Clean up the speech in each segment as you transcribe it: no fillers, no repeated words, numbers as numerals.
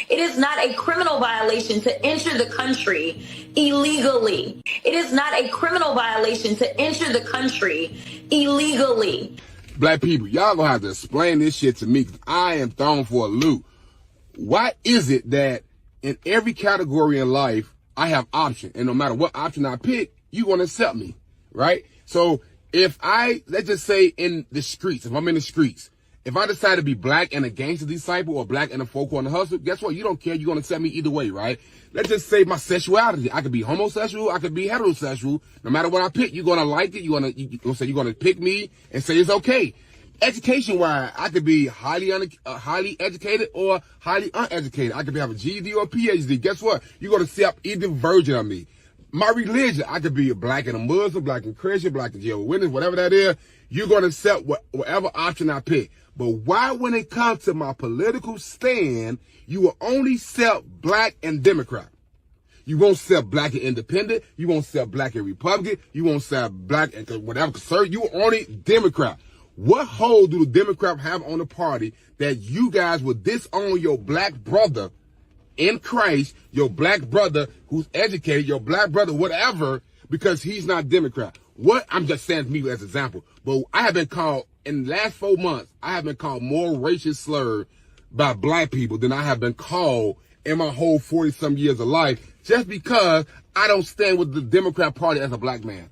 It is not a criminal violation to enter the country illegally. It is not a criminal violation to enter the country illegally. Black people, y'all gonna have to explain this shit to me, because I am thrown for a loop. Why is it that in every category in life, I have option, and no matter what option I pick, you gonna accept me, right? So if let's just say in the streets, if I'm in the streets, if I decide to be black and a gangster disciple or black and a folk on the hustle, guess what? You don't care. You're going to accept me either way, right? Let's just say my sexuality. I could be homosexual. I could be heterosexual. No matter what I pick, you're going to like it. You're going to pick me and say it's okay. Education-wise, I could be highly educated or highly uneducated. I could have a GED or a PhD. Guess what? You're going to accept either version of me. My religion, I could be a black and a Muslim, black and Christian, black and Jehovah's Witness, whatever that is. You're going to accept whatever option I pick. But why, when it comes to my political stand, you will only accept black and Democrat? You won't accept black and independent. You won't accept black and Republican. You won't accept black and whatever conservative. You only Democrat. What hold do the Democrats have on the party that you guys would disown your black brother in Christ, your black brother who's educated, your black brother, whatever, because he's not Democrat? What? I'm just saying to me as an example. But I have been called, in the last 4 months, I have been called more racist slur by black people than I have been called in my whole 40-some years of life, just because I don't stand with the Democrat Party as a black man.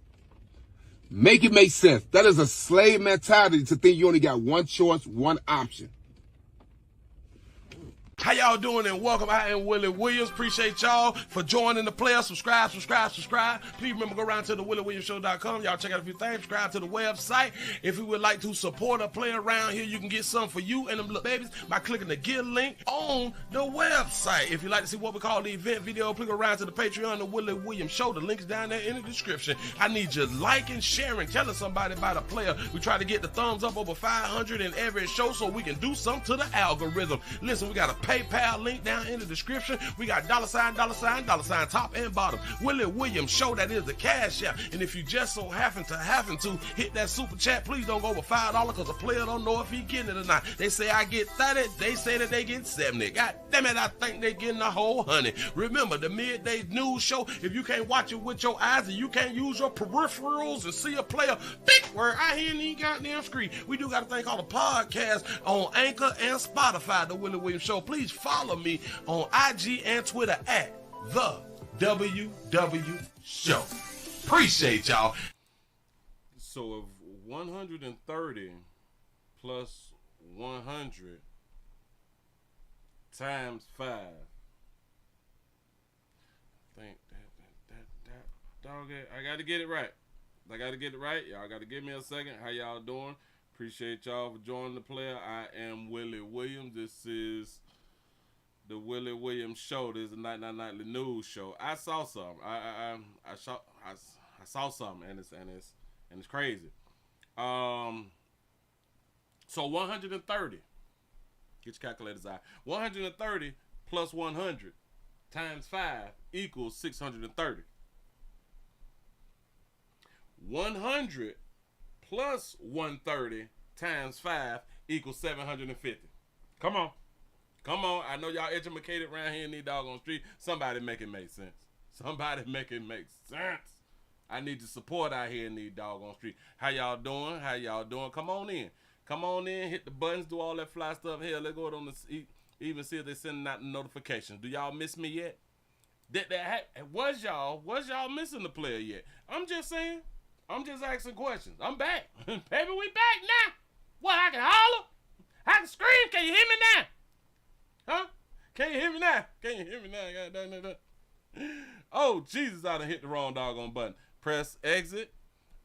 Make it make sense. That is a slave mentality to think you only got one choice, one option. How y'all doing, and welcome. I am Willie Williams. Appreciate y'all for joining the player. Subscribe. Please remember, go around to the WillieWilliamsShow.com. Y'all check out a few things. Subscribe to the website. If you would like to support a player around here, you can get some for you and them little babies by clicking the Get link on the website. If you'd like to see what we call the event video, click around to the Patreon, the Willie Williams Show. The link is down there in the description. I need you liking, sharing, telling somebody about a player. We try to get the thumbs up over 500 in every show so we can do something to the algorithm. Listen, we got a PayPal link down in the description. We got $, top and bottom. Willie Williams Show, that is the cash app. And if you just so happen to hit that super chat, please don't go over $5 because the player don't know if he getting it or not. They say I get 30, they say that they get 70. God damn it, I think they getting the whole 100. Remember, the midday news show, if you can't watch it with your eyes and you can't use your peripherals and see a player, big word, I hear any goddamn screen. We do got a thing called a podcast on Anchor and Spotify, the Willie Williams Show. Please follow me on IG and Twitter at the WW Show. Appreciate y'all. So if 130 plus 100 times 5, I think that dog, I got to get it right. Y'all got to give me a second. How y'all doing? Appreciate y'all for joining the player. I am Willie Williams. This is the Willie Williams Show. This is the nightly news show. I saw something. I saw something, and it's crazy. So 130. Get your calculators out. 130 plus 100 times 5 equals 630. 100 plus 130 times 5 equals 750. Come on. I know y'all educated around here in these doggone streets. Somebody make it make sense. I need your support out here in these doggone streets. How y'all doing? Come on in. Hit the buttons. Do all that fly stuff. Hell, let's go on the even see if they're sending out the notifications. Do y'all miss me yet? Was y'all missing the player yet? I'm just saying. I'm just asking questions. I'm back. Baby, we back now. What, I can holler? I can scream. Can you hear me now? Huh? Can you hear me now? God. Oh, Jesus, I done hit the wrong doggone button. Press exit.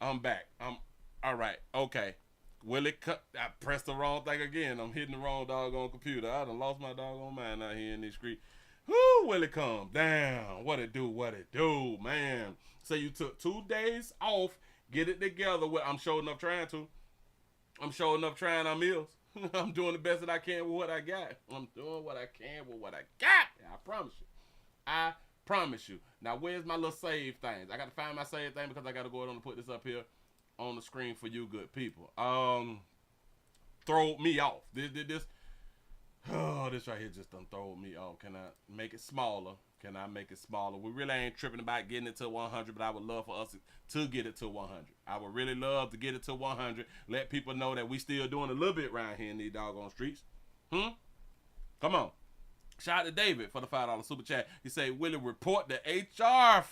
I'm back. I'm all right. Okay. Willie, I pressed the wrong thing again. I'm hitting the wrong doggone computer. I done lost my doggone mind out here in this street. Whoo, Willie, calm down. What it do, man. So you took 2 days off. Get it together. I'm showing up trying. I'm ills. I'm doing the best that I can with what I got. Yeah, I promise you. Now, where's my little save things? I got to find my save thing because I got to go ahead and put this up here on the screen for you good people. Throw me off. Oh, this right here just done throw me off. Can I make it smaller? Can I make it smaller? We really ain't tripping about getting it to 100, but I would love for us to get it to 100. I would really love to get it to 100. Let people know that we still doing a little bit around here in these doggone streets. Come on. Shout out to David for the $5 super chat. He say, Willie, report the HR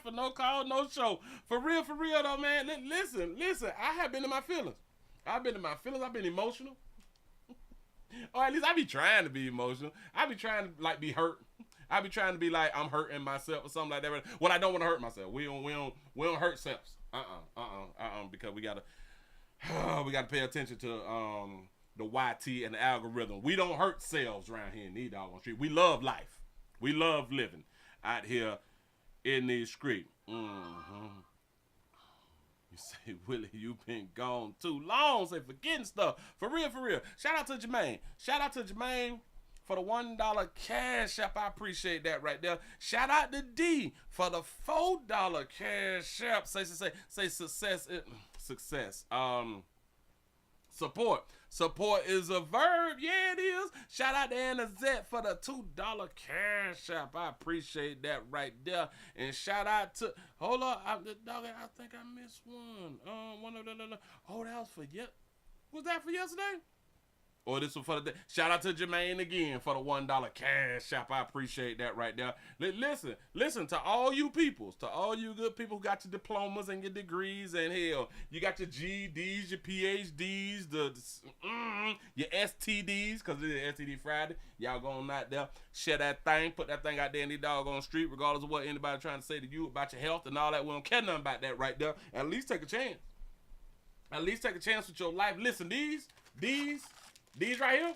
for no call, no show. For real though, man. Listen. I have been in my feelings. I've been emotional. Or at least I be trying to be emotional. I be trying to like be hurt. I be trying to be like I'm hurting myself or something like that. Well, I don't want to hurt myself. We don't hurt selves. Because we gotta pay attention to the YT and the algorithm. We don't hurt selves around here in these doggone street. We love life. We love living out here in these streets. You say, Willie, you been gone too long. Say, forgetting stuff. For real. Shout out to Jermaine. For the $1 cash app. I appreciate that right there. Shout out to D for the $4 cash app. Say success. Support is a verb. Yeah, it is. Shout out to Anna Zet for the $2 cash app. I appreciate that right there. And shout out to, hold up, I think I missed one. Oh, that was for was that for yesterday? Or this one for the day. Shout out to Jermaine again for the $1 cash app. I appreciate that right there. Listen to all you peoples, to all you good people who got your diplomas and your degrees, and hell, you got your GEDs, your PhDs, your STDs, because it's STD Friday. Y'all going out there, share that thing, put that thing out there in the doggone street, regardless of what anybody trying to say to you about your health and all that. We don't care nothing about that right there. At least take a chance. At least take a chance with your life. Listen, these right here,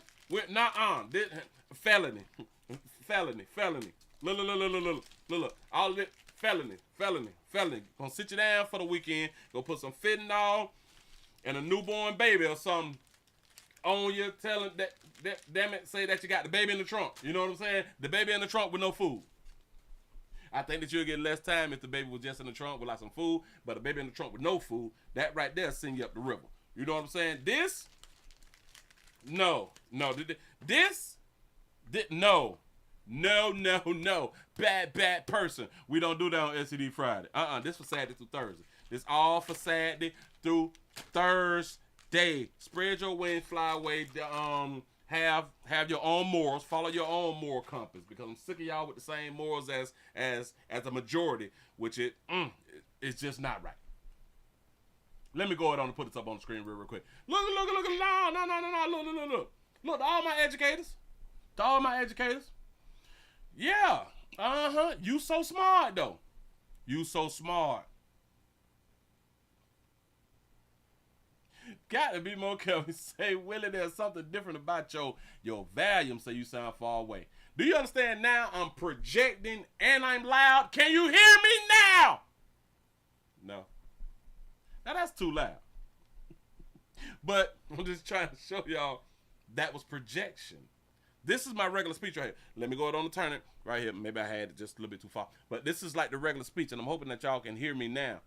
felony. Look, all of it, felony. Gonna sit you down for the weekend, go put some fentanyl and a newborn baby or something on you, telling that damn it, say that you got the baby in the trunk. You know what I'm saying? The baby in the trunk with no food. I think that you'll get less time if the baby was just in the trunk with like some food, but a baby in the trunk with no food, that right there send you up the river. You know what I'm saying? No. Bad person. We don't do that on STD Friday. This for Saturday through Thursday. This all for Saturday through Thursday. Spread your wings, fly away. Have your own morals. Follow your own moral compass, because I'm sick of y'all with the same morals as a majority, which it's just not right. Let me go ahead on and put this up on the screen real quick. Look. No. Look, to all my educators. Yeah. You so smart, though. You so smart. Got to be more careful. Say, Willie, there's something different about your volume, so you sound far away. Do you understand now? I'm projecting and I'm loud. Can you hear me now? No. Now that's too loud. But I'm just trying to show y'all that was projection. This is my regular speech right here. Let me go ahead on the turn it right here. Maybe I had it just a little bit too far. But this is like the regular speech, and I'm hoping that y'all can hear me now.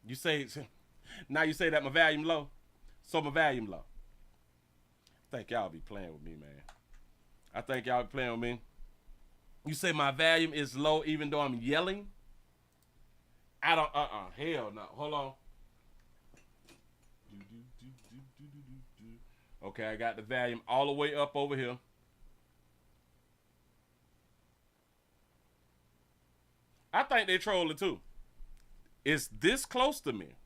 You say that my volume low? So my volume low. I think y'all be playing with me, man. I think y'all be playing with me. You say my volume is low even though I'm yelling? I don't, hell no. Hold on. Okay, I got the volume all the way up over here. I think they trolling too. It's this close to me.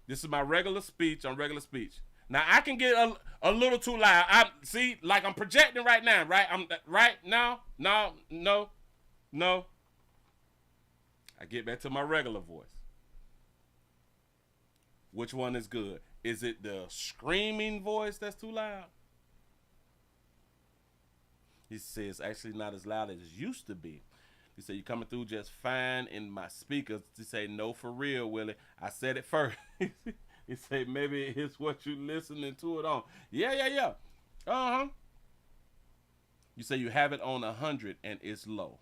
This is my regular speech on regular speech. Now I can get a little too loud. I see, like I'm projecting right now, right? I'm right now. No. I get back to my regular voice. Which one is good? Is it the screaming voice that's too loud? He says actually not as loud as it used to be. He said, you coming through just fine in my speakers. He say, no, for real, Willie. I said it first. He said, maybe it's what you listening to it on. Yeah. You say you have it on 100 and it's low.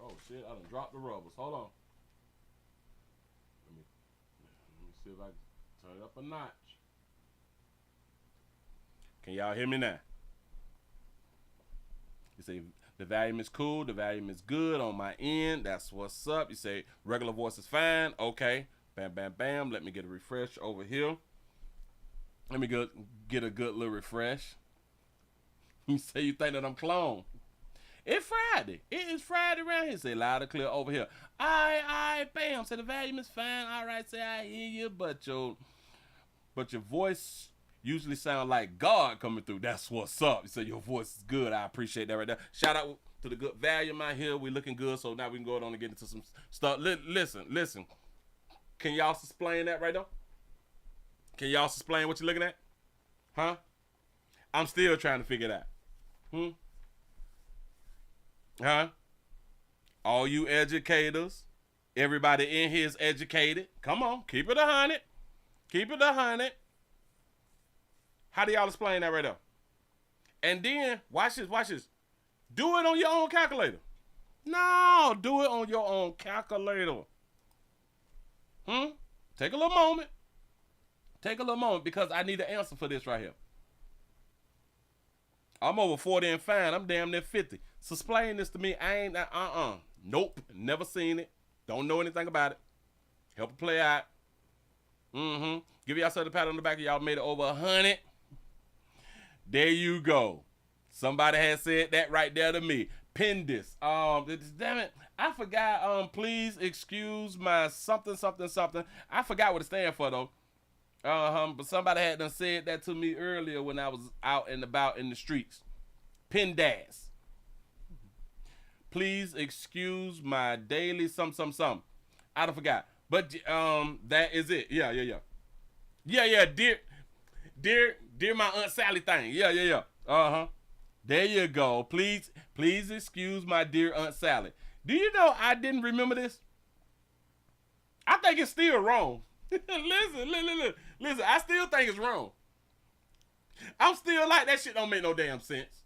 Oh, shit, I done dropped the rubbers. Hold on. Let me See if I can turn it up a notch. Can y'all hear me now? You say the volume is cool, the volume is good on my end. That's what's up. You say regular voice is fine. Okay. Bam, bam, bam. Let me get a refresh over here. Let me get a good little refresh. You say you think that I'm clone. It's Friday. It is Friday around here. Say loud and clear over here. Bam. Say the volume is fine. All right. Say I hear you, but your voice usually sound like God coming through. That's what's up. You say your voice is good. I appreciate that right there. Shout out to the good volume out here. We looking good. So now we can go on and get into some stuff. Listen. Can y'all explain that right now? Can y'all explain what you're looking at? Huh? I'm still trying to figure it out. Huh? All you educators, everybody in here is educated. Come on, keep it 100. Keep it 100. How do y'all explain that right now? And then, watch this. Do it on your own calculator. No, do it on your own calculator. Take a little moment. Because I need an answer for this right here. I'm over 40 and fine. I'm damn near 50. So explain this to me. I ain't, Nope. Never seen it. Don't know anything about it. Help it play out. Give yourself a pat on the back. Y'all made it over 100. There you go. Somebody has said that right there to me. Pin this. Damn it. I forgot. Please excuse my something. I forgot what it stands for though. But somebody had done said that to me earlier when I was out and about in the streets. PINDAS. Please excuse my daily some. I done forgot. But that is it. Yeah. Dear my Aunt Sally thing. Yeah. There you go. Please excuse my dear Aunt Sally. Do you know I didn't remember this? I think it's still wrong. Listen, I still think it's wrong. I'm still like, that shit don't make no damn sense.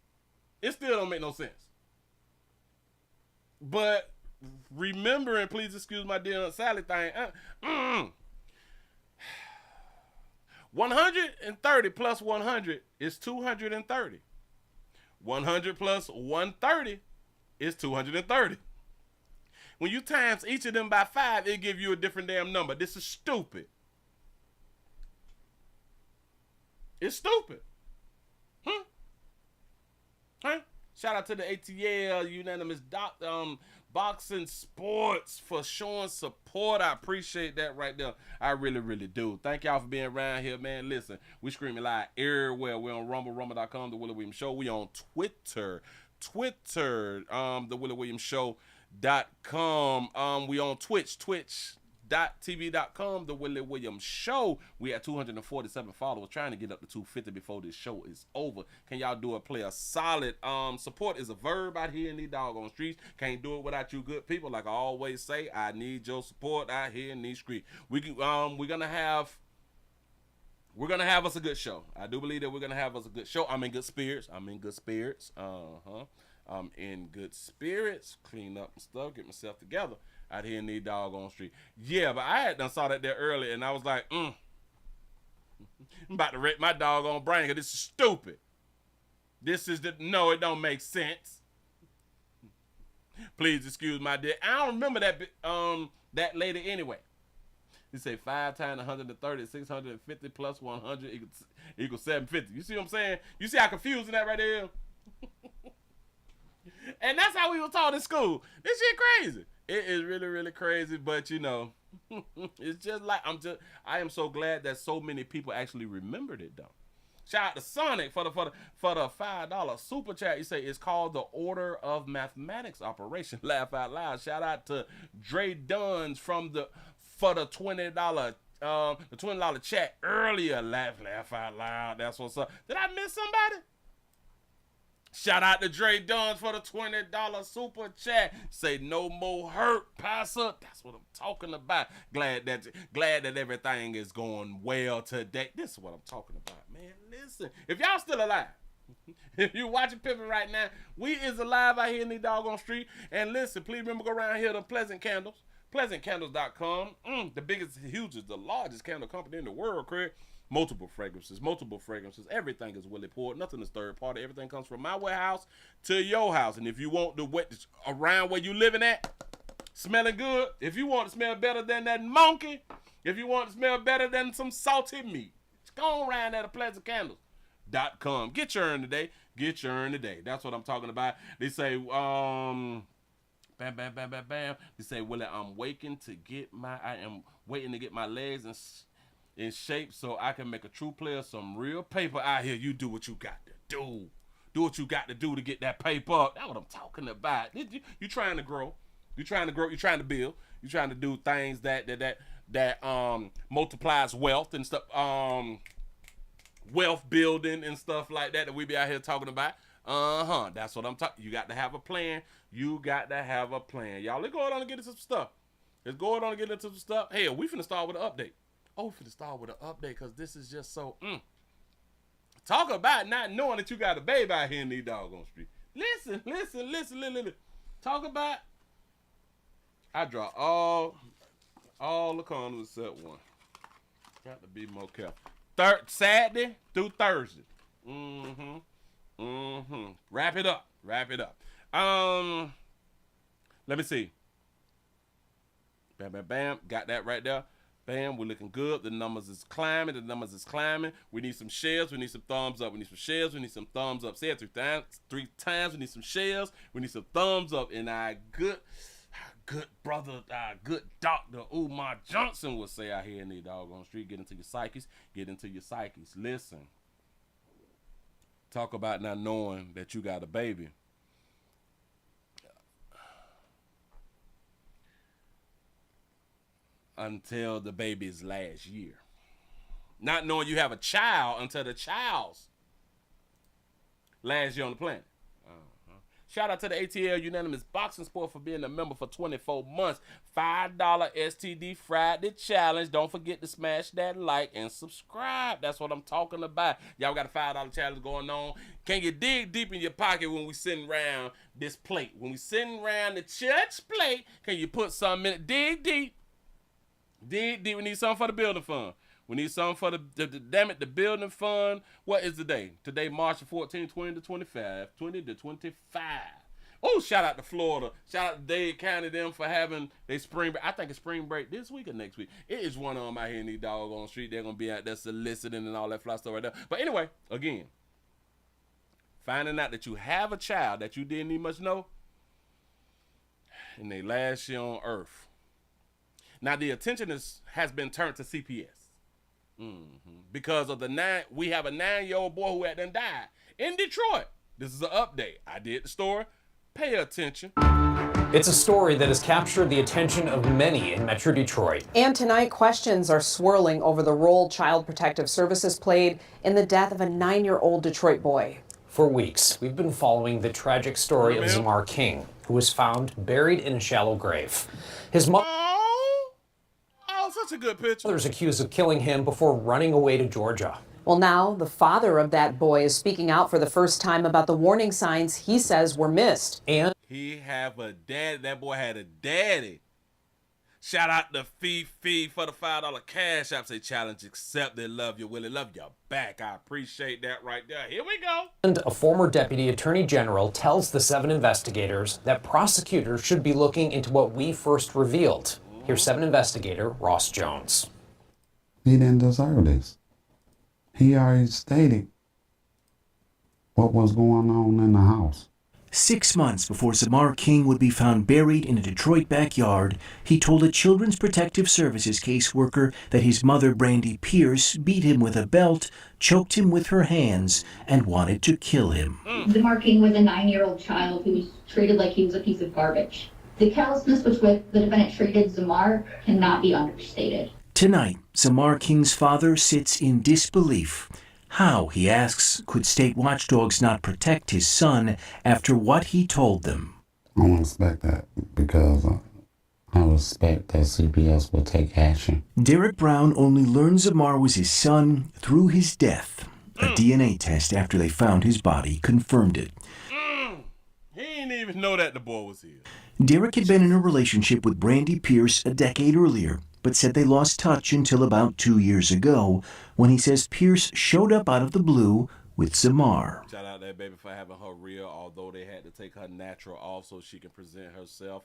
It still don't make no sense. But remembering, please excuse my dear Aunt Sally thing. 130 plus 100 is 230. 100 plus 130 is 230. When you times each of them by 5, it give you a different damn number. This is stupid. It's stupid. Huh? Shout out to the ATL Unanimous Boxing Sports for showing support. I appreciate that right there. I really, really do. Thank y'all for being around here, man. Listen, we screaming live everywhere. We're on rumble.com, The Willie Williams Show. We on Twitter, The Willie Williams Show.com. We on twitch.tv.com, The Willie Williams Show. We at 247 followers, trying to get up to 250 before this show is over. Can y'all do it? Play a solid. Support is a verb out here in these doggone streets. Can't do it without you good people. Like I always say, I need your support out here in these streets. We're gonna have us a good show. I do believe that we're gonna have us a good show. I'm in good spirits. I'm in good spirits. Clean up and stuff, get myself together out here in these doggone street. Yeah, but I had done saw that there earlier, and I was like, I'm about to wreck my doggone brain, because this is stupid. No, it don't make sense. Please excuse my dear. I don't remember that lady anyway. You say 5 times 130, 650 plus 100 equals 750. You see what I'm saying? You see how confusing that right there? And that's how we were taught in school. This shit crazy. It is really, really crazy, but you know, it's just like, I am so glad that so many people actually remembered it though. Shout out to Sonic for the $5 super chat. You say it's called the Order of Mathematics Operation. Laugh out loud. Shout out to Dre Duns for the $20 chat earlier. Laugh out loud. That's what's up. Did I miss somebody? Shout out to Dre Duns for the $20 super chat. Say no more hurt, Pastor. That's what I'm talking about. Glad that everything is going well today. This is what I'm talking about, man. Listen, if y'all still alive, if you're watching Pippin right now, we is alive out here in the doggone street. And listen, please remember, go around here to Pleasant Candles. PleasantCandles.com. The biggest, hugest, the largest candle company in the world, Craig. Multiple fragrances. Everything is Willie poured. Nothing is third party. Everything comes from my warehouse to your house. And if you want the wet around where you living at, smelling good, if you want to smell better than that monkey, if you want to smell better than some salty meat, go around at PleasantCandles.com. Get your earn today. That's what I'm talking about. They say, bam, bam, bam, bam, bam. They say, Willie, I am waiting to get my legs in shape so I can make a true player some real paper out here. You do what you got to do. Do what you got to do to get that paper up. That's what I'm talking about. You trying to grow. You trying to build. You trying to do things that multiplies wealth and stuff. Wealth building and stuff like that we be out here talking about. That's what I'm talking. You got to have a plan. Y'all, let's go on and get into some stuff. Hey, we finna start with an update. Because this is just so. Talk about not knowing that you got a baby out here in these doggone streets. Listen. Talk about. I draw all the condoms except one. Got to be more careful. Saturday through Thursday. Wrap it up. Let me see. Bam, bam, bam. Got that right there. Bam, we're looking good. The numbers is climbing. We need some shares. We need some thumbs up. Say it 3 times. We need some shares. We need some thumbs up. And our good brother, our good Dr. Umar Johnson will say out here in the doggone street, get into your psyches. Listen. Talk about not knowing that you got a baby. Until the baby's last year. Not knowing you have a child until the child's last year on the planet. Shout out to the ATL Unanimous Boxing Sport for being a member for 24 months. $5 STD Friday Challenge. Don't forget to smash that like and subscribe. That's what I'm talking about. Y'all got a $5 challenge going on. Can you dig deep in your pocket when we sitting around this plate? When we sitting around the church plate, can you put something in it? Dig deep. We need something for the building fund. We need something for the building fund. What is the day? Today, March 14, 20 to 25. Oh, shout out to Florida. Shout out to Dade County, them for having their spring break. I think it's spring break this week or next week. It is one of them out here in these doggone street. They're going to be out there soliciting and all that fly stuff right there. But anyway, again, finding out that you have a child that you didn't even much know in their last year on earth. Now, the attention has been turned to CPS. Because of we have a 9-year-old boy who had done died in Detroit. This is an update. I did the story. Pay attention. It's a story that has captured the attention of many in Metro Detroit. And tonight, questions are swirling over the role Child Protective Services played in the death of a 9-year-old Detroit boy. For weeks, we've been following the tragic story of Zamar King, who was found buried in a shallow grave. His mother such a good picture. Others accused of killing him before running away to Georgia. Well, now the father of that boy is speaking out for the first time about the warning signs he says were missed. And he have a dad. That boy had a daddy. Shout out to Fee for the $5 cash app. Say challenge accepted. Love you, Willie. Love you back. I appreciate that right there. Here we go. And a former deputy attorney general tells the 7 investigators that prosecutors should be looking into what we first revealed. Here's 7 investigator Ross Jones. He didn't deserve this. He already stated what was going on in the house. 6 months before Zamar King would be found buried in a Detroit backyard, he told a Children's Protective Services caseworker that his mother, Brandy Pierce, beat him with a belt, choked him with her hands, and wanted to kill him. Zamar King was a 9-year-old child who was treated like he was a piece of garbage. The callousness with which the defendant treated Zamar cannot be understated. Tonight, Zamar King's father sits in disbelief. How, he asks, could state watchdogs not protect his son after what he told them? I don't expect that because I respect that CPS will take action. Derek Brown only learned Zamar was his son through his death. A DNA test after they found his body confirmed it. He ain't even even know that the boy was here. Derek had been in a relationship with Brandy Pierce a decade earlier, but said they lost touch until about 2 years ago, when he says Pierce showed up out of the blue with Zamar. Shout out that baby for having her real, although they had to take her natural off so she can present herself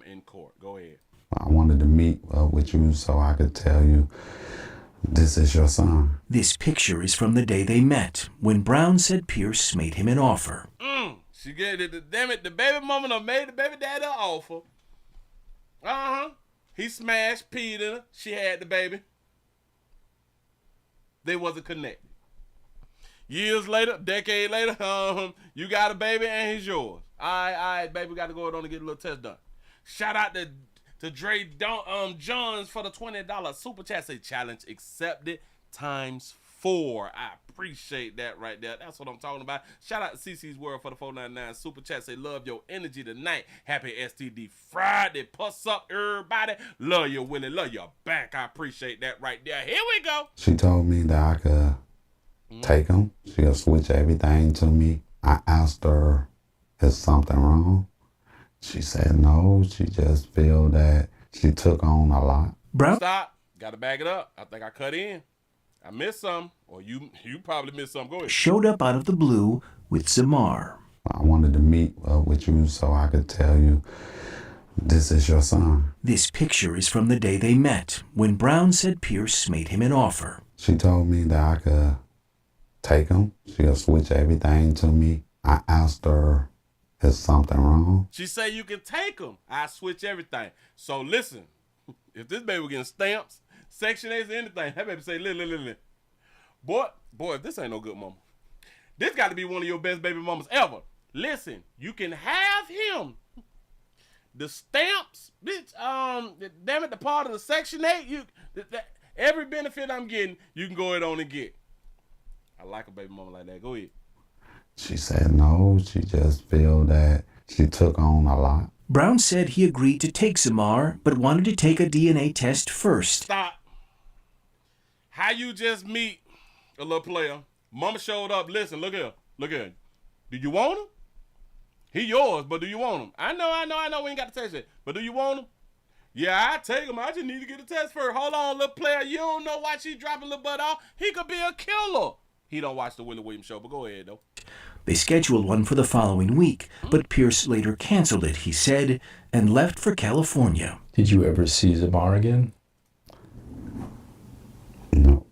in court. Go ahead. I wanted to meet with you so I could tell you this is your son. This picture is from the day they met, when Brown said Pierce made him an offer. She gave it, damn it, the baby mama done made the baby daddy an offer. He smashed, peed in her. She had the baby. They wasn't connected. Years later, decade later, you got a baby and he's yours. All right, baby, we got to go on and get a little test done. Shout out to Dre Jones for the $20 super chat. Say challenge accepted ×4. I appreciate that right there. That's what I'm talking about. Shout out to CC's World for the $4.99 super chat. Say love your energy tonight. Happy STD Friday. Puss up, everybody. Love you, Willie. Love your back. I appreciate that right there. Here we go. She told me that I could take him. She'll switch everything to me. I asked her, is something wrong? She said no. She just feel that she took on a lot. Brown. Stop. Got to back it up. I think I cut in. I missed some, or you probably missed some. Go ahead. Showed up out of the blue with Zamar. I wanted to meet with you so I could tell you this is your son. This picture is from the day they met, when Brown said Pierce made him an offer. She told me that I could take him. She'll switch everything to me. I asked her, is something wrong? She say you can take him. I switch everything. So listen, if this baby was getting stamps, Section 8s, anything, that baby say, listen. Boy, if this ain't no good mama. This got to be one of your best baby mamas ever. Listen, you can have him. The stamps, bitch, damn it, the part of the Section 8, every benefit I'm getting, you can go ahead on and get. I like a baby mama like that. Go ahead. She said no. She just feel that she took on a lot. Brown said he agreed to take Zamar, but wanted to take a DNA test first. Stop. How you just meet a little player? Mama showed up. Listen, look here. Do you want him? He yours, but do you want him? I know. We ain't got to test it. But do you want him? Yeah, I take him. I just need to get a test first. Hold on, little player. You don't know why she dropping little butt off. He could be a killer. He don't watch the Willie Williams show, but go ahead, though. They scheduled one for the following week, but Pierce later canceled it, he said, and left for California. Did you ever see Zamar again? No.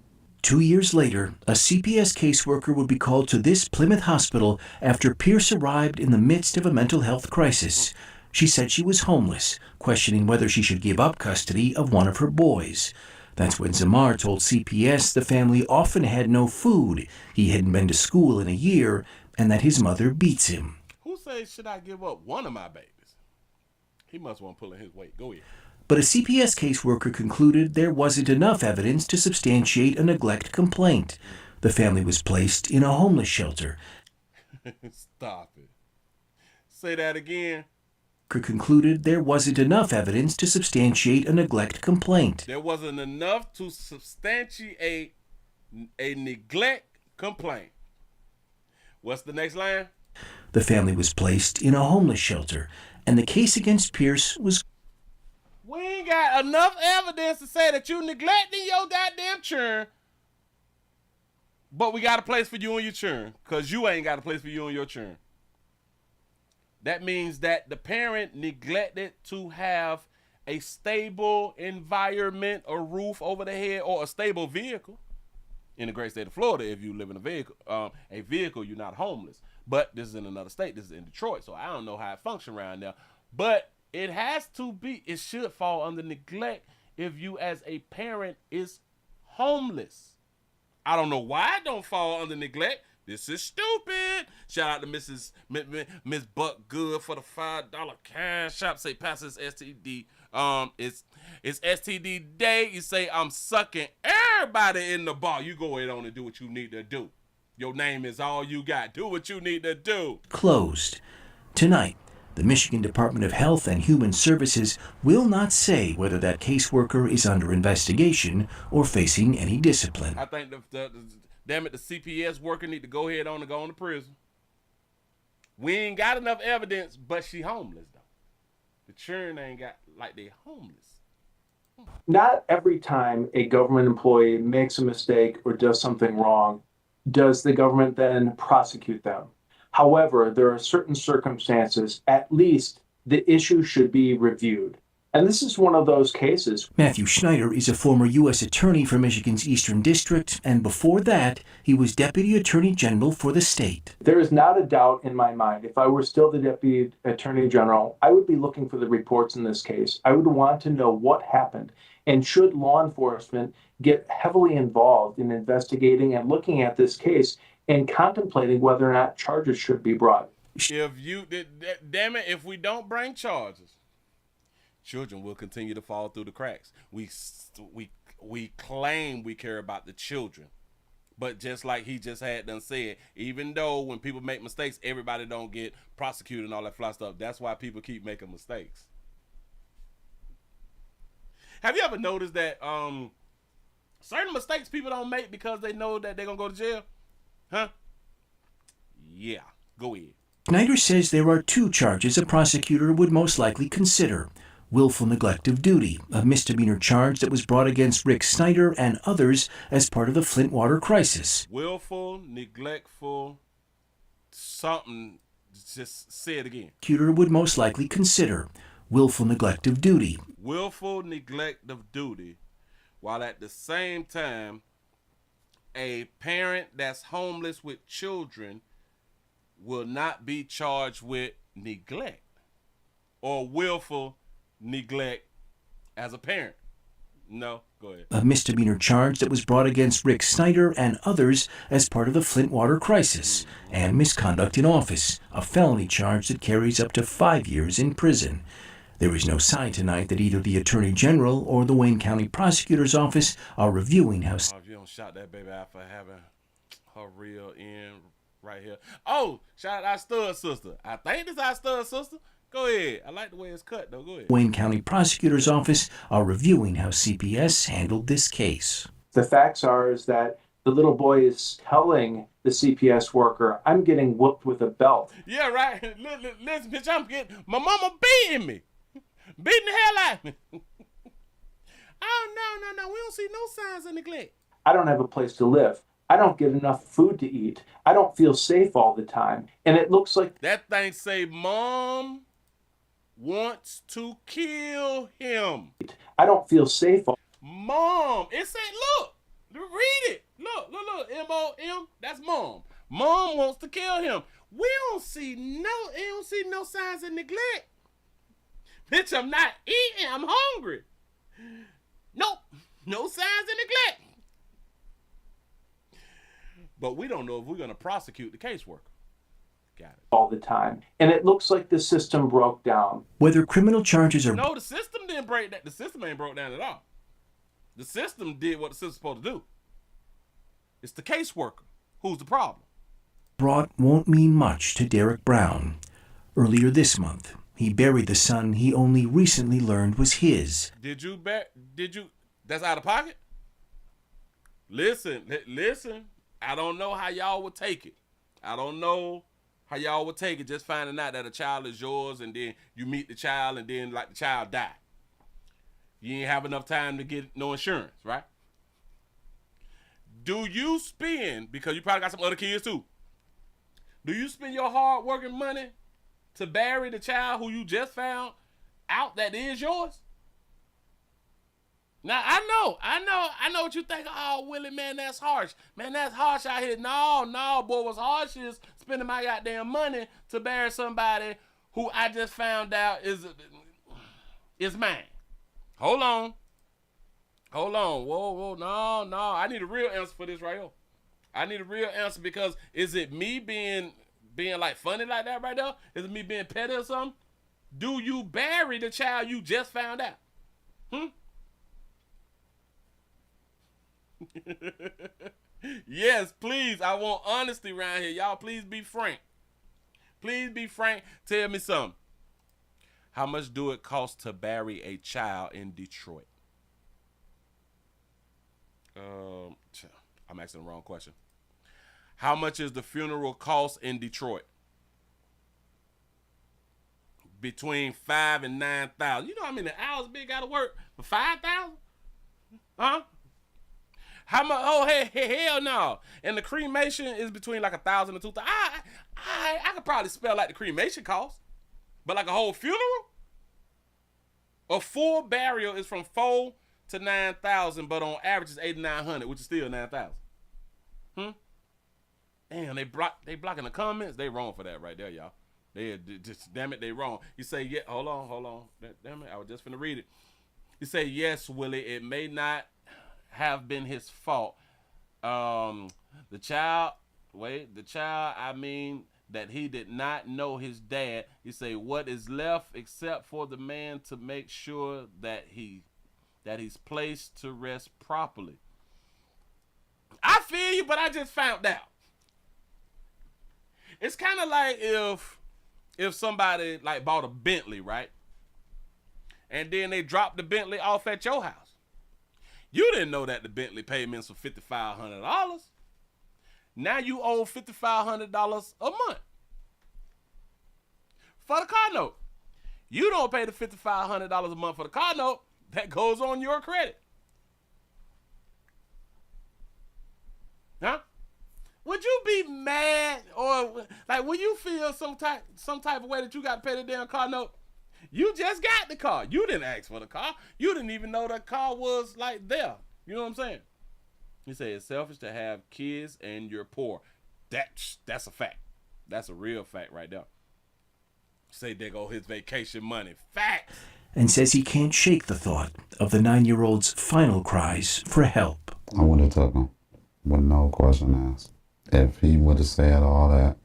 2 years later, a CPS caseworker would be called to this Plymouth hospital after Pierce arrived in the midst of a mental health crisis. She said she was homeless, questioning whether she should give up custody of one of her boys. That's when Zamar told CPS the family often had no food, he hadn't been to school in a year, and that his mother beats him. Who says should I give up one of my babies? He must want pulling his weight. Go ahead. But a CPS caseworker concluded there wasn't enough evidence to substantiate a neglect complaint. The family was placed in a homeless shelter. Stop it. Say that again. Concluded there wasn't enough evidence to substantiate a neglect complaint. There wasn't enough to substantiate a neglect complaint. What's the next line? The family was placed in a homeless shelter, and the case against Pierce was... We ain't got enough evidence to say that you neglecting your goddamn children, but we got a place for you and your children, because you ain't got a place for you and your children. That means that the parent neglected to have a stable environment, a roof over the head, or a stable vehicle. In the great state of Florida, if you live in a vehicle, you're not homeless. But this is in another state. This is in Detroit, so I don't know how it functions around there. But it has to be, it should fall under neglect if you as a parent is homeless. I don't know why it don't fall under neglect. This is stupid. Shout out to Miss Buck Good for the $5 cash shop. Say pass this STD. It's STD day. You say I'm sucking everybody in the bar. You go ahead on and do what you need to do. Your name is all you got. Do what you need to do. Closed. Tonight, the Michigan Department of Health and Human Services will not say whether that caseworker is under investigation or facing any discipline. I think the CPS worker need to go ahead on and go into prison. We ain't got enough evidence, but she homeless though. The children ain't got like they homeless. Not every time a government employee makes a mistake or does something wrong, does the government then prosecute them. However, there are certain circumstances, at least the issue should be reviewed. And this is one of those cases. Matthew Schneider is a former U.S. Attorney for Michigan's Eastern District, and before that, he was Deputy Attorney General for the state. There is not a doubt in my mind, if I were still the Deputy Attorney General, I would be looking for the reports in this case. I would want to know what happened. And should law enforcement get heavily involved in investigating and looking at this case and contemplating whether or not charges should be brought. Damn it, if we don't bring charges, children will continue to fall through the cracks. We claim we care about the children, but just like he just had done said, even though when people make mistakes, everybody don't get prosecuted and all that fly stuff. That's why people keep making mistakes. Have you ever noticed that certain mistakes people don't make because they know that they're gonna go to jail? Huh? Yeah, go ahead. Schneider says there are two charges a prosecutor would most likely consider. Willful neglect of duty, a misdemeanor charge that was brought against Rick Snyder and others as part of the Flint water crisis. Willful, neglectful, something, just say it again. Prosecutor would most likely consider willful neglect of duty. Willful neglect of duty, while at the same time, a parent that's homeless with children will not be charged with neglect or willful neglect as a parent. No, go ahead. A misdemeanor charge that was brought against Rick Snyder and others as part of the Flint water crisis, and misconduct in office, a felony charge that carries up to 5 years in prison. There is no sign tonight that either the Attorney General or the Wayne County Prosecutor's Office are reviewing how... If you don't shout that baby out for having her real end right here. Oh, shout out our stud sister. I think this is our stud sister. Go ahead. I like the way it's cut, though. Go ahead. Wayne County Prosecutor's Office are reviewing how CPS handled this case. The facts are is that the little boy is telling the CPS worker, I'm getting whooped with a belt. Yeah, right. Listen, bitch, my mama beating me. Beating the hell out of me. Oh, no. We don't see no signs of neglect. I don't have a place to live. I don't get enough food to eat. I don't feel safe all the time. And it looks like... That thing say, Mom wants to kill him. I don't feel safe. Mom. It said, look. Read it. Look. M-O-M. That's Mom. Mom wants to kill him. We don't see no signs of neglect. Bitch, I'm not eating. I'm hungry. Nope. No signs of neglect. But we don't know if we're going to prosecute the caseworker. Got it. All the time. And it looks like the system broke down. Whether criminal charges are... No, the system didn't break that. The system ain't broke down at all. The system did what the system's supposed to do. It's the caseworker who's the problem. Brought won't mean much to Derek Brown. Earlier this month, he buried the son he only recently learned was his. Did you? That's out of pocket? Listen. I don't know how y'all would take it. I don't know how y'all would take it just finding out that a child is yours and then you meet the child and then like the child die. You ain't have enough time to get no insurance, right? Do you spend, because you probably got some other kids too, do you spend your hard working money to bury the child who you just found out that is yours? Now, I know what you think. Oh, Willie, man, that's harsh. Man, that's harsh out here. No, boy, what's harsh is spending my goddamn money to bury somebody who I just found out is mine. Hold on. Whoa, no. I need a real answer for this right here. I need a real answer because is it me being like funny like that right there? Is it me being petty or something? Do you bury the child you just found out? Yes, please. I want honesty around here. Y'all, please be frank. Please be frank. Tell me something. How much do it cost to bury a child in Detroit? I'm asking the wrong question. How much is the funeral cost in Detroit? between 5 and 9,000. You know how many hours Big got to work for 5,000? Huh? How much? Oh, hell no. And the cremation is between like 1,000 and 2,000. I could probably spell like the cremation cost, but like a whole funeral, a full burial is from 4 to 9,000, but on average is 8,900, which is still 9,000. Damn, they blocking the comments. They wrong for that right there, y'all. They just, damn it, they wrong. You say, yeah, hold on. Damn it, I was just finna read it. You say, yes, Willie, it may not have been his fault. The child, I mean, that he did not know his dad. You say, what is left except for the man to make sure that he's placed to rest properly? I feel you, but I just found out. It's kind of like if somebody like bought a Bentley, right? And then they dropped the Bentley off at your house. You didn't know that the Bentley payments were $5,500. Now you owe $5,500 a month for the car note. You don't pay the $5,500 a month for the car note. That goes on your credit. Huh? Would you be mad, or like would you feel some type of way that you got to pay the damn car note? You just got the car. You didn't ask for the car. You didn't even know the car was like there. You know what I'm saying? You say it's selfish to have kids and you're poor. That's a fact. That's a real fact right there. Say there go his vacation money. Fact. And says he can't shake the thought of the 9-year-old's final cries for help. I would have took him with no question asked. If he would have said all that,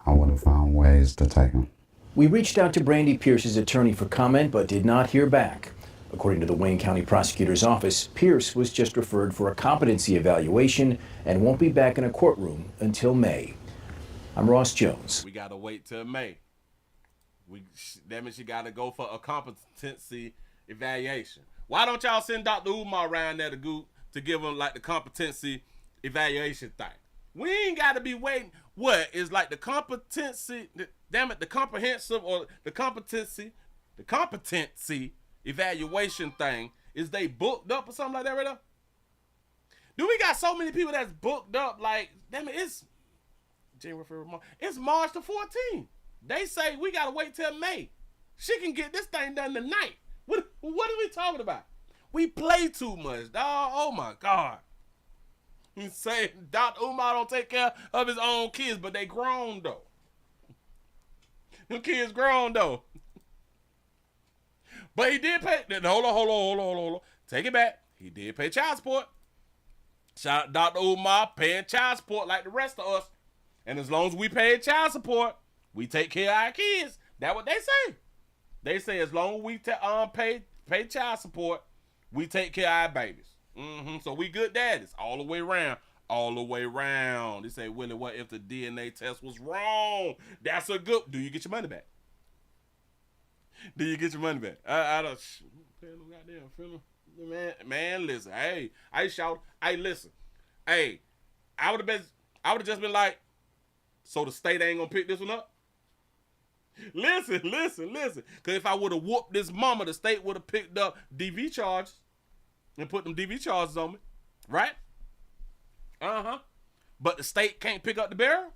I would have found ways to take him. We reached out to Brandy Pierce's attorney for comment, but did not hear back. According to the Wayne County Prosecutor's Office, Pierce was just referred for a competency evaluation and won't be back in a courtroom until May. I'm Ross Jones. We gotta wait till May. That means you gotta go for a competency evaluation. Why don't y'all send Dr. Umar around there to give him like the competency evaluation thing? We ain't gotta be waiting. What is like the competency? The comprehensive or the competency evaluation thing, is they booked up or something like that right now? Do we got so many people that's booked up? Like, damn it, it's January, February, March. It's March the 14th. They say we gotta wait till May. She can get this thing done tonight. What are we talking about? We play too much, dog. Oh my God. He's saying Dr. Umar don't take care of his own kids, but they grown though. Them kids grown though. But he did pay. Hold on. Take it back. He did pay child support. Shout out Dr. Umar paying child support like the rest of us. And as long as we pay child support, we take care of our kids. That's what they say. They say as long as we pay child support, we take care of our babies. So we good daddies all the way around. All the way around. They say, Willie, what if the DNA test was wrong? That's a good. Do you get your money back? Do you get your money back? I don't. Man, listen. Hey, I shout. Hey, listen. Hey, I would have just been like, so the state ain't gonna pick this one up? Listen. Because if I would have whooped this mama, the state would have picked up DV charges and put them DV charges on me. Right? But the state can't pick up the barrel?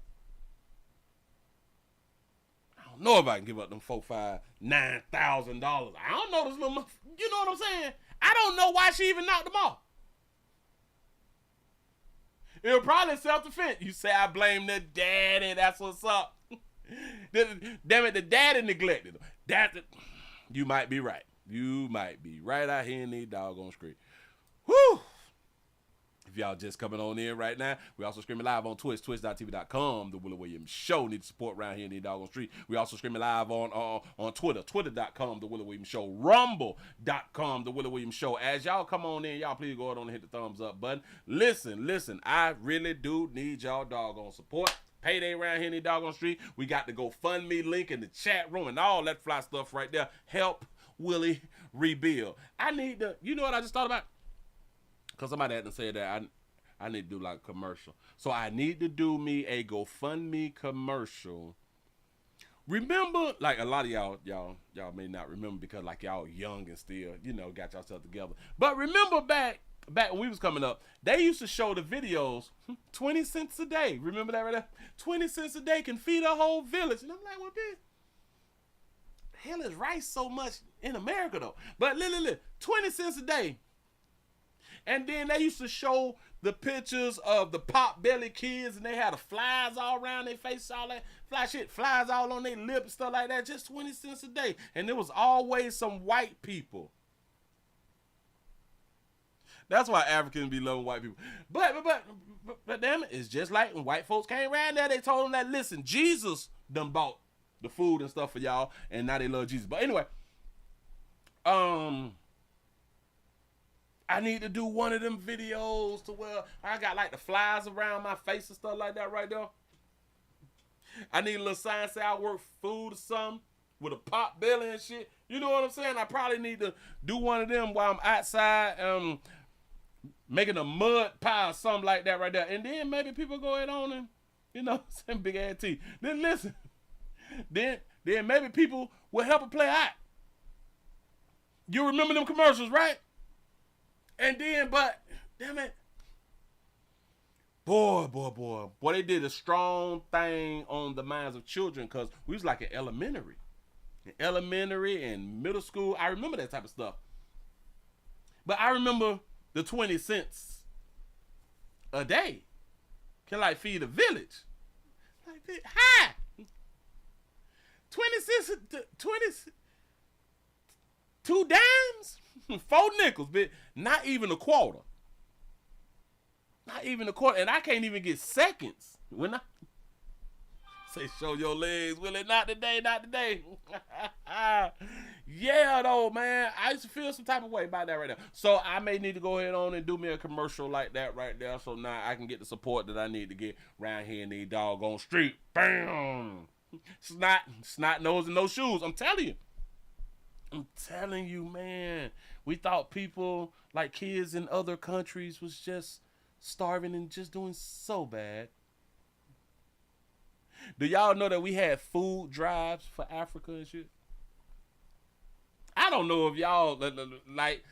I don't know if I can give up them $4,000, $5,000, $9,000. I don't know this little, you know what I'm saying? I don't know why she even knocked them off. It was probably self-defense. You say I blame the daddy, that's what's up. Damn it, the daddy neglected them. You might be right. You might be right out here in these doggone streets. Whew. If y'all just coming on in right now, we also streaming live on Twitch, twitch.tv.com, The Willie Williams Show. Need support around here in the doggone street. We also streaming live on Twitter, twitter.com, The Willie Williams Show, rumble.com, The Willie Williams Show. As y'all come on in, y'all please go ahead and hit the thumbs up button. Listen, I really do need y'all doggone support. Payday around here in the doggone street. We got the GoFundMe link in the chat room and all that fly stuff right there. Help Willie rebuild. I need to, you know what I just thought about? Because somebody had to say that I need to do like a commercial. So I need to do me a GoFundMe commercial remember, like a lot of y'all may not remember because like y'all young and still, got yourself together. But remember back when we was coming up, they used to show the videos 20 cents a day. Remember that right there? 20 cents a day can feed a whole village. And I'm like, what the hell is rice so much in America though? But look, 20 cents a day. And then they used to show the pictures of the pot-belly kids, and they had the flies all around their face, all that flies all on their lip and stuff like that. Just 20 cents a day. And there was always some white people. That's why Africans be loving white people. But damn it, it's just like when white folks came around there, they told them that, listen, Jesus done bought the food and stuff for y'all, and now they love Jesus. But anyway, I need to do one of them videos to where I got like the flies around my face and stuff like that right there. I need a little sign say I work food or something with a pot belly and shit. You know what I'm saying? I probably need to do one of them while I'm outside making a mud pie or something like that right there. And then maybe people go ahead on and, some big ass teeth. Then listen, then maybe people will help her play out. You remember them commercials, right? And then, but, damn it. Boy, they did a strong thing on the minds of children because we was like in elementary and middle school. I remember that type of stuff. But I remember the 20 cents a day can like feed a village. Like, hi! 20 cents, 2 dimes? 4 nickels, but not even a quarter. Not even a quarter. And I can't even get seconds. When I say show your legs, Willie, not today. Yeah, though, man. I used to feel some type of way about that right now. So I may need to go ahead on and do me a commercial like that right there. So now I can get the support that I need to get around here in these doggone street. Bam! Snot nose and no shoes. I'm telling you, man. We thought people, like kids in other countries, was just starving and just doing so bad. Do y'all know that we had food drives for Africa and shit? I don't know if y'all, like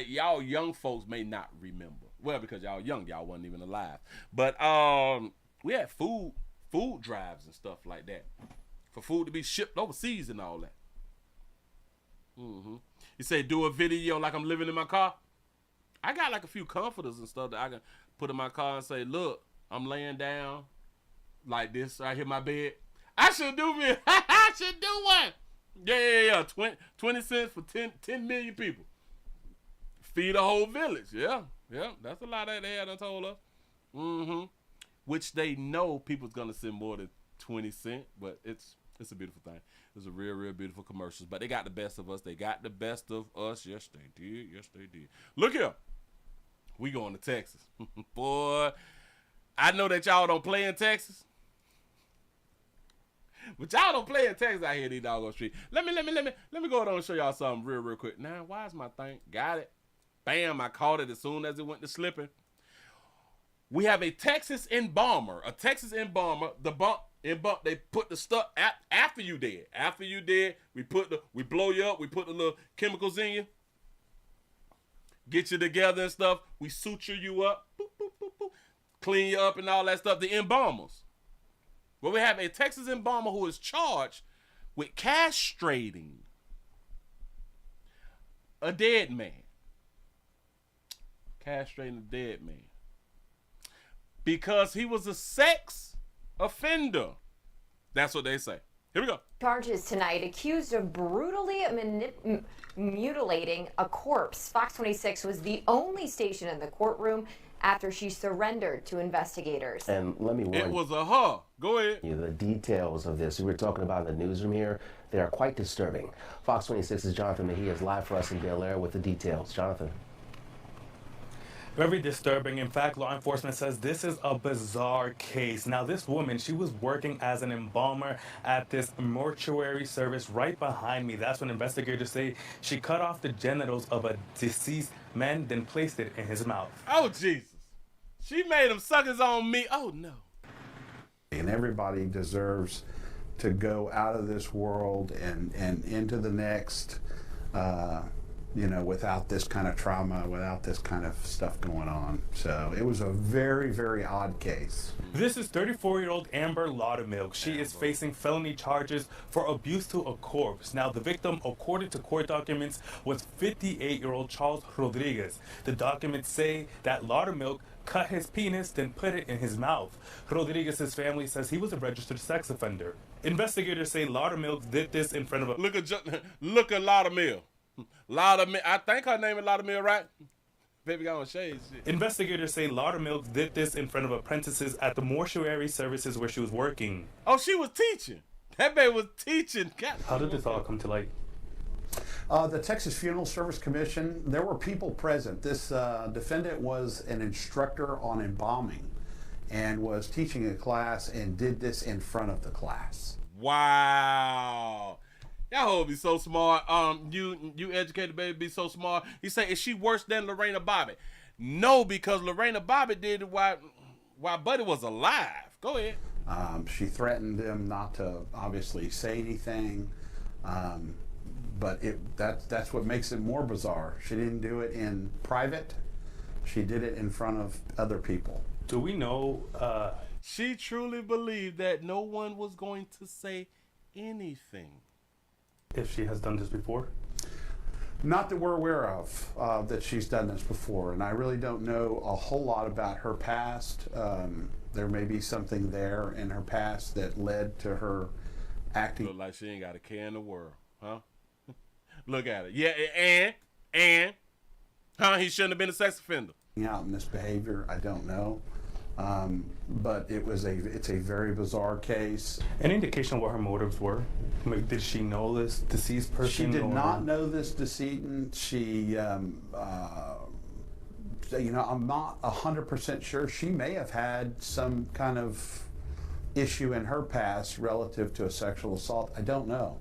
y'all young folks may not remember. Well, because y'all young, y'all wasn't even alive. But we had food drives and stuff like that. For food to be shipped overseas and all that. Mm-hmm. You say do a video like I'm living in my car. I got like a few comforters and stuff that I can put in my car and say, look, I'm laying down like this right here, my bed. I should do me. I should do one. Yeah. 20 cents for 10 million people. Feed a whole village. Yeah. That's a lot that they had told us. Mm-hmm. Which they know people's gonna send more than 20 cents, but it's a beautiful thing. It's a real beautiful commercials. But they got the best of us. They got the best of us. Yes, they did. Look here. We going to Texas. Boy, I know that y'all don't play in Texas. But y'all don't play in Texas out here in these doggone streets. Let me go ahead and show y'all something real quick. Now, why is my thing? Got it. Bam, I caught it as soon as it went to slipping. We have a Texas embalmer. The bump, they put the stuff after you dead. After you dead, we blow you up, we put the little chemicals in you, get you together and stuff. We suture you up, boop, boop, boop, boop, clean you up and all that stuff. The embalmers. Well, we have a Texas embalmer who is charged with castrating a dead man. Castrating a dead man. Because he was a sex offender. That's what they say. Here we go. Charges tonight, accused of brutally mutilating a corpse. Fox 26 was the only station in the courtroom after she surrendered to investigators. And let me warn you. It was a her. Go ahead. The details of this we were talking about in the newsroom here, they are quite disturbing. Fox 26's Jonathan Mejia is live for us in Bel Air with the details. Jonathan. Very disturbing. In fact, law enforcement says this is a bizarre case. Now, this woman, she was working as an embalmer at this mortuary service right behind me. That's when investigators say she cut off the genitals of a deceased man, then placed it in his mouth. Oh, Jesus. She made him suck his own meat. Oh, no. And everybody deserves to go out of this world and into the next, without this kind of trauma, without this kind of stuff going on. So it was a very, very odd case. This is 34-year-old Amber Laudermilk. She is facing felony charges for abuse to a corpse. Now, the victim, according to court documents, was 58-year-old Charles Rodriguez. The documents say that Laudermilk cut his penis, then put it in his mouth. Rodriguez's family says he was a registered sex offender. Investigators say Laudermilk did this in front of a... Look at Laudermilk. Laudermilk. I think her name is Laudermilk, right? Baby got on shades. Shit. Investigators say Laudermilk did this in front of apprentices at the mortuary services where she was working. Oh, she was teaching. That baby was teaching. God. How did this all come to light? The Texas Funeral Service Commission, there were people present. This defendant was an instructor on embalming and was teaching a class and did this in front of the class. Wow. Y'all hold be so smart. You educated baby be so smart. He say, is she worse than Lorena Bobbitt? No, because Lorena Bobbitt did it while Buddy was alive. Go ahead. She threatened him not to obviously say anything, but that's what makes it more bizarre. She didn't do it in private. She did it in front of other people. Do we know? She truly believed that no one was going to say anything. If she has done this before? Not that we're aware of, that she's done this before, and I really don't know a whole lot about her past. There may be something there in her past that led to her acting. Look like she ain't got a care in the world, huh? Look at it. Yeah, and, he shouldn't have been a sex offender. Out in this behavior, I don't know. But it's a very bizarre case. Any indication of what her motives were? Like, did she know this deceased person? She did not know this decedent. She, I'm not 100% sure. She may have had some kind of issue in her past relative to a sexual assault. I don't know.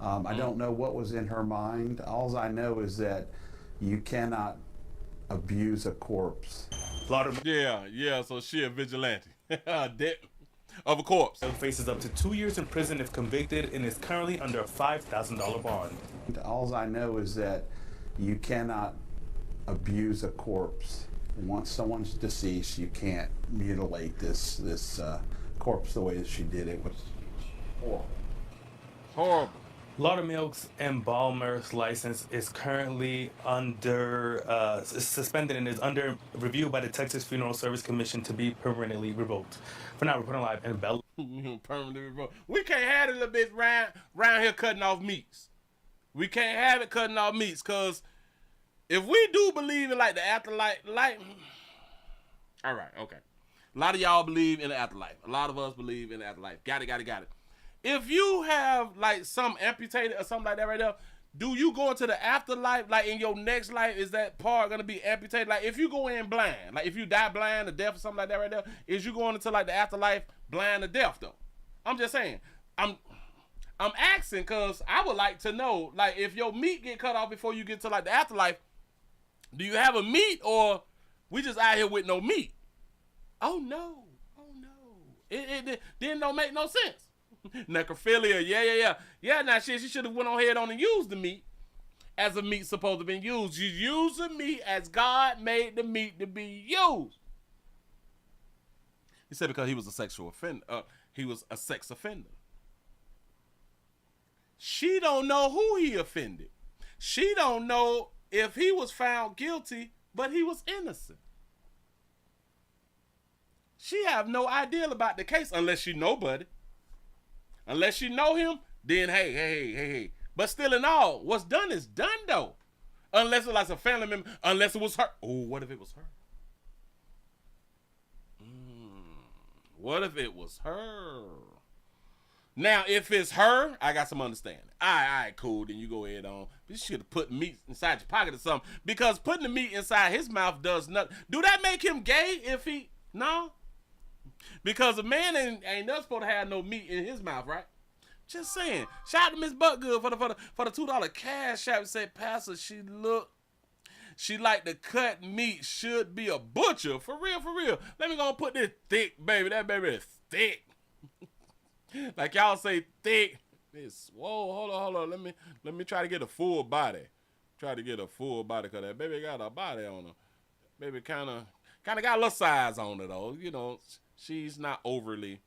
I don't know what was in her mind. All I know is that you cannot abuse a corpse. Yeah, so she a vigilante. Of a corpse. Faces up to 2 years in prison if convicted and is currently under a $5,000 bond. All I know is that you cannot abuse a corpse. Once someone's deceased, you can't mutilate this corpse the way that she did. It was horrible. Horrible. Laudermilk's embalmer's license is currently under suspended and is under review by the Texas Funeral Service Commission to be permanently revoked. For now, reporting live in Bell. Permanently revoked. We can't have it a little bit round here cutting off meats. We can't have it cutting off meats, because if we do believe in like the afterlife, all right, okay. A lot of y'all believe in the afterlife. A lot of us believe in the afterlife. Got it. If you have like some amputated or something like that right there, do you go into the afterlife, like in your next life, is that part gonna be amputated? Like if you go in blind, like if you die blind or deaf or something like that right there, is you going into like the afterlife blind or deaf though? I'm just saying. I'm asking because I would like to know, like if your meat get cut off before you get to like the afterlife, do you have a meat or we just out here with no meat? Oh no. It didn't make no sense. Necrophilia, yeah. Now she should have went on ahead on and used the meat as a meat supposed to be used. You use the meat as God made the meat to be used. He said because he was a sexual offender. He was a sex offender. She don't know who he offended. She don't know if he was found guilty, but he was innocent. She have no idea about the case unless she know Buddy. Unless you know him, then hey. But still in all, what's done is done though. Unless it's like a family member, unless it was her. Oh, what if it was her? What if it was her? Now, if it's her, I got some understanding. All right, cool. Then you go ahead on. But you should have put meat inside your pocket or something. Because putting the meat inside his mouth does nothing. Do that make him gay if he... No? Because a man ain't not supposed to have no meat in his mouth, right? Just saying. Shout out to Miss Buttgood for the $2 cash app. Said, Pastor, she like to cut meat. Should be a butcher. For real. Let me go put this thick, baby. That baby is thick. Like y'all say thick. It's, whoa, hold on. Let me try to get a full body. Try to get a full body, cause that baby got a body on her. Baby kind of got a little size on her though. You know, she's not overly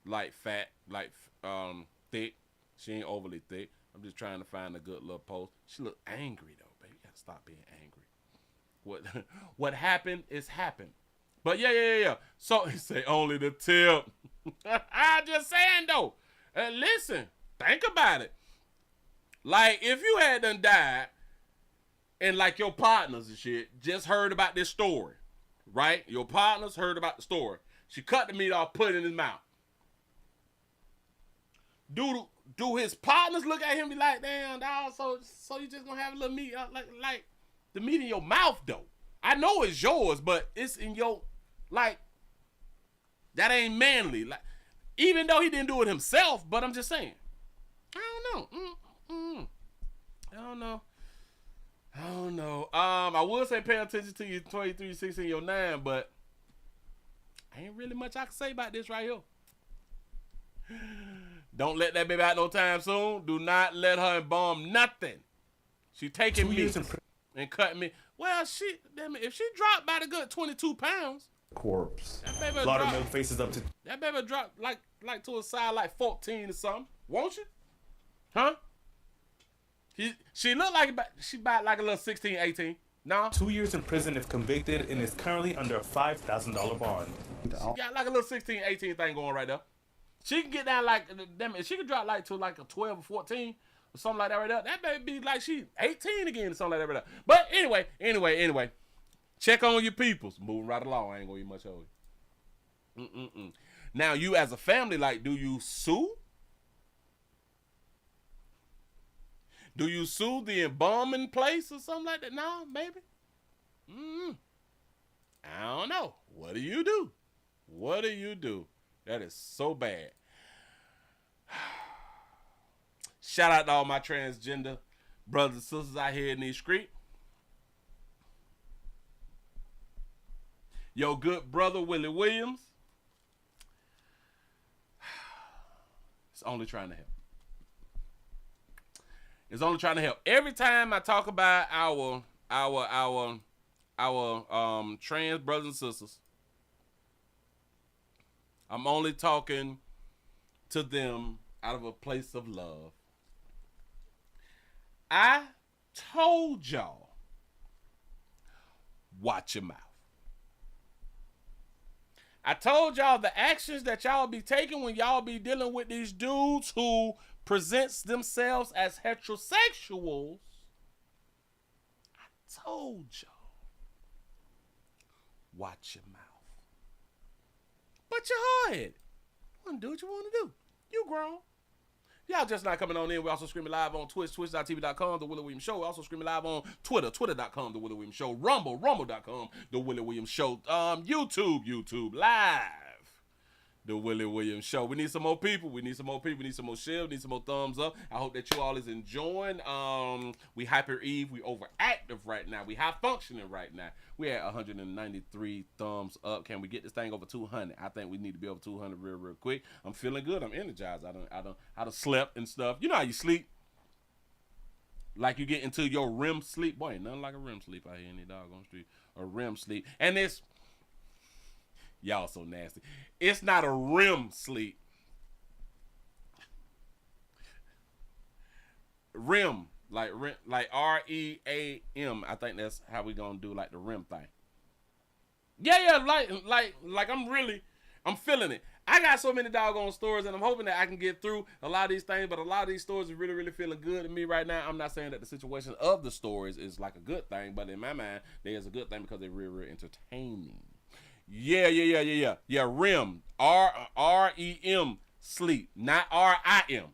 like fat, like thick. She ain't overly thick. I'm just trying to find a good little post. She look angry though, baby. You gotta stop being angry. What happened is happened. But yeah. So he say only the tip. I'm just saying though. Listen, think about it. Like if you had done died, and like your partners and shit just heard about this story, right? Your partners heard about the story. She cut the meat off, put it in his mouth. Do his partners look at him and be like, damn, dog, so you just gonna have a little meat, like the meat in your mouth though? I know it's yours, but it's in your, like, that ain't manly. Like, even though he didn't do it himself, but I'm just saying. I don't know. I don't know. I would say pay attention to your 23, 16, your 9, but ain't really much I can say about this right here. Don't let that baby out no time soon. Do not let her embalm nothing. She taking me and cutting me. Well, if she dropped by the good 22 pounds. Corpse. A lot of milk faces up to. That baby dropped like to a side like 14 or something. Won't she? Huh? She looked like she about like a little 16, 18. No? 2 years in prison if convicted and is currently under a $5,000 bond. She got like a little 16, 18 thing going right there. She can get down like, if she can drop like to like a 12 or 14 or something like that right there, that baby be like she 18 again or something like that right there. But anyway. Check on your peoples. Moving right along. I ain't gonna eat much of it. Now, you as a family, like, do you sue? Do you sue the embalming place or something like that? No, maybe. I don't know. What do you do? What do you do? That is so bad. Shout out to all my transgender brothers and sisters out here in these streets. Your good brother, Willie Williams, is only trying to help. It's only trying to help. Every time I talk about our trans brothers and sisters, I'm only talking to them out of a place of love. I told y'all, watch your mouth. I told y'all the actions that y'all be taking when y'all be dealing with these dudes who presents themselves as heterosexuals. I told y'all, watch your mouth. But you're hard. You want to do what you want to do. You grown. Y'all just not coming on in. We're also streaming live on Twitch, twitch.tv.com, The Willie Williams Show. We're also streaming live on Twitter, twitter.com, The Willie Williams Show. Rumble, rumble.com, The Willie Williams Show. YouTube live, The Willie Williams Show. We need some more people. We need some more shares. We need some more thumbs up. I hope that you all is enjoying. We hyper Eve. We overactive right now. We high functioning right now. We at 193 thumbs up. Can we get this thing over 200? I think we need to be over 200 real quick. I'm feeling good. I'm energized. I done slept and stuff. You know how you sleep? Like you get into your REM sleep. Boy, ain't nothing like a REM sleep out here in the doggone street. A REM sleep. And it's, y'all so nasty. It's not a REM sleep. REM, like REAM. I think that's how we gonna do like the REM thing. Yeah, like I'm feeling it. I got so many doggone stories, and I'm hoping that I can get through a lot of these things, but a lot of these stories are really feeling good to me right now. I'm not saying that the situation of the stories is like a good thing, but in my mind, there's a good thing because they're real entertaining. Yeah, REM, REM, sleep, not RIM.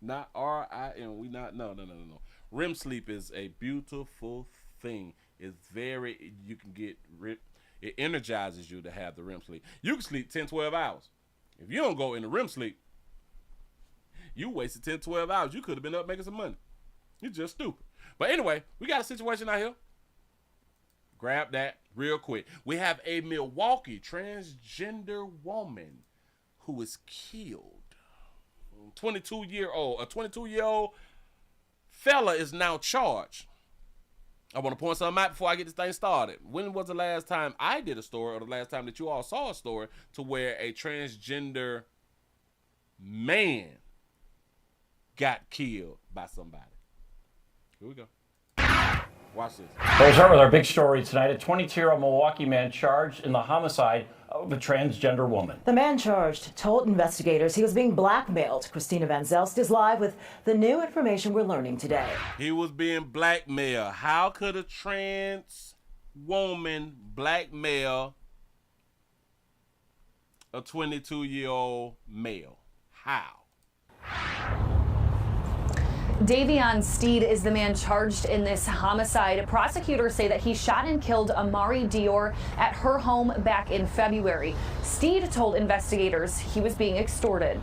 Not RIM. We not, no. REM sleep is a beautiful thing. It's very, you can get, it energizes you to have the REM sleep. You can sleep 10, 12 hours. If you don't go into REM sleep, you wasted 10, 12 hours. You could have been up making some money. You're just stupid. But anyway, we got a situation out here. Grab that real quick. We have a Milwaukee transgender woman who was killed 22-year-old. A 22-year-old fella is now charged. I want to point something out before I get this thing started. When was the last time I did a story, or the last time that you all saw a story to where a transgender man got killed by somebody? Here we go. Watch this. We'll start with our big story tonight. A 22-year-old Milwaukee man charged in the homicide of a transgender woman. The man charged told investigators he was being blackmailed. Christina Van Zelst is live with the new information we're learning today. He was being blackmailed. How could a trans woman blackmail a 22-year-old male? How? Davion Steed is the man charged in this homicide. Prosecutors say that he shot and killed Amari Dior at her home back in February. Steed told investigators he was being extorted.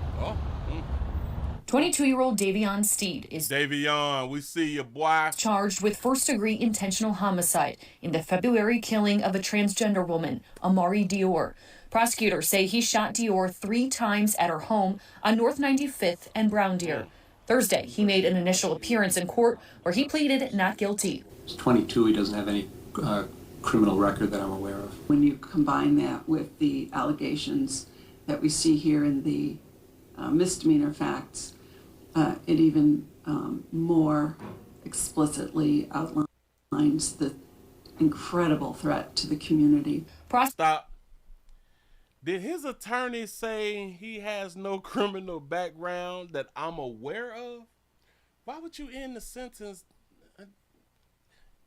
22-year-old Davion Steed is Davion, we see you, boy. Charged with first-degree intentional homicide in the February killing of a transgender woman, Amari Dior. Prosecutors say he shot Dior 3 times at her home on North 95th and Brown Deer. Thursday, he made an initial appearance in court where he pleaded not guilty. He's 22. He doesn't have any criminal record that I'm aware of. When you combine that with the allegations that we see here in the misdemeanor facts, it even more explicitly outlines the incredible threat to the community. Stop. Did his attorney say he has no criminal background that I'm aware of? Why would you end the sentence?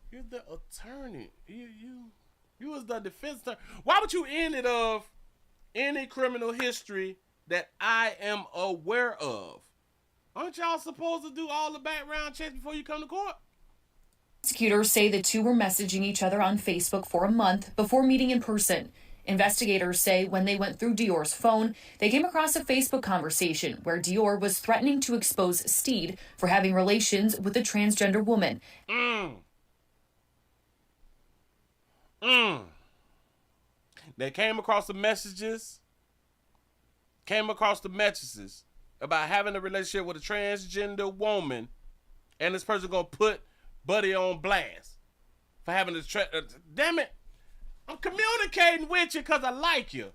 You're the attorney. You was the defense attorney. Why would you end it of any criminal history that I am aware of? Aren't y'all supposed to do all the background checks before you come to court? Prosecutors say the two were messaging each other on Facebook for a month before meeting in person. Investigators say when they went through Dior's phone, they came across a Facebook conversation where Dior was threatening to expose Steed for having relations with a transgender woman. They came across the messages about having a relationship with a transgender woman, and this person gonna put Buddy on blast for having this. Damn it! I'm communicating with you because I like you.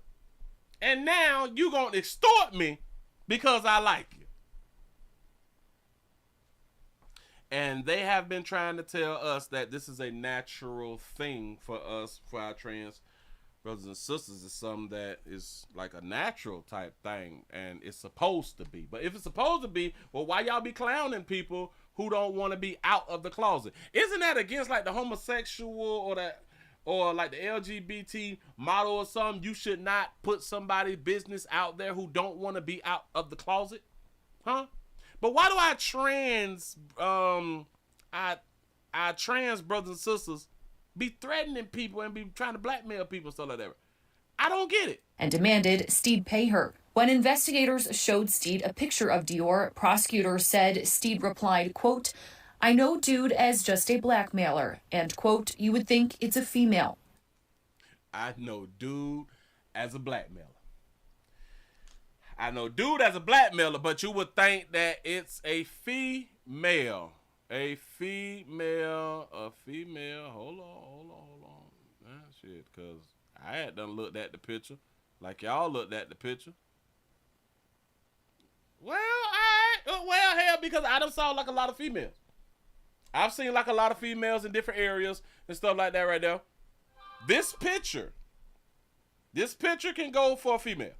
And now you going to extort me because I like you. And they have been trying to tell us that this is a natural thing for us, for our trans brothers and sisters. It's something that is like a natural type thing, and it's supposed to be. But if it's supposed to be, well, why y'all be clowning people who don't want to be out of the closet? Isn't that against like the homosexual or like the LGBT model or something? You should not put somebody's business out there who don't want to be out of the closet, huh? But why do our trans brothers and sisters be threatening people and be trying to blackmail people and stuff like that? I don't get it. And demanded Steed pay her. When investigators showed Steed a picture of Dior, prosecutors said Steed replied, quote, "I know dude as just a blackmailer," and quote, "You would think it's a female." I know dude as a blackmailer. I know dude as a blackmailer, but you would think that it's a female. A female. Hold on. Shit, because I had done looked at the picture like y'all looked at the picture. Well, hell, because I done saw like a lot of females. I've seen like a lot of females in different areas and stuff like that right there. This picture can go for a female.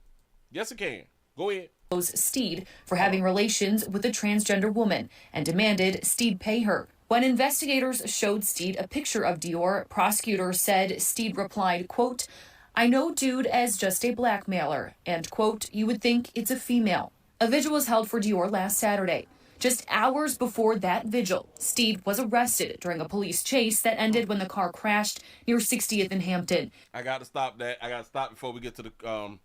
Yes, it can. Go ahead. Steed for having relations with a transgender woman and demanded Steed pay her. When investigators showed Steed a picture of Dior, prosecutors said Steed replied, quote, "I know dude as just a blackmailer," and quote, "You would think it's a female." A vigil was held for Dior last Saturday. Just hours before that vigil, Steed was arrested during a police chase that ended when the car crashed near 60th and Hampton. I got to stop that. I got to stop before we get to the...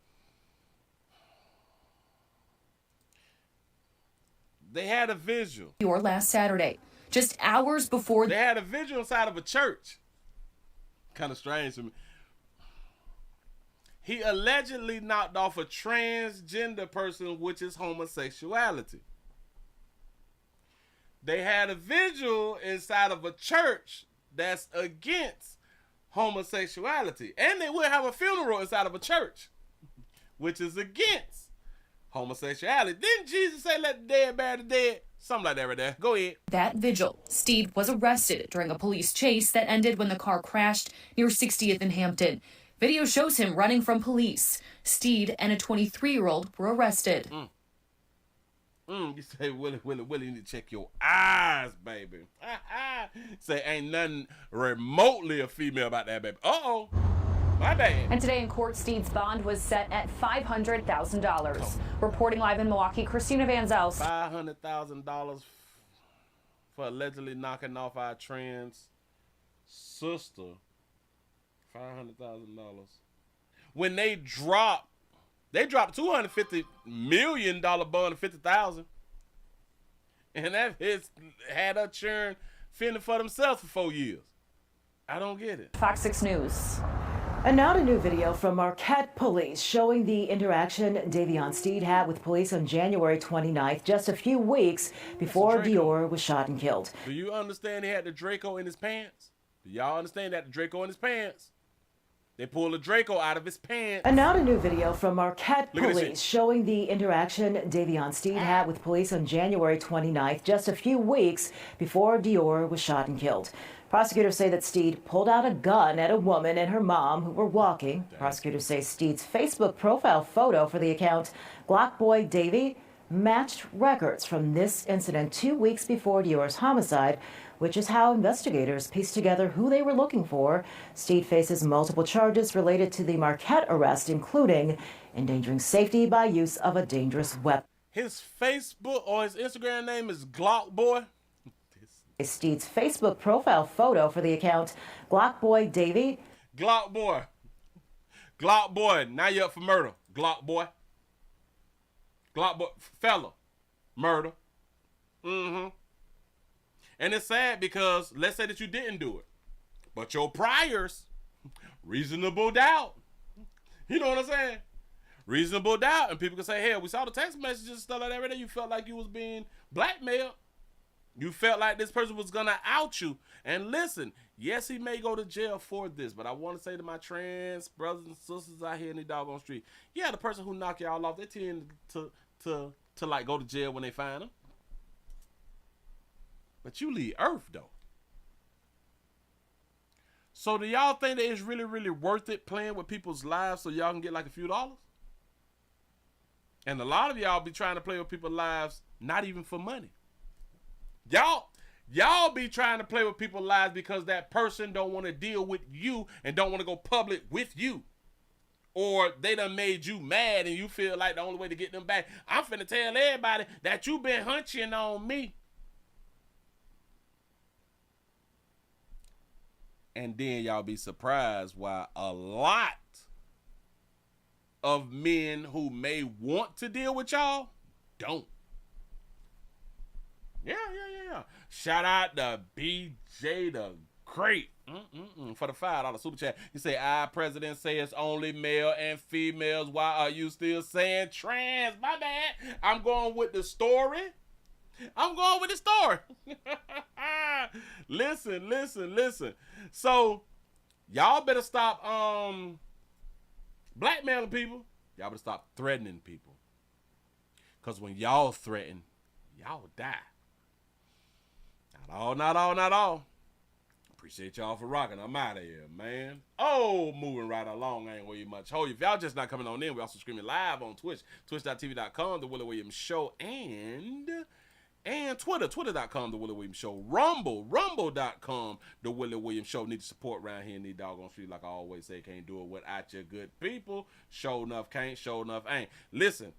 They had a vigil. Dior last Saturday. Just hours before... They had a vigil inside of a church. Kind of strange to me. He allegedly knocked off a transgender person, which is homosexuality. They had a vigil inside of a church that's against homosexuality. And they will have a funeral inside of a church, which is against homosexuality. Didn't Jesus say, let the dead bury the dead? Something like that right there. Go ahead. That vigil, Steed was arrested during a police chase that ended when the car crashed near 60th and Hampton. Video shows him running from police. Steed and a 23-year-old were arrested. You say, Willie, you need to check your eyes, baby. Say, ain't nothing remotely a female about that, baby. Uh-oh. My bad. And today in court, Steed's bond was set at $500,000. Reporting live in Milwaukee, Christina Van Zels. $500,000 for allegedly knocking off our trans sister. $500,000. When they dropped $250 million bond of $50,000. And that had her churn fending for themselves for 4 years. I don't get it. Fox 6 News. And now to new video from Marquette police showing the interaction Davion Steed had with police on January 29th, just a few weeks before Dior was shot and killed. Do you understand he had the Draco in his pants? Do y'all understand that the Draco in his pants? They pulled the Draco out of his pants. And now to new video from Marquette police showing the interaction Davion Steed had with police on January 29th, just a few weeks before Dior was shot and killed. Prosecutors say that Steed pulled out a gun at a woman and her mom who were walking. Prosecutors say Steed's Facebook profile photo for the account Glock Boy Davy matched records from this incident 2 weeks before Dior's homicide, which is how investigators pieced together who they were looking for. Steed faces multiple charges related to the Marquette arrest, including endangering safety by use of a dangerous weapon. His Facebook or his Instagram name is Glock Boy. Steed's Facebook profile photo for the account Glock Boy Davy. Glock Boy. Glock Boy, now you're up for murder. Glock Boy. Glock Boy, fella. Murder. And it's sad because let's say that you didn't do it, but your priors, reasonable doubt. You know what I'm saying? Reasonable doubt. And people can say, hey, we saw the text messages and stuff like that right there. You felt like you was being blackmailed. You felt like this person was going to out you. And listen, yes, he may go to jail for this, but I want to say to my trans brothers and sisters out here in the doggone street, yeah, the person who knock y'all off, they tend to like go to jail when they find them. But you leave Earth, though. So do y'all think that it's really, really worth it playing with people's lives so y'all can get like a few dollars? And a lot of y'all be trying to play with people's lives not even for money. Y'all be trying to play with people's lives because that person don't want to deal with you and don't want to go public with you. Or they done made you mad and you feel like the only way to get them back, I'm finna tell everybody that you been hunching on me. And then y'all be surprised why a lot of men who may want to deal with y'all don't. Yeah. Shout out to BJ the Great for the $5 super chat. You say, our president say it's only male and females. Why are you still saying trans? My bad. I'm going with the story. Listen. So, y'all better stop blackmailing people. Y'all better stop threatening people. Because when y'all threaten, y'all die. Not all. Appreciate y'all for rocking. I'm out of here, man. Oh, moving right along. I ain't worried much. Hold you. If y'all just not coming on in, we also streaming live on Twitch. Twitch.tv.com, The Willie Williams Show, and Twitter. Twitter.com, The Willie Williams Show. Rumble.com, The Willie Williams Show. Need the support around here in these doggone street. Like I always say, can't do it without your good people. Show enough can't, show enough ain't. Listen.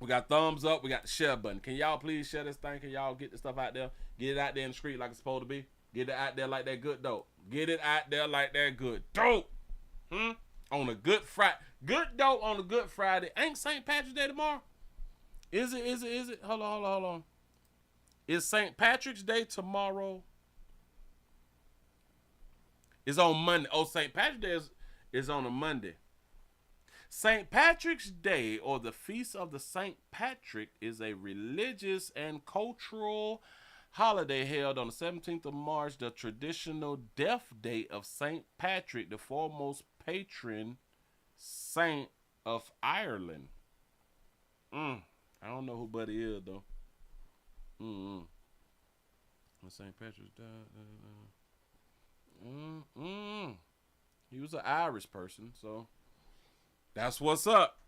We got thumbs up. We got the share button. Can y'all please share this thing? Can y'all get this stuff out there? Get it out there in the street like it's supposed to be. Get it out there like that good dope. Get it out there like that good dope. On a good Friday. Good dope on a good Friday. Ain't St. Patrick's Day tomorrow? Is it? Hold on. Is St. Patrick's Day tomorrow? It's on Monday. Oh, St. Patrick's Day is on a Monday. St. Patrick's Day, or the Feast of the St. Patrick, is a religious and cultural holiday held on the 17th of March, the traditional death day of St. Patrick, the foremost patron saint of Ireland. I don't know who Buddy is, though. When St. Patrick's died. He was an Irish person, so that's what's up.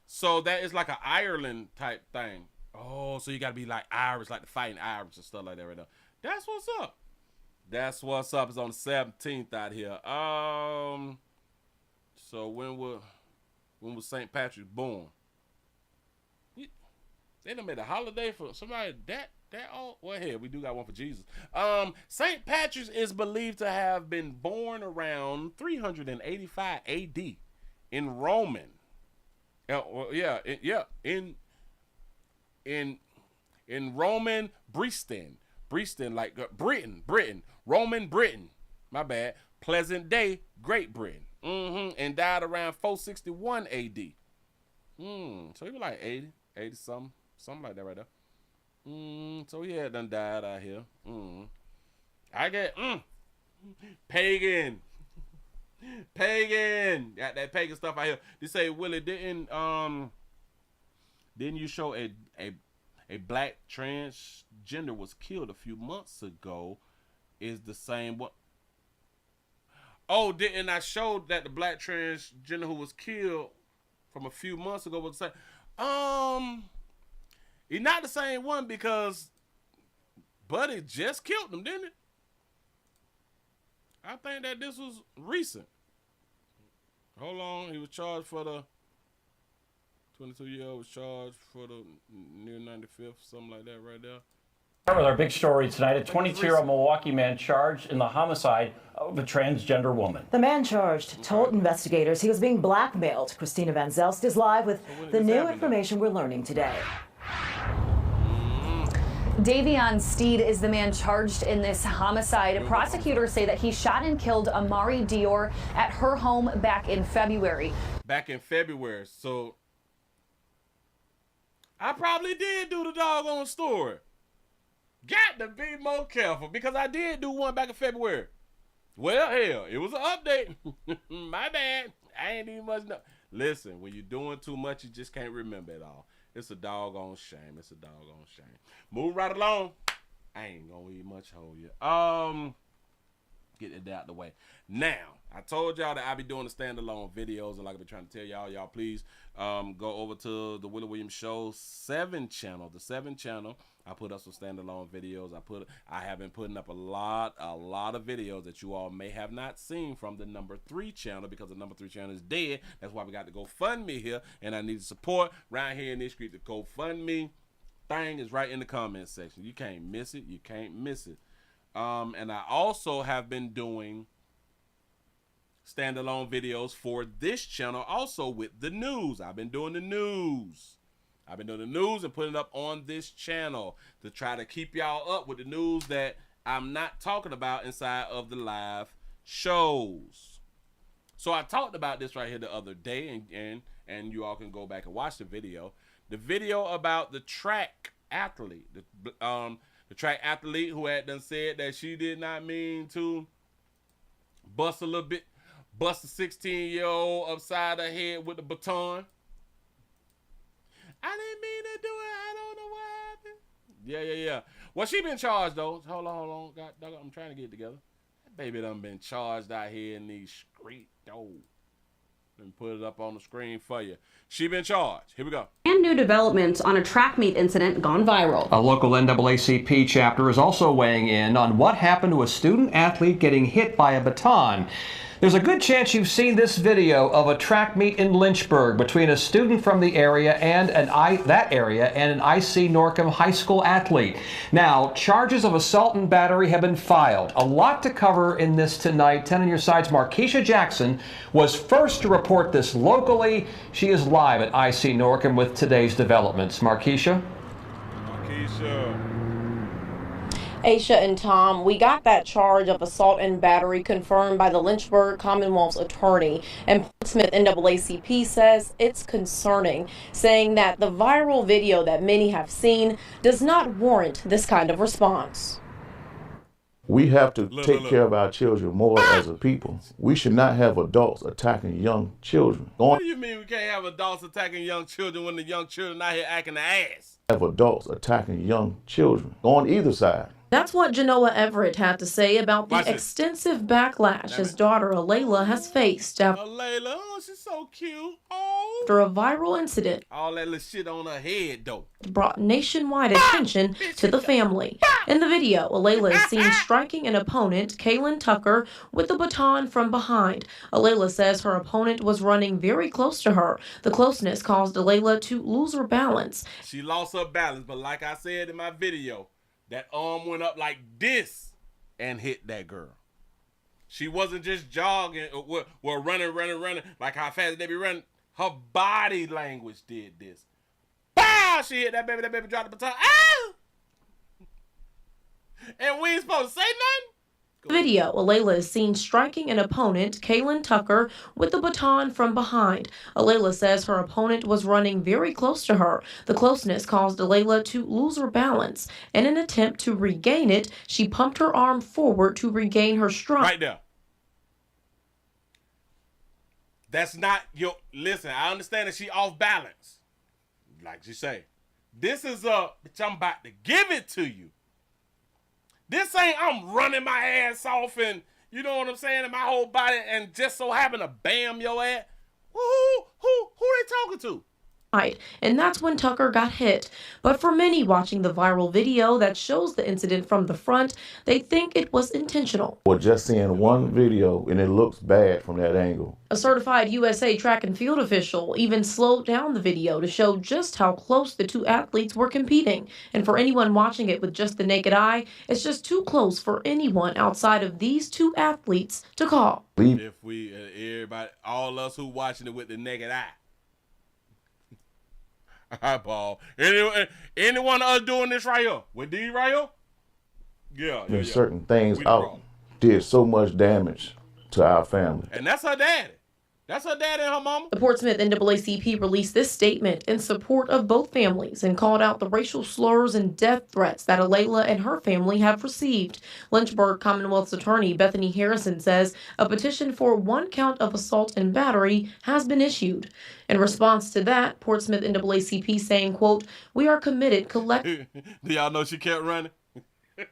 So that is like an Ireland type thing. Oh, so you gotta be like Irish, like the Fighting Irish and stuff like that right now. That's what's up. That's what's up. It's on the 17th out here. So when was St. Patrick born? They done made a holiday for somebody that all. Well, here we do got one for Jesus. St. Patrick's is believed to have been born around 385 A.D. in Roman. In Roman Britain, like Britain, Roman Britain. My bad. Present day, Great Britain. And died around 461 A.D. So he was like 80 something like that right there. So he had done died out here. I get pagan. Got that pagan stuff out here. They say, Willie, didn't you show a black transgender was killed a few months ago? Is the same what? Oh, didn't I show that the black transgender who was killed from a few months ago was the same? He's not the same one because Buddy just killed him, didn't it? I think that this was recent. Hold on, he was charged for the 22-year-old was charged for the near 95th, something like that right there. Start with our big story tonight. A 22-year-old Milwaukee man charged in the homicide of a transgender woman. The man charged told investigators he was being blackmailed. Christina Van Zelst is live with the new information we're learning today. Davion Steed is the man charged in this homicide. Prosecutors say that he shot and killed Amari Dior at her home back in February. So I probably did do the doggone story. Got to be more careful because I did do one back in February. Well, hell, it was an update. My bad. I ain't even much know. Listen, when you're doing too much, you just can't remember it all. It's a doggone shame. Move right along. I ain't gonna eat much hold you. Get it out the way. Now, I told y'all that I be doing the standalone videos, and like I've been trying to tell y'all please go over to the Willie Williams Show 7 channel. The 7 channel. I put up some standalone videos. I have been putting up a lot of videos that you all may have not seen from the number 3 channel because the number 3 channel is dead. That's why we got the GoFundMe here, and I need support right here in this street. The GoFundMe thing is right in the comment section. You can't miss it. And I also have been doing standalone videos for this channel also with the news. I've been doing the news and putting it up on this channel to try to keep y'all up with the news that I'm not talking about inside of the live shows. So I talked about this right here the other day, and you all can go back and watch the video. The video about the track athlete, the track athlete who had done said that she did not mean to bust a 16-year-old upside her head with the baton. I didn't mean to do it. I don't know what happened. Yeah. Well, she been charged, though. Hold on. I'm trying to get it together. That baby done been charged out here in these streets, though. Let me put it up on the screen for you. She been charged. Here we go. And new developments on a track meet incident gone viral. A local NAACP chapter is also weighing in on what happened to a student athlete getting hit by a baton. There's a good chance you've seen this video of a track meet in Lynchburg between a student from the area and an IC Norcom high school athlete. Now, charges of assault and battery have been filed. A lot to cover in this tonight. 10 on your side's Markeisha Jackson was first to report this locally. She is live at IC Norcom with today's developments. Markeisha? Aisha and Tom, we got that charge of assault and battery confirmed by the Lynchburg Commonwealth's attorney, and Portsmouth NAACP says it's concerning, saying that the viral video that many have seen does not warrant this kind of response. We have to take care of our children more as a people. We should not have adults attacking young children. What do you mean we can't have adults attacking young children when the young children out here acting the ass? Have adults attacking young children on either side. That's what Genoa Everett had to say about the extensive backlash his daughter Alayla has faced after Oh, she's so cute. Oh. a viral incident All that little shit on her head, though. brought nationwide attention to the family. In the video, Alayla is seen striking an opponent, Kaylin Tucker, with a baton from behind. Alayla says her opponent was running very close to her. The closeness caused Alayla to lose her balance. She lost her balance, but like I said in my video, that arm went up like this and hit that girl. She wasn't just jogging or running, like how fast they be running. Her body language did this. Bow! She hit that baby dropped the baton. Ah! And we ain't supposed to say nothing? Video, Alayla is seen striking an opponent, Kaylin Tucker, with a baton from behind. Alayla says her opponent was running very close to her. The closeness caused Alayla to lose her balance. In an attempt to regain it, she pumped her arm forward to regain her stride. Right there. That's not your... Listen, I understand that she off balance. Like you say. This is bitch, I'm about to give it to you. This ain't I'm running my ass off and, you know what I'm saying, and my whole body and just so happen to bam your ass. Who they talking to? And that's when Tucker got hit. But for many watching the viral video that shows the incident from the front, they think it was intentional. Or just seeing one video and it looks bad from that angle. A certified USA track and field official even slowed down the video to show just how close the two athletes were competing. And for anyone watching it with just the naked eye, it's just too close for anyone outside of these two athletes to call. If we, everybody, all us who watching it with the naked eye. Eyeball. Anyone of us doing this right here? With these right here? Yeah. And certain things out did so much damage to our family. And that's her daddy. That's her daddy and her mama. The Portsmouth NAACP released this statement in support of both families and called out the racial slurs and death threats that Alayla and her family have received. Lynchburg Commonwealth's attorney Bethany Harrison says a petition for 1 count of assault and battery has been issued. In response to that, Portsmouth NAACP saying, quote, "We are committed collectively." Do y'all know she kept running? I ain't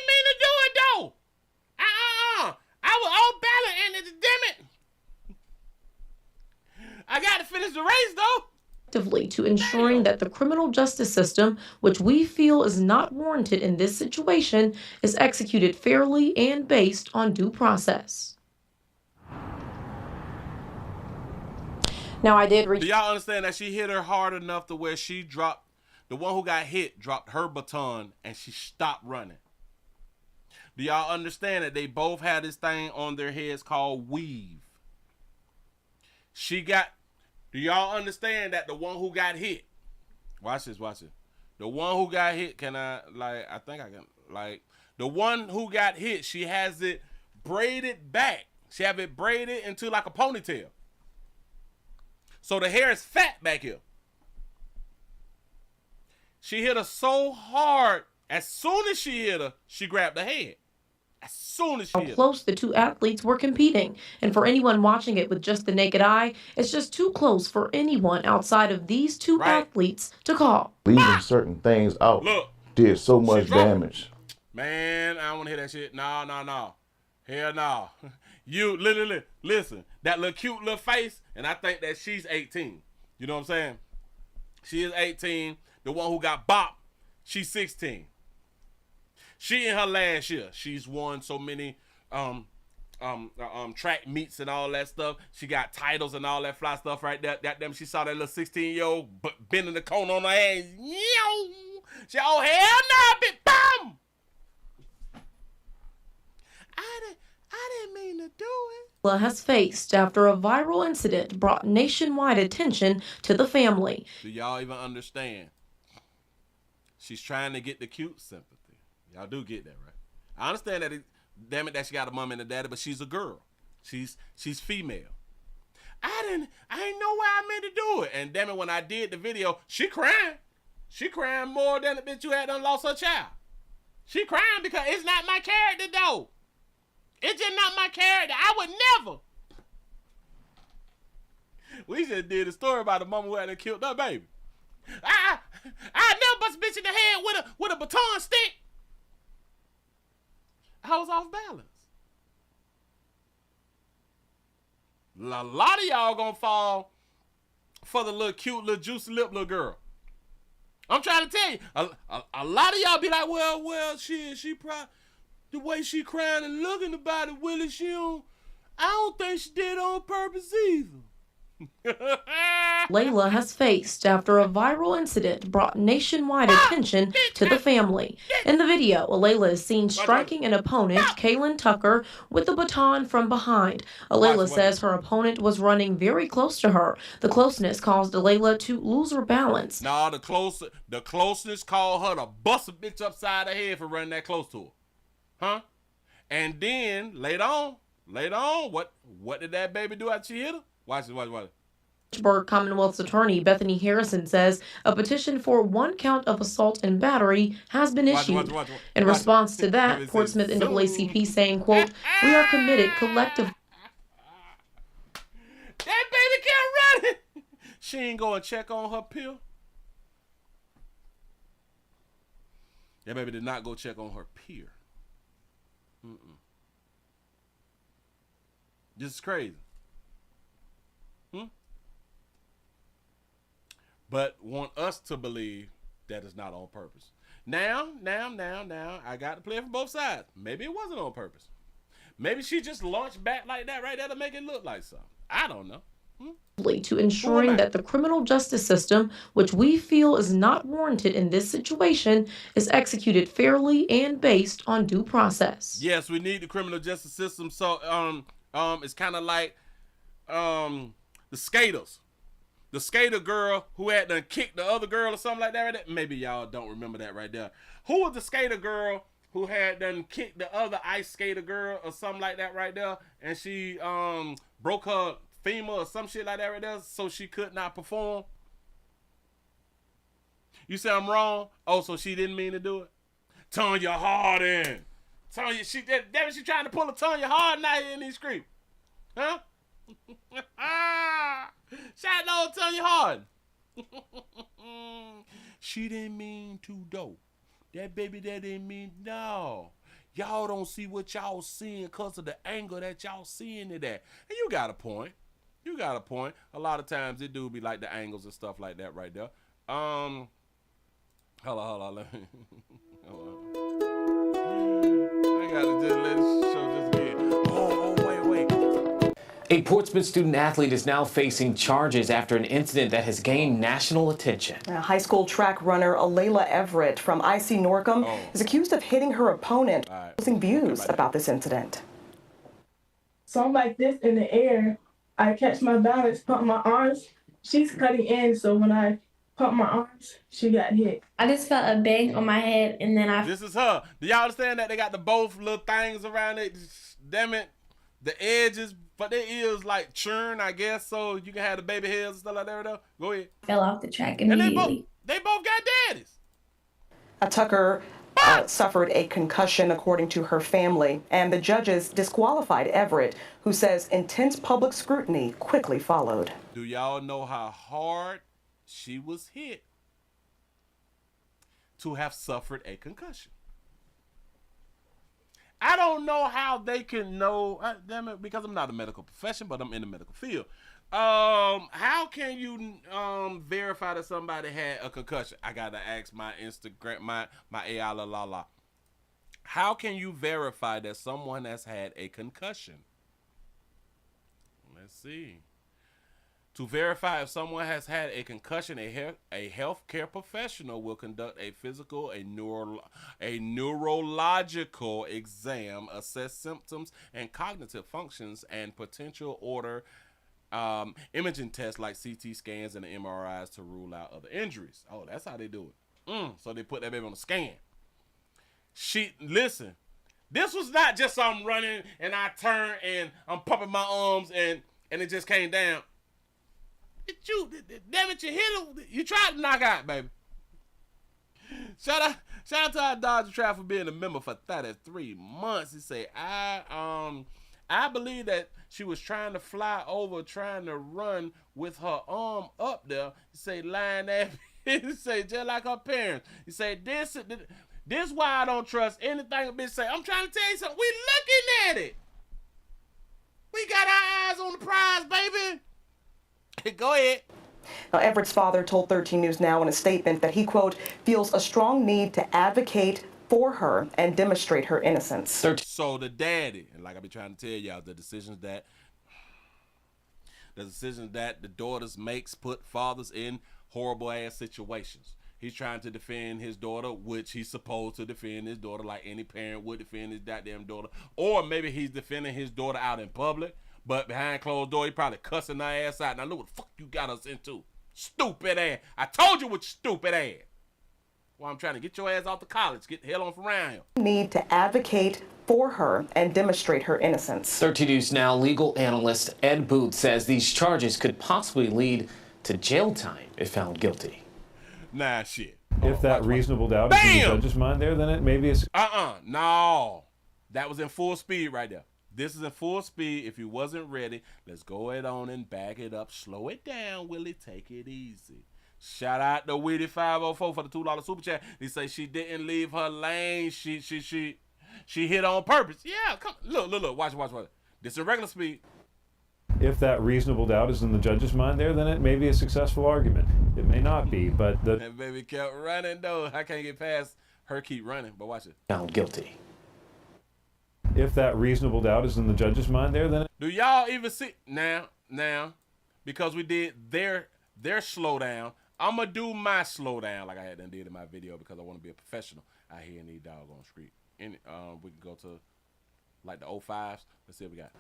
mean to do it though. I was all balance and damn it. I got to finish the race though. To ensuring that the criminal justice system, which we feel is not warranted in this situation, is executed fairly and based on due process. Now, I did reach. Do y'all understand that she hit her hard enough to where she dropped, the one who got hit dropped her baton and she stopped running? Do y'all understand that they both had this thing on their heads called weave? Do y'all understand that the one who got hit, watch this. The one who got hit, the one who got hit, she has it braided back. She have it braided into like a ponytail. So the hair is fat back here. She hit her so hard, as soon as she hit her, she grabbed the head. As soon as she hit her. How close the two athletes were competing. And for anyone watching it with just the naked eye, it's just too close for anyone outside of these two athletes to call. Leaving certain things out did so much damage. Man, I don't want to hear that shit. No. Hell no. You literally, listen, that little cute little face, and I think that she's 18. You know what I'm saying? She is 18. The one who got bopped, she's 16. She in her last year. She's won so many track meets and all that stuff. She got titles and all that fly stuff right there. Goddamn, she saw that little 16-year-old bending the cone on her ass. She, oh, hell no, bitch, bam! I didn't mean to do it. Has faced after a viral incident brought nationwide attention to the family. Do y'all even understand? She's trying to get the cute sympathy. Y'all do get that, right? I understand that. Damn it, that she got a mom and a daddy, but she's a girl. She's female. I ain't know why I meant to do it. And damn it, when I did the video, she crying. She crying more than the bitch who had done lost her child. She crying because it's not my character, though. It's just not my character. I would never. We just did a story about a mama who had killed her baby. I never bust a bitch in the head with a baton stick. I was off balance. A lot of y'all gonna fall for the little cute, little juicy lip little girl. I'm trying to tell you, a lot of y'all be like, well, she probably, the way she crying and looking about it, Willie, I don't think she did it on purpose either. Layla has faced after a viral incident brought nationwide attention to the family. In the video, Layla is seen striking an opponent, Kaylin Tucker, with a baton from behind. Layla says her opponent was running very close to her. The closeness caused Layla to lose her balance. Nah, the closeness caused her to bust a bitch upside her head for running that close to her. Huh? And then, later on, what did that baby do after she hit her? Watch it. Lynchburg Commonwealth's attorney Bethany Harrison says a petition for 1 count of assault and battery has been issued. In response to that, Portsmouth NAACP saying, quote, "We are committed collectively." That baby kept running. She ain't going to check on her pill. That baby did not go check on her peer. This is crazy. But want us to believe that it's not on purpose. Now, I got to play from both sides. Maybe it wasn't on purpose. Maybe she just launched back like that right there to make it look like something. I don't know. To ensuring that the criminal justice system, which we feel is not warranted in this situation, is executed fairly and based on due process. Yes, we need the criminal justice system. So it's kind of like the skaters. The skater girl who had done kicked the other girl or something like that right there. Maybe y'all don't remember that right there. Who was the skater girl who had done kicked the other ice skater girl or something like that right there? And she broke her femur or some shit like that right there so she could not perform. You say I'm wrong? Oh, so she didn't mean to do it? Tonya Harding. She trying to pull a Tonya Harding out here in these streets. Huh? Shout out to Tonya Harding. She didn't mean to though. That baby that didn't mean no. Y'all don't see what y'all seeing because of the angle that y'all seeing it at. And you got a point. A lot of times it do be like the angles and stuff like that right there. Hold on. Let me hold on. I gotta just let it show this again. Wait. A Portsmouth student athlete is now facing charges after an incident that has gained national attention. High school track runner Alayla Everett from IC Norcom is accused of hitting her opponent, posting views about this incident. So I'm like this in the air. I catch my balance, pump my arms. She's cutting in, so when I pump my arms, she got hit. I just felt a bang on my head, and then This is her. Do y'all understand that they got the both little things around it? Damn it. The edges, but their ears like churn, I guess, so you can have the baby hairs and stuff like that. Though. Go ahead. Fell off the track immediately. And they both got daddies. Tucker suffered a concussion, according to her family, and the judges disqualified Everett, who says intense public scrutiny quickly followed. Do y'all know how hard she was hit to have suffered a concussion? I don't know how they can know, damn it, because I'm not a medical profession, but I'm in the medical field. How can you verify that somebody had a concussion? I gotta ask my Instagram, my AI la. How can you verify that someone has had a concussion? Let's see. To verify if someone has had a concussion, a healthcare professional will conduct a physical, a neurological exam, assess symptoms and cognitive functions, and potential order imaging tests like CT scans and MRIs to rule out other injuries. Oh, that's how they do it. So they put that baby on the scan. Listen, this was not just I'm running and I turn and I'm pumping my arms and it just came down. Damn it, you hit him. You tried to knock out, baby. Shout out to our Dodger Trap for being a member for 33 months. He say, I believe that she was trying to fly over, trying to run with her arm up there. He say, lying that. He say, just like her parents. He say, this why I don't trust anything a bitch say. I'm trying to tell you something. We looking at it. We got our eyes on the prize, baby. Go ahead. Now, Everett's father told 13 News Now in a statement that he, quote, feels a strong need to advocate for her and demonstrate her innocence. So the daddy, and like I be trying to tell y'all, the decisions that the daughters makes put fathers in horrible ass situations. He's trying to defend his daughter, which he's supposed to defend his daughter like any parent would defend his goddamn daughter. Or maybe he's defending his daughter out in public, but behind closed door, he probably cussing her ass out. Now look what the fuck you got us into. Stupid ass. I told you with your stupid ass. Well, I'm trying to get your ass off to college. Get the hell on from around here. Need to advocate for her and demonstrate her innocence. 13 News Now legal analyst Ed Booth says these charges could possibly lead to jail time if found guilty. Nah, shit. If that reasonable doubt is in the judge's mind there, then it maybe is. No. That was in full speed right there. This is in full speed. If you wasn't ready, let's go ahead on and back it up. Slow it down, Willie. Take it easy. Shout out to Willie 504 for the $2 super chat. He say she didn't leave her lane. She hit on purpose. Yeah, come look. Watch. This is regular speed. If that reasonable doubt is in the judge's mind there, then it may be a successful argument. It may not be, but That baby kept running though. I can't get past her keep running, but watch it. Found guilty. If that reasonable doubt is in the judge's mind there, then Do y'all even see now? Because we did their slowdown, I'ma do my slowdown like I had done did in my video because I want to be a professional out here in these doggone street. We can go to like the 05s. Let's see what we got.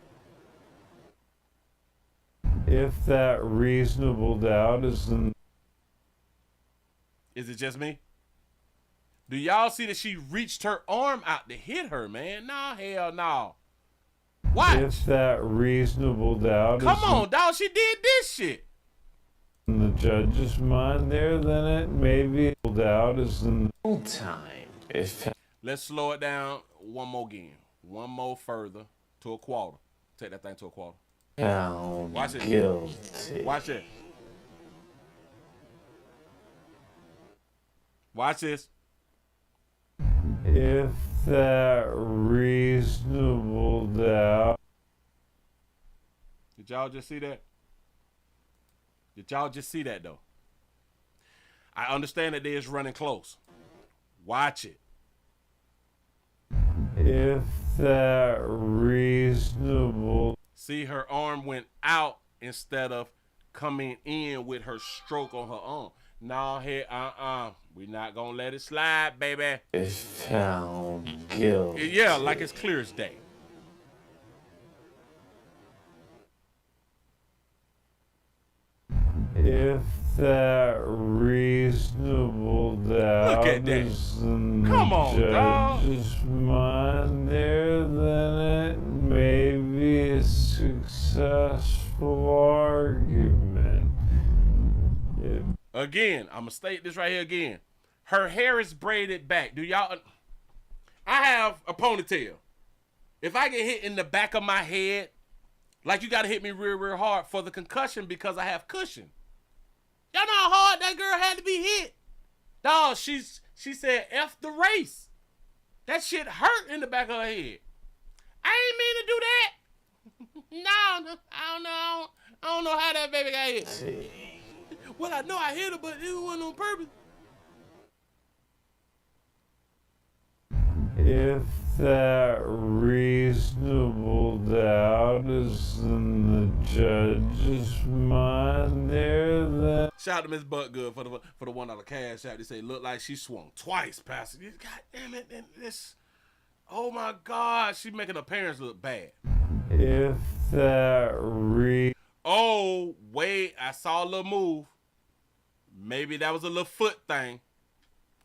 If that reasonable doubt is in... Is it just me? Do y'all see that she reached her arm out to hit her, man? Nah, hell no. Watch. If that reasonable doubt Come is on, dog. She did this shit. in the judge's mind there, then it may be doubt is in... Time. If... Let's slow it down one more again. One more further to a quarter. Take that thing to a quarter. Found Watch it. guilty. Watch it. Watch this. If that reasonable doubt... Did y'all just see that? Did y'all just see that, though? I understand that they is running close. Watch it. If that reasonable... See, her arm went out instead of coming in with her stroke on her arm. No, here, we're not gonna let it slide, baby. If found guilty. Yeah, like it's clear as day. If that reasonable doubt Look at that. is in Come the on, dog. judge's mind there, then it may be a successful argument. Again, I'm gonna state this right here again. Her hair is braided back. Do y'all? I have a ponytail. If I get hit in the back of my head, like you gotta hit me real hard for the concussion because I have cushion. Y'all know how hard that girl had to be hit. Dog, she said F the race. That shit hurt in the back of her head. I ain't mean to do that. No, I don't know. I don't know how that baby got hit. Well, I know I hit her, but it wasn't on purpose. If that reasonable doubt is in the judge's mind there, then... Shout out to Miss Buttgood for the $1 cash out. They say, look like she swung twice, Pastor. God damn it. And this, oh my God, she making her parents look bad. If that Oh, wait, I saw a little move. Maybe that was a little foot thing.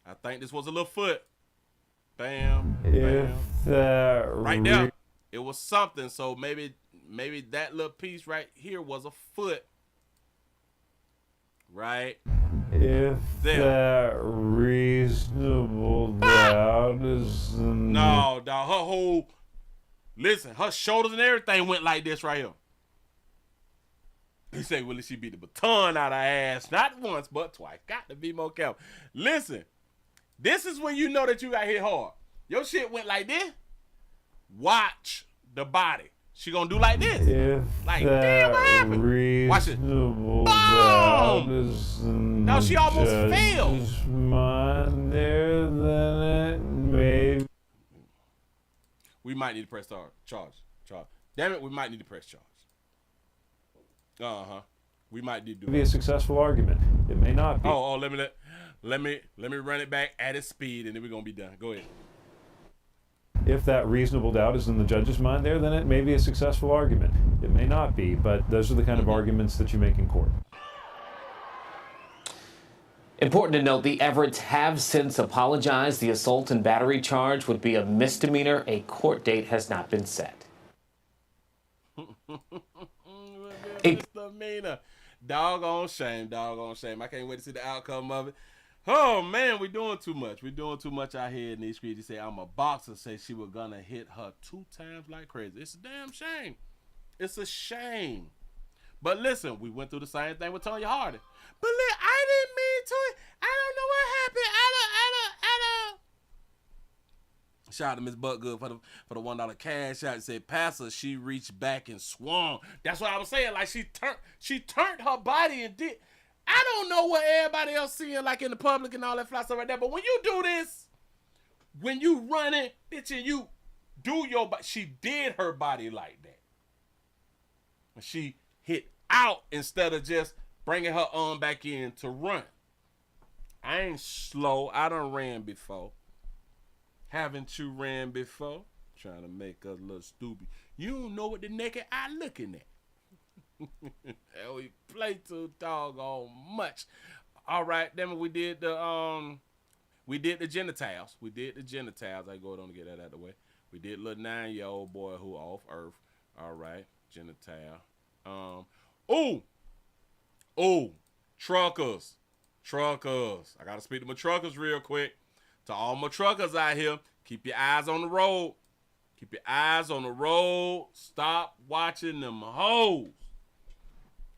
I think this was a little foot. Bam. If that Right there. It was something. So maybe that little piece right here was a foot. Right? If that reasonable doubt is no, dog. Her whole her shoulders and everything went like this right here. He say, Willie, she beat the baton out of her ass. Not once, but twice. Got to be more careful. Listen, this is when you know that you got hit hard. Your shit went like this. Watch the body. She gonna do like this. If like, damn, what happened? Watch it. Boom! No, she almost failed. Mind there, then it may. We might need to press charge. Damn it, we might need to press charge. We might need to do be a successful argument. It may not be. Oh, let me run it back at its speed, and then we're gonna be done. Go ahead. If that reasonable doubt is in the judge's mind there, then it may be a successful argument. It may not be, but those are the kind of arguments that you make in court. Important to note, the Everetts have since apologized. The assault and battery charge would be a misdemeanor. A court date has not been set. Misdemeanor. Doggone shame. I can't wait to see the outcome of it. Oh, man, we doing too much. We're doing too much out here in these streets. He say, I'm a boxer. Say she was going to hit her 2 times like crazy. It's a damn shame. It's a shame. But listen, we went through the same thing with Tonya Harding. But look, I didn't mean to. I don't know what happened. I don't. Shout out to Miss Buttgood for the $1 cash out. Said, Pastor, she reached back and swung. That's what I was saying. Like she turned her body and did. I don't know what everybody else seeing like in the public and all that fly stuff right there. But when you do this, when you run it, bitch, and you do your body, she did her body like that. She hit out instead of just bringing her arm back in to run. I ain't slow. I done ran before. Haven't you ran before? Trying to make us look stupid. You don't know what the naked eye looking at. We play too doggone much. All right, then we did the genitals. I go on to get that out of the way. We did little 9-year-old boy who off earth. All right, genital. Truckers. I gotta speak to my truckers real quick. To all my truckers out here, keep your eyes on the road. Stop watching them hoes.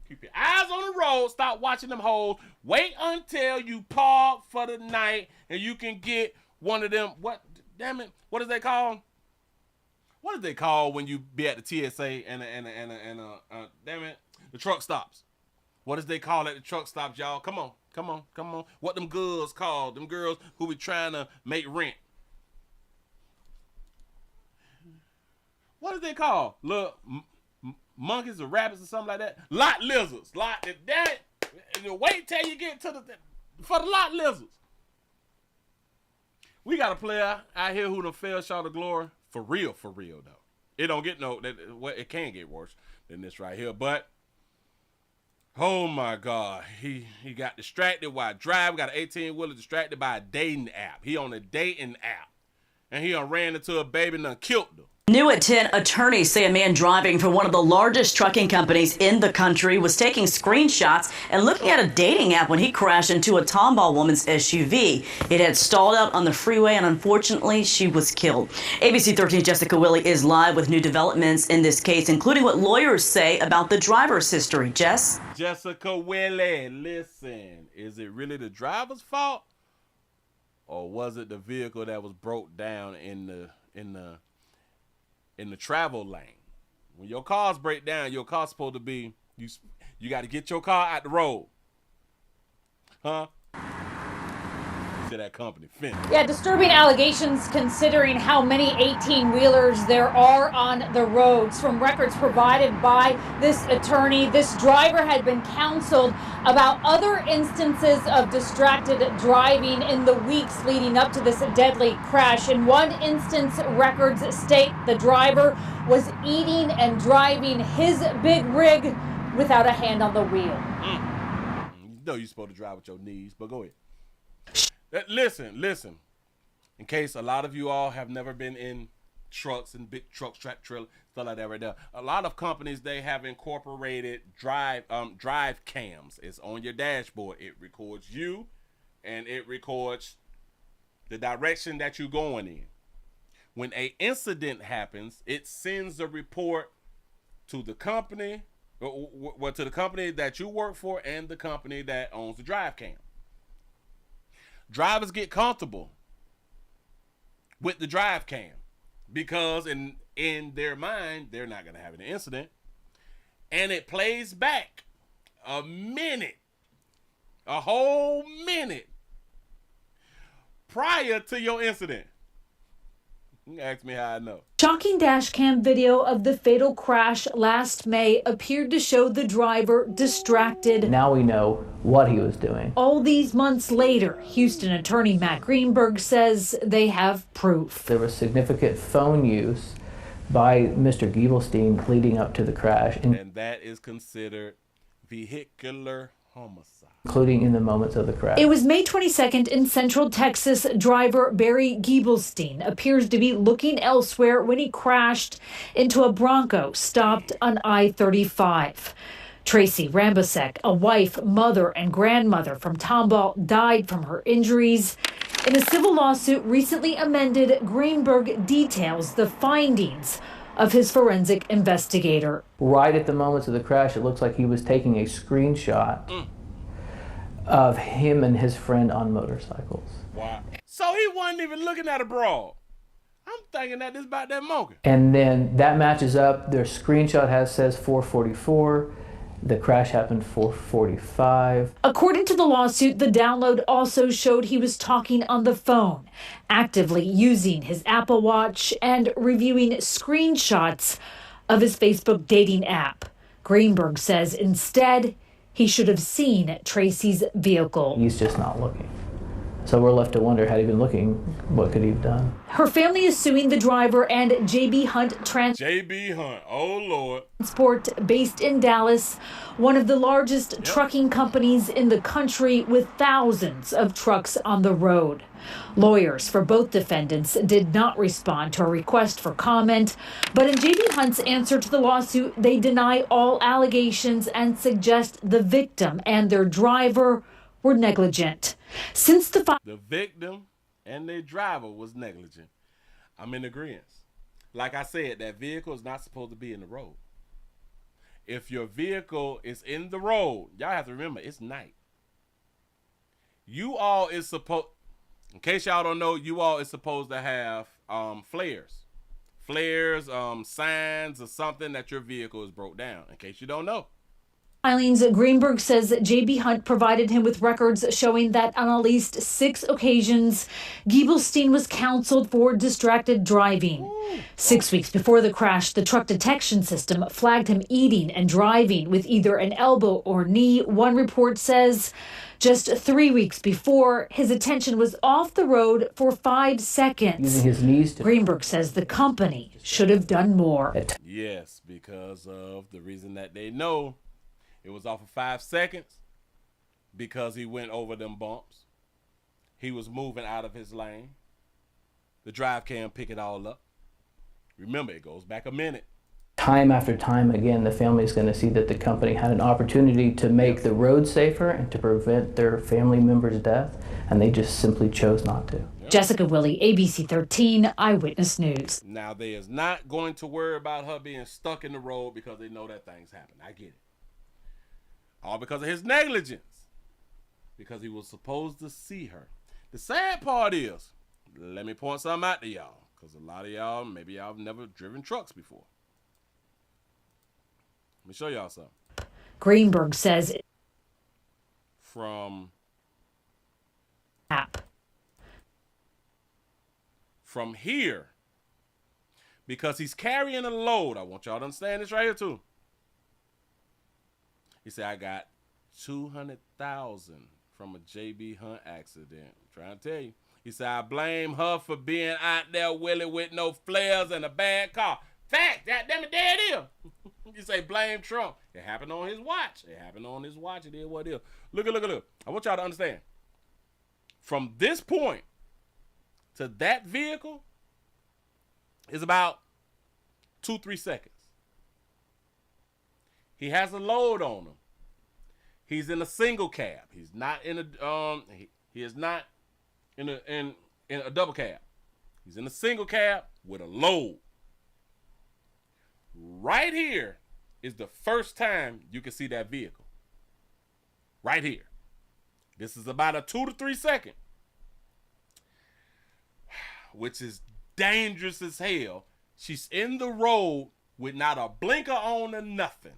Keep your eyes on the road. Stop watching them hoes. Wait until you park for the night and you can get one of them. What is they called? What is they called when you be at the TSA and the truck stops? What is they call at the truck stops, y'all? Come on. What them girls called? Them girls who be trying to make rent. What is they called? Look, monkeys or rabbits or something like that. Lot lizards. Damn it. Wait till you get to for the lot lizards. We got a player out here who done fell short of glory. For real though. It don't get it can get worse than this right here. But oh my God, he got distracted while driving. Got an 18-wheeler distracted by a dating app. He on a dating app, and he done ran into a baby and done killed her. New at 10, attorneys say a man driving for one of the largest trucking companies in the country was taking screenshots and looking at a dating app when he crashed into a Tomball woman's SUV. It had stalled out on the freeway, and unfortunately, she was killed. ABC 13's Jessica Willie is live with new developments in this case, including what lawyers say about the driver's history. Jess? Jessica Willie, listen, is it really the driver's fault? Or was it the vehicle that was broke down in the travel lane? When your cars break down, your car's supposed to be, you got to get your car out the road. Huh? To that company, Finn. Yeah, disturbing allegations considering how many 18-wheelers there are on the roads. From records provided by this attorney, this driver had been counseled about other instances of distracted driving in the weeks leading up to this deadly crash. In one instance, records state the driver was eating and driving his big rig without a hand on the wheel. You know you're supposed to drive with your knees, but go ahead. Listen. In case a lot of you all have never been in trucks and big trucks, track trailer, stuff like that right there. A lot of companies, they have incorporated drive cams. It's on your dashboard. It records you and it records the direction that you're going in. When a incident happens, it sends a report to the company, well, to the company that you work for and the company that owns the drive cam. Drivers get comfortable with the drive cam because in their mind, they're not going to have an incident. And it plays back a whole minute prior to your incident. Ask me how I know. Shocking dash cam video of the fatal crash last May appeared to show the driver distracted. Now we know what he was doing. All these months later, Houston attorney Matt Greenberg says they have proof. There was significant phone use by Mr. Giebelstein leading up to the crash. And that is considered vehicular homicide, including in the moments of the crash. It was May 22nd in Central Texas. Driver Barry Giebelstein appears to be looking elsewhere when he crashed into a Bronco stopped on I-35. Tracy Rambasek, a wife, mother, and grandmother from Tomball, died from her injuries. In a civil lawsuit recently amended, Greenberg details the findings of his forensic investigator. Right at the moments of the crash, it looks like he was taking a screenshot of him and his friend on motorcycles. Wow. So he wasn't even looking at a broad. I'm thinking that this about that monkey. And then that matches up. Their screenshot says 444. The crash happened 4:45. According to the lawsuit, the download also showed he was talking on the phone, actively using his Apple Watch and reviewing screenshots of his Facebook dating app. Greenberg says instead, he should have seen Tracy's vehicle. He's just not looking. So we're left to wonder, had he been looking, what could he have done? Her family is suing the driver and JB Hunt JB Hunt, oh Lord. Transport, based in Dallas, one of the largest trucking companies in the country with thousands of trucks on the road. Lawyers for both defendants did not respond to a request for comment, but in JB Hunt's answer to the lawsuit, they deny all allegations and suggest the victim and their driver were negligent. Since the victim and their driver was negligent, I'm in agreement. Like I said, that vehicle is not supposed to be in the road. If your vehicle is in the road, y'all have to remember, it's night. You all is supposed, in case y'all don't know, you all is supposed to have flares, signs or something that your vehicle is broke down, in case you don't know. filings, Greenberg says JB Hunt provided him with records showing that on at least 6 occasions, Giebelstein was counseled for distracted driving. 6 weeks before the crash, the truck detection system flagged him eating and driving with either an elbow or knee. One report says just 3 weeks before, his attention was off the road for 5 seconds. Using his knees to... Greenberg says the company should have done more. Yes, because of the reason that they know. It was off for 5 seconds because he went over them bumps. He was moving out of his lane. The drive cam pick it all up. Remember, it goes back a minute. Time after time again, the family is going to see that the company had an opportunity to make the road safer and to prevent their family member's death, and they just simply chose not to. Jessica Willie, ABC 13 Eyewitness News. Now, they is not going to worry about her being stuck in the road because they know that things happen. I get it. All because of his negligence. Because he was supposed to see her. The sad part is, let me point something out to y'all. Because a lot of y'all, maybe y'all have never driven trucks before. Let me show y'all something. Greenberg says from here, because he's carrying a load. I want y'all to understand this right here too. He said, I got $200,000 from a JB Hunt accident. I'm trying to tell you. He said, I blame her for being out there, Willie, with no flares and a bad car. Fact, that damn it, there it is. You say blame Trump. It happened on his watch. It happened on his watch. It is what it is. Look. I want y'all to understand. From this point to that vehicle is about 2-3 seconds. He has a load on him. He's in a single cab. He's not in a he is not in a double cab. He's in a single cab with a load. Right here is the first time you can see that vehicle. Right here. This is about a 2 to 3 second, which is dangerous as hell. She's in the road with not a blinker on or nothing.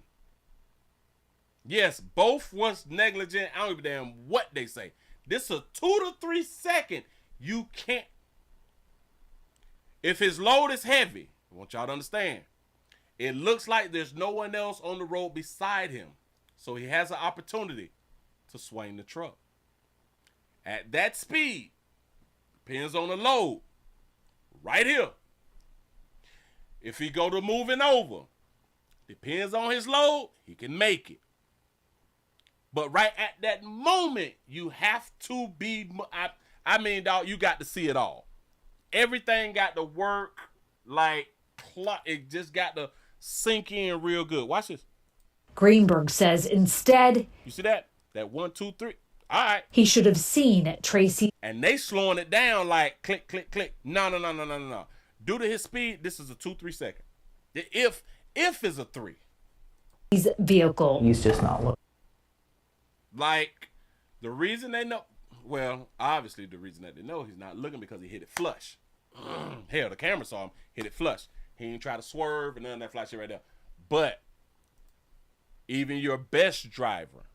Yes, both was negligent. I don't give a damn what they say. This is a 2 to 3 second. You can't. If his load is heavy, I want y'all to understand, it looks like there's no one else on the road beside him. So he has an opportunity to swing the truck. At that speed, depends on the load, right here. If he go to moving over, depends on his load, he can make it. But right at that moment, you have to be, I mean, dog, you got to see it all. Everything got to work like, it just got to sink in real good. Watch this. Greenberg says instead, you see that? That 1, 2, 3. All right. He should have seen Tracy. And they slowing it down like click, click, click. No. Due to his speed, this is a 2-3 second. If is a 3. His vehicle. He's just not looking. Like, the reason they know, well, obviously the reason that they know he's not looking because he hit it flush. Hell, the camera saw him hit it flush. He ain't try to swerve and none of that flash shit right there. But even your best driver,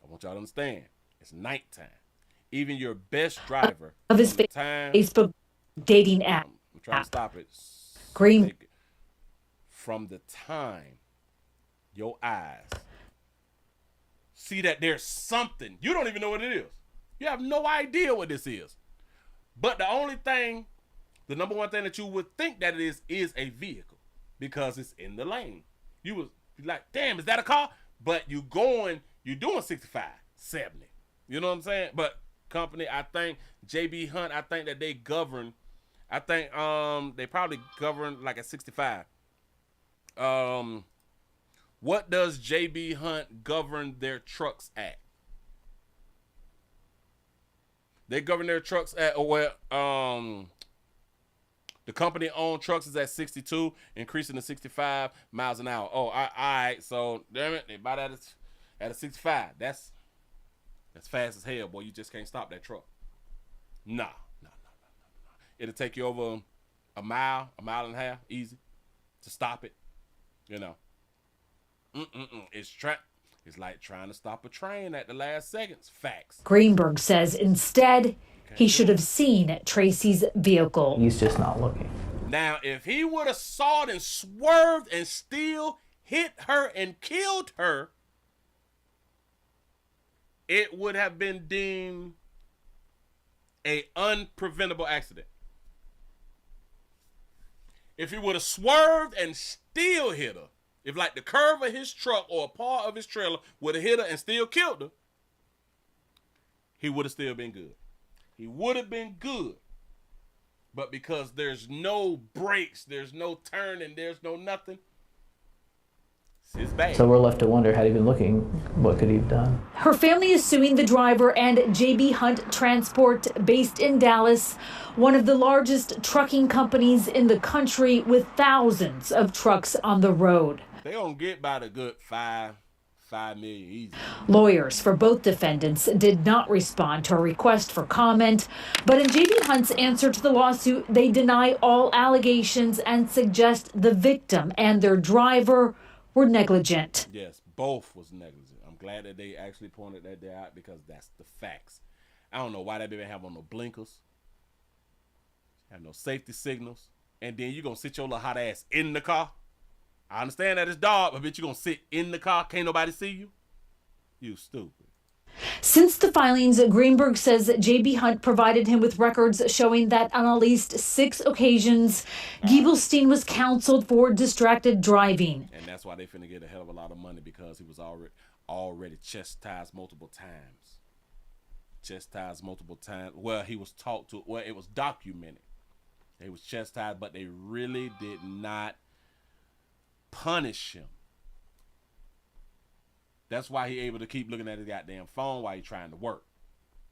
I want y'all to understand, it's nighttime. Even your best driver of his Facebook dating app. I'm trying to stop it. From the time your eyes see that there's something, you don't even know what it is. You have no idea what this is. But the only thing, the number one thing that you would think that it is a vehicle because it's in the lane. You was like, damn, is that a car? But you're doing 65, 70. You know what I'm saying? But company, I think JB Hunt, I think that they govern, I think they probably govern like at 65. What does JB Hunt govern their trucks at? They govern their trucks at, the company owned trucks is at 62, increasing to 65 miles an hour. Oh, all right. So, damn it, they buy that at a 65. That's fast as hell, boy. You just can't stop that truck. Nah. It'll take you over a mile and a half, easy, to stop it. You know. It's like trying to stop a train at the last seconds. Facts. Greenberg says instead, he should have seen Tracy's vehicle. He's just not looking. Now, if he would have saw it and swerved and still hit her and killed her, it would have been deemed an unpreventable accident. If he would have swerved and still hit her, if like the curve of his truck or a part of his trailer would have hit her and still killed her, he would have still been good. He would have been good. But because there's no brakes, there's no turning, there's no nothing, it's bad. So we're left to wonder, had he been looking, what could he have done? Her family is suing the driver and JB Hunt Transport, based in Dallas, one of the largest trucking companies in the country with thousands of trucks on the road. They gonna get by the good $5 million easy. Lawyers for both defendants did not respond to a request for comment, but in JB Hunt's answer to the lawsuit, they deny all allegations and suggest the victim and their driver were negligent. Yes, both was negligent. I'm glad that they actually pointed that out because that's the facts. I don't know why they didn't have on no blinkers, have no safety signals, and then you gonna sit your little hot ass in the car. I understand that it's dark, but bitch, you gonna sit in the car, can't nobody see you? You stupid. Since the filings, Greenberg says that JB Hunt provided him with records showing that on at least 6 occasions, Giebelstein was counseled for distracted driving. And that's why they finna get a hell of a lot of money because he was already chastised multiple times. chastised multiple times. Well, he was talked to. Well, it was documented. He was chastised, but they really did not punish him. That's why he able to keep looking at his goddamn phone while he trying to work.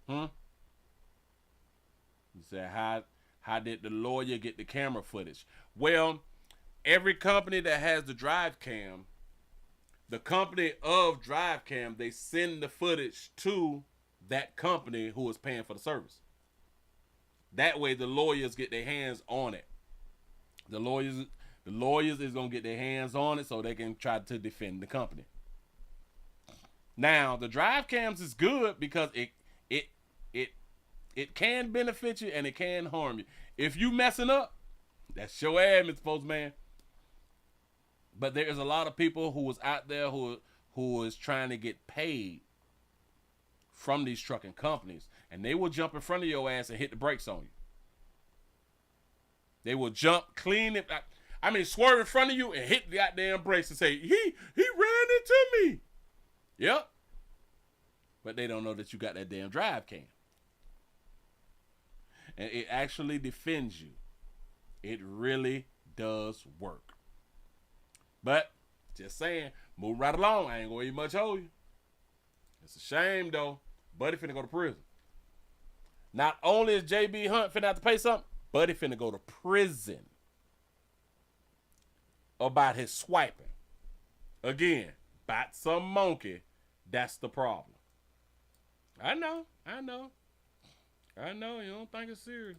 He said, how did the lawyer get the camera footage? Well, every company that has the drive cam, the company of drive cam, they send the footage to that company who is paying for the service. That way the lawyers get their hands on it. The lawyers is gonna get their hands on it so they can try to defend the company. Now the drive cams is good because it can benefit you and it can harm you. If you messing up, that's your ass, Mr. Postman. But there is a lot of people who was out there who is trying to get paid from these trucking companies, and they will jump in front of your ass and hit the brakes on you. They will jump, clean it. I mean, swerve in front of you and hit the goddamn brakes and say, he ran into me. Yep. But they don't know that you got that damn drive cam. And it actually defends you. It really does work. But, just saying, move right along. I ain't gonna eat much hold you. It's a shame, though. Buddy finna go to prison. Not only is JB Hunt finna have to pay something, Buddy finna go to prison about his swiping. Again, bite some monkey. That's the problem. I know. You don't think it's serious.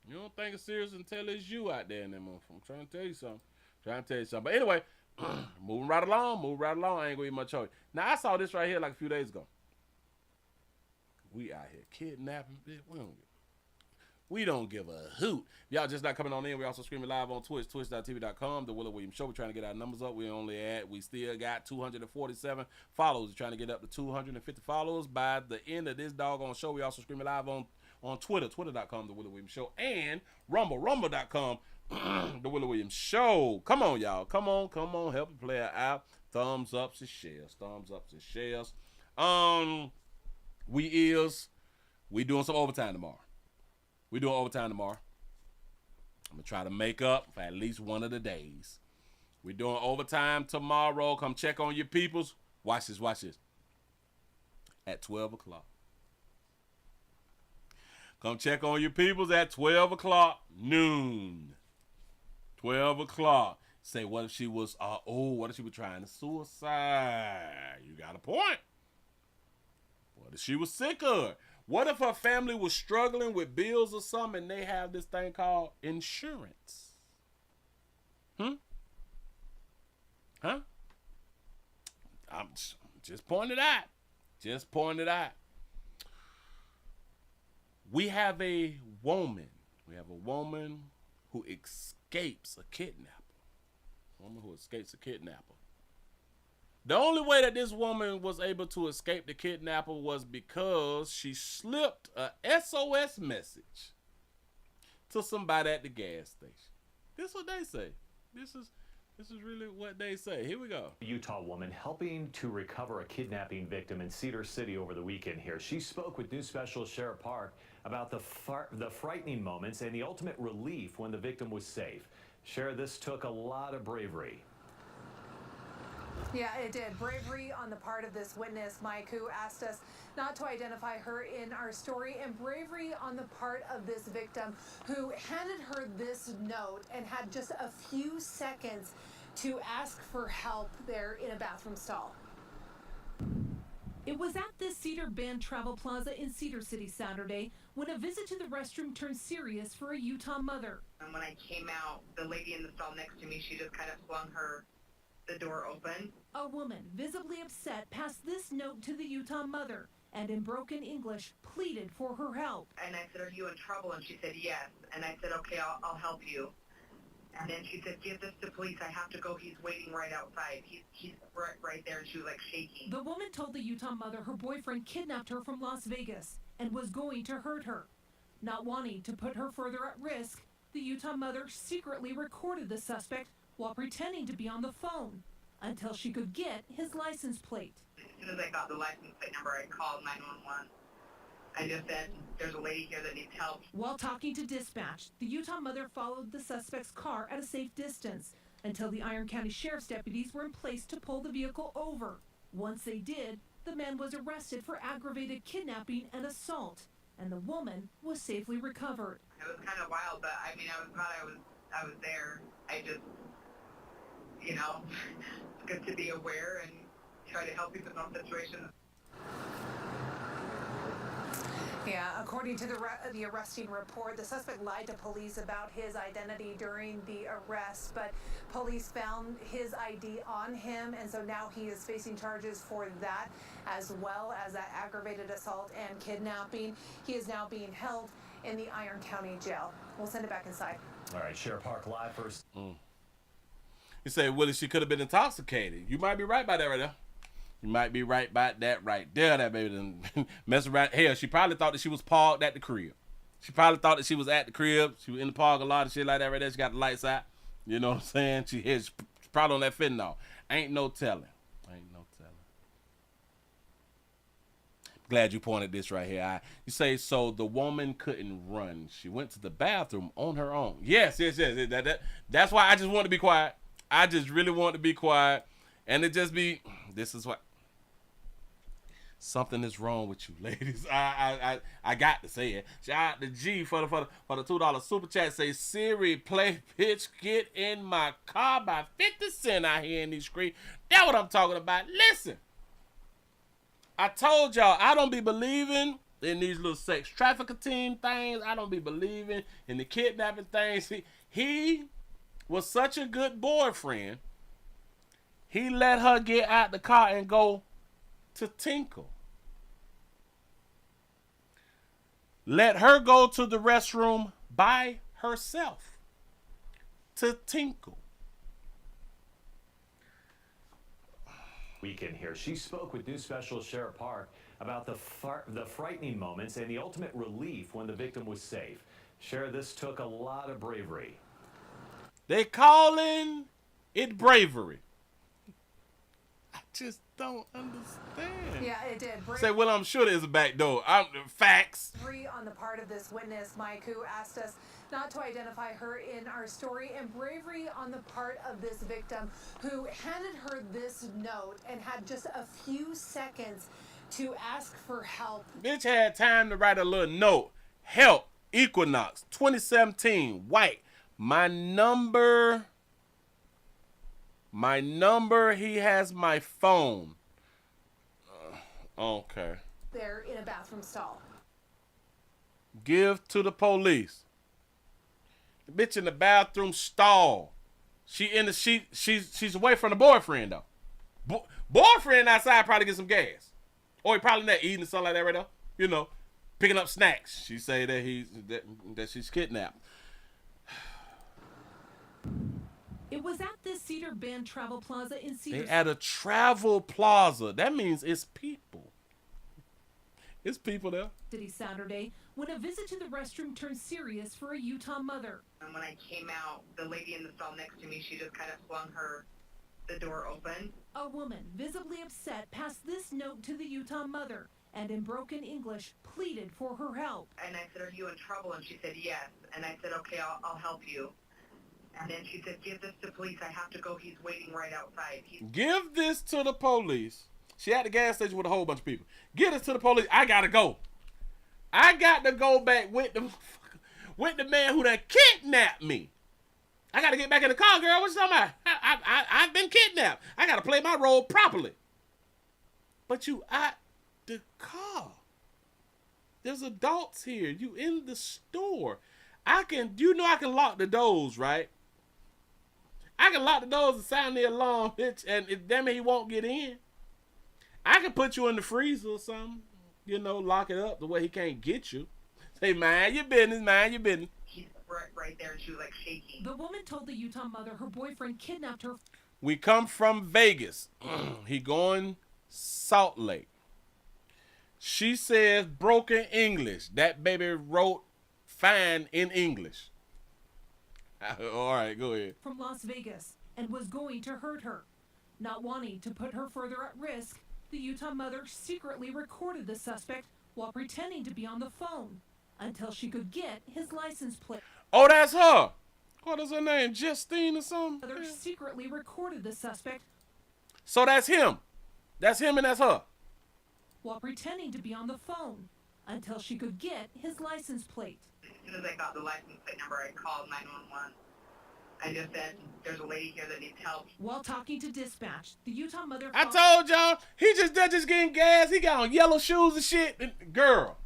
You don't think it's serious until it's you out there in that motherfucker. I'm trying to tell you something. But anyway, moving right along. I ain't gonna eat much of it. Now, I saw this right here like a few days ago. We out here kidnapping, bitch. We don't give a hoot. Y'all just not coming on in. We also streaming live on Twitch, twitch.tv.com, The Willie Williams Show. We're trying to get our numbers up. We still got 247 followers. We're trying to get up to 250 followers by the end of this doggone show. We also streaming live on Twitter, twitter.com, The Willie Williams Show, and rumble.com, The Willie Williams Show. Come on, y'all. Come on. Help the player out. Thumbs ups and shares. We doing some overtime tomorrow. I'm going to try to make up for at least one of the days. We're doing overtime tomorrow. Come check on your peoples. Watch this. At 12 o'clock. Come check on your peoples at 12 o'clock noon. 12 o'clock. Say, what if she was trying to suicide? You got a point. What if she was sick of her? What if her family was struggling with bills or something and they have this thing called insurance? I'm just pointing it out. We have a woman who escapes a kidnapper. The only way that this woman was able to escape the kidnapper was because she slipped a SOS message to somebody at the gas station. This is what they say. This is really what they say. Here we go. A Utah woman helping to recover a kidnapping victim in Cedar City over the weekend here. She spoke with News Specialist Sheriff Park about the frightening moments and the ultimate relief when the victim was safe. Sheriff, this took a lot of bravery. Yeah, it did. Bravery on the part of this witness, Mike, who asked us not to identify her in our story, and bravery on the part of this victim who handed her this note and had just a few seconds to ask for help there in a bathroom stall. It was at this Cedar Bend Travel Plaza in Cedar City Saturday when a visit to the restroom turned serious for a Utah mother. And when I came out, the lady in the stall next to me, she just kind of flung the door open. A woman, visibly upset, passed this note to the Utah mother and in broken English pleaded for her help. And I said, "Are you in trouble?" And she said, "Yes." And I said, "Okay, I'll help you." And then she said, "Give this to police. I have to go. He's waiting right outside. He's right there." And she was like shaking. The woman told the Utah mother her boyfriend kidnapped her from Las Vegas and was going to hurt her. Not wanting to put her further at risk, the Utah mother secretly recorded the suspect while pretending to be on the phone until she could get his license plate. As soon as I got the license plate number, I called 911. I just said, there's a lady here that needs help. While talking to dispatch, the Utah mother followed the suspect's car at a safe distance until the Iron County Sheriff's deputies were in place to pull the vehicle over. Once they did, the man was arrested for aggravated kidnapping and assault, and the woman was safely recovered. It was kind of wild, but I mean, I was glad I was there. I just, you know, it's good to be aware and try to help people in those situations. Yeah, according to the arresting report, the suspect lied to police about his identity during the arrest, but police found his ID on him, and so now he is facing charges for that, as well as that aggravated assault and kidnapping. He is now being held in the Iron County Jail. We'll send it back inside. All right, Sheriff Park live first. You say, Willie, she could have been intoxicated. You might be right by that right there. You might be right about that right there. That baby done mess around. Hell, she probably thought that she was parked at the crib. She probably thought that she was at the crib. She was in the park a lot of shit like that right there. She got the lights out. You know what I'm saying? She's probably on that fentanyl. Ain't no telling. Ain't no telling. Glad you pointed this right here. You say, so the woman couldn't run. She went to the bathroom on her own. Yes. That's why I just want to be quiet. I just really want to be quiet. And it just be, this is what. Something is wrong with you, ladies. I got to say it. Shout out to G for the $2 super chat. Say, Siri, play Bitch Get in My Car by 50 Cent out here in these streets. That's what I'm talking about. Listen, I told y'all I don't be believing in these little sex trafficking things. I don't be believing in the kidnapping things. He was such a good boyfriend. He let her get out the car and go to tinkle. Let her go to the restroom by herself to tinkle. Weekend here. She spoke with News Specialist Sheriff Park about the frightening moments and the ultimate relief when the victim was safe. Sheriff, this took a lot of bravery. They calling it bravery. I just don't understand. Yeah, it did. Say, well, I'm sure there's a back door. Facts. On the part of this witness, Mike, who asked us not to identify her in our story, and bravery on the part of this victim who handed her this note and had just a few seconds to ask for help. Bitch had time to write a little note. Help, Equinox, 2017, white. My number, he has my phone. Okay. They're in a bathroom stall. Give to the police. The bitch in the bathroom stall. She's away from the boyfriend though. Boyfriend outside probably get some gas. Or he probably not eating something like that right now. You know, picking up snacks. She say that she's kidnapped. It was at this Cedar Bend Travel Plaza in Cedar. They at a travel plaza. That means it's people. It's people there. City Saturday when a visit to the restroom turned serious for a Utah mother. And when I came out, the lady in the stall next to me, she just kind of flung the door open. A woman, visibly upset, passed this note to the Utah mother and in broken English pleaded for her help. And I said, are you in trouble? And she said, yes. And I said, okay, I'll help you. And then she said, give this to police. I have to go. He's waiting right outside. Give this to the police. She at the gas station with a whole bunch of people. Give this to the police. I got to go. I got to go back with the man who done kidnapped me. I got to get back in the car, girl. What you talking about? I've been kidnapped. I got to play my role properly. But you at the car. There's adults here. You in the store. I can lock the doors, right? I can lock the doors and sound the alarm, bitch, and damn it, he won't get in. I can put you in the freezer or something, lock it up the way he can't get you. Say, mind your business. He's right there, and she was like shaking. The woman told the Utah mother her boyfriend kidnapped her. We come from Vegas. He going Salt Lake. She says broken English. That baby wrote fine in English. All right, go ahead. From Las Vegas and was going to hurt her. Not wanting to put her further at risk, the Utah mother secretly recorded the suspect while pretending to be on the phone until she could get his license plate. Oh, that's her. What is her name? Justine or something? Mother secretly recorded the suspect So that's him. That's him and that's her. while pretending to be on the phone until she could get his license plate. As soon as I got the license plate number, I called 911. I just said, there's a lady here that needs help. While talking to dispatch, the Utah mother... I told y'all, he just getting gas. He got on yellow shoes and shit. And, girl,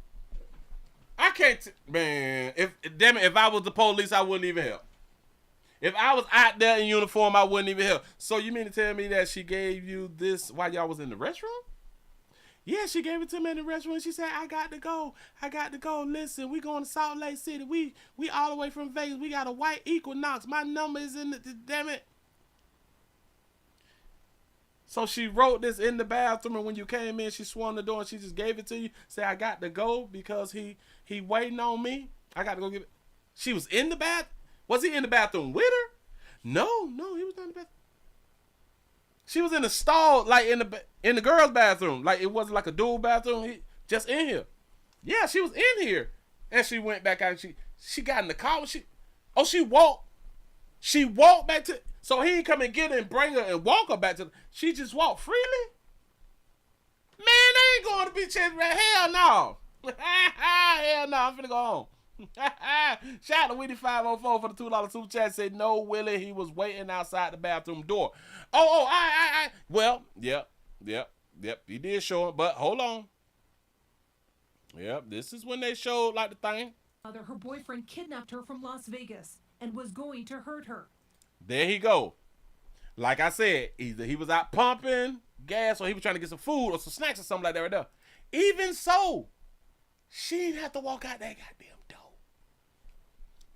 I can't, man, damn it, if I was the police, I wouldn't even help. If I was out there in uniform, I wouldn't even help. So you mean to tell me that she gave you this while y'all was in the restroom? Yeah, she gave it to me in the restaurant. She said, I got to go. Listen, we going to Salt Lake City. We all the way from Vegas. We got a white Equinox. My number is in the, damn it. So she wrote this in the bathroom, and when you came in, she swung the door, and she just gave it to you. Say, I got to go because he waiting on me. I got to go get it. She was in the bath. Was he in the bathroom with her? No, he was not in the bathroom. She was in the stall, like in the girls' bathroom. Like it wasn't like a dual bathroom. Just in here. Yeah, she was in here. And she went back out. She got in the car. She walked. She walked back to. So he didn't come and get her and bring her and walk her back to. She just walked freely. Man, they ain't going to be chasing right. Hell no. Hell no. I'm finna go home. Shout out to Willie 504 for the $2 super chat. Said no, Willie, he was waiting outside the bathroom door. I well, yep, he did show him, but hold on. Yep, this is when they showed like the thing. Her boyfriend kidnapped her from Las Vegas and was going to hurt her. There he go. Like I said, either he was out pumping gas or he was trying to get some food or some snacks or something like that right there. Even so, she didn't have to walk out that goddamn door.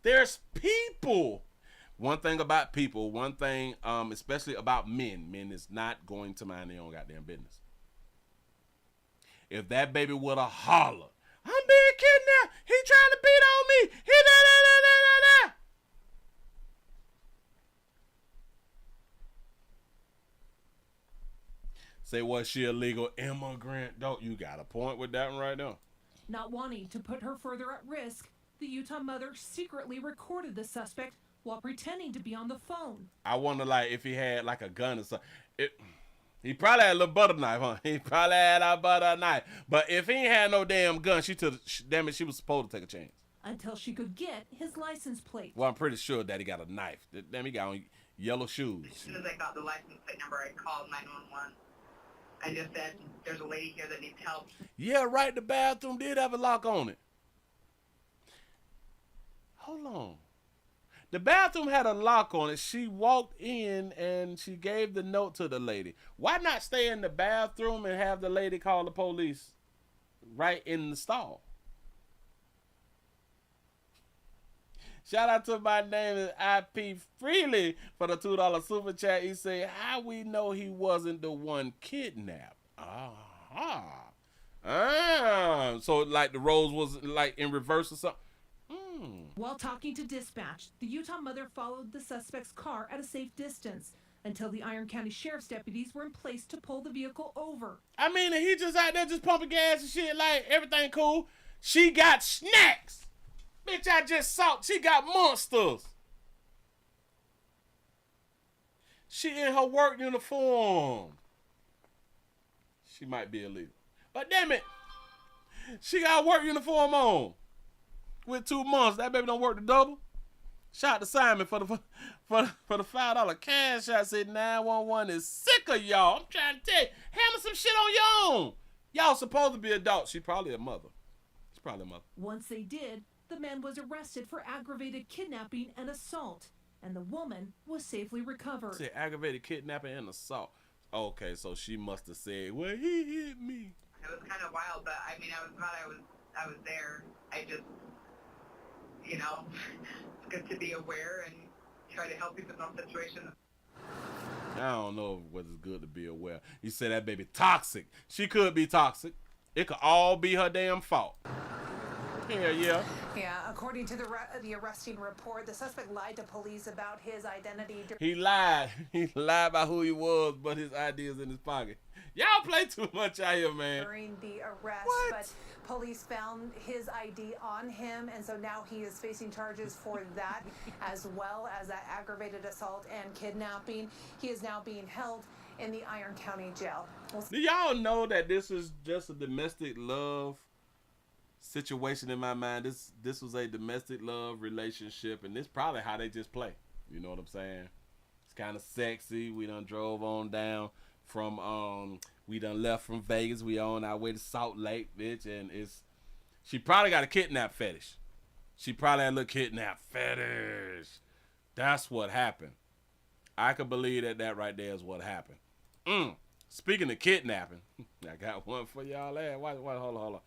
There's people. One thing about people, especially about men is not going to mind their own goddamn business. If that baby would have hollered, I'm being kidnapped, he trying to beat on me, he da. Say, was she a legal immigrant? Don't you got a point with that one right now? Not wanting to put her further at risk, the Utah mother secretly recorded the suspect while pretending to be on the phone. I wonder, like, if he had, like, a gun or something. He probably had a little butter knife, huh? He probably had a butter knife. But if he ain't had no damn gun, she was supposed to take a chance. Until she could get his license plate. Well, I'm pretty sure that he got a knife. Damn, he got on yellow shoes. As soon as I got the license plate number, I called 911. I just said, there's a lady here that needs help. Yeah, right, the bathroom did have a lock on it. Hold on. The bathroom had a lock on it. She walked in and she gave the note to the lady. Why not stay in the bathroom and have the lady call the police right in the stall? Shout out to my name is IP Freely for the $2 super chat. He said, how we know he wasn't the one kidnapped? So like the roles was like in reverse or something? While talking to dispatch, the Utah mother followed the suspect's car at a safe distance until the Iron County Sheriff's deputies were in place to pull the vehicle over. I mean, he just out there just pumping gas and shit, like everything cool. She got snacks. Bitch, I just saw, she got monsters. She in her work uniform. She might be illegal. But damn it, she got a work uniform on. With 2 months, that baby don't work the double. Shout out to Simon for the $5 cash. I said 911 is sick of y'all. I'm trying to tell you, hammer some shit on your own. Y'all supposed to be adults. She probably a mother. She's probably a mother. Once they did, the man was arrested for aggravated kidnapping and assault, and the woman was safely recovered. Said aggravated kidnapping and assault. Okay, so she must have said, well, he hit me. It was kind of wild, but I mean, I was glad I was there. I just, you know, it's good to be aware and try to help people in those situations. I don't know whether it's good to be aware. You said that baby toxic. She could be toxic. It could all be her damn fault. Hell yeah. Yeah, according to the arresting report, the suspect lied to police about his identity. He lied. He lied about who he was, but his ID is in his pocket. Y'all play too much out here, man. During the arrest, but police found his ID on him, and so now he is facing charges for that, as well as that aggravated assault and kidnapping. He is now being held in the Iron County Jail. Do y'all know that this is just a domestic love situation in my mind? This was a domestic love relationship, and this probably how they just play. You know what I'm saying? It's kind of sexy. We done drove on down from we done left from Vegas. We on our way to Salt Lake, bitch, and she probably got a kidnap fetish. She probably had a little kidnap fetish. That's what happened. I could believe that right there is what happened. Speaking of kidnapping, I got one for y'all. Hold on.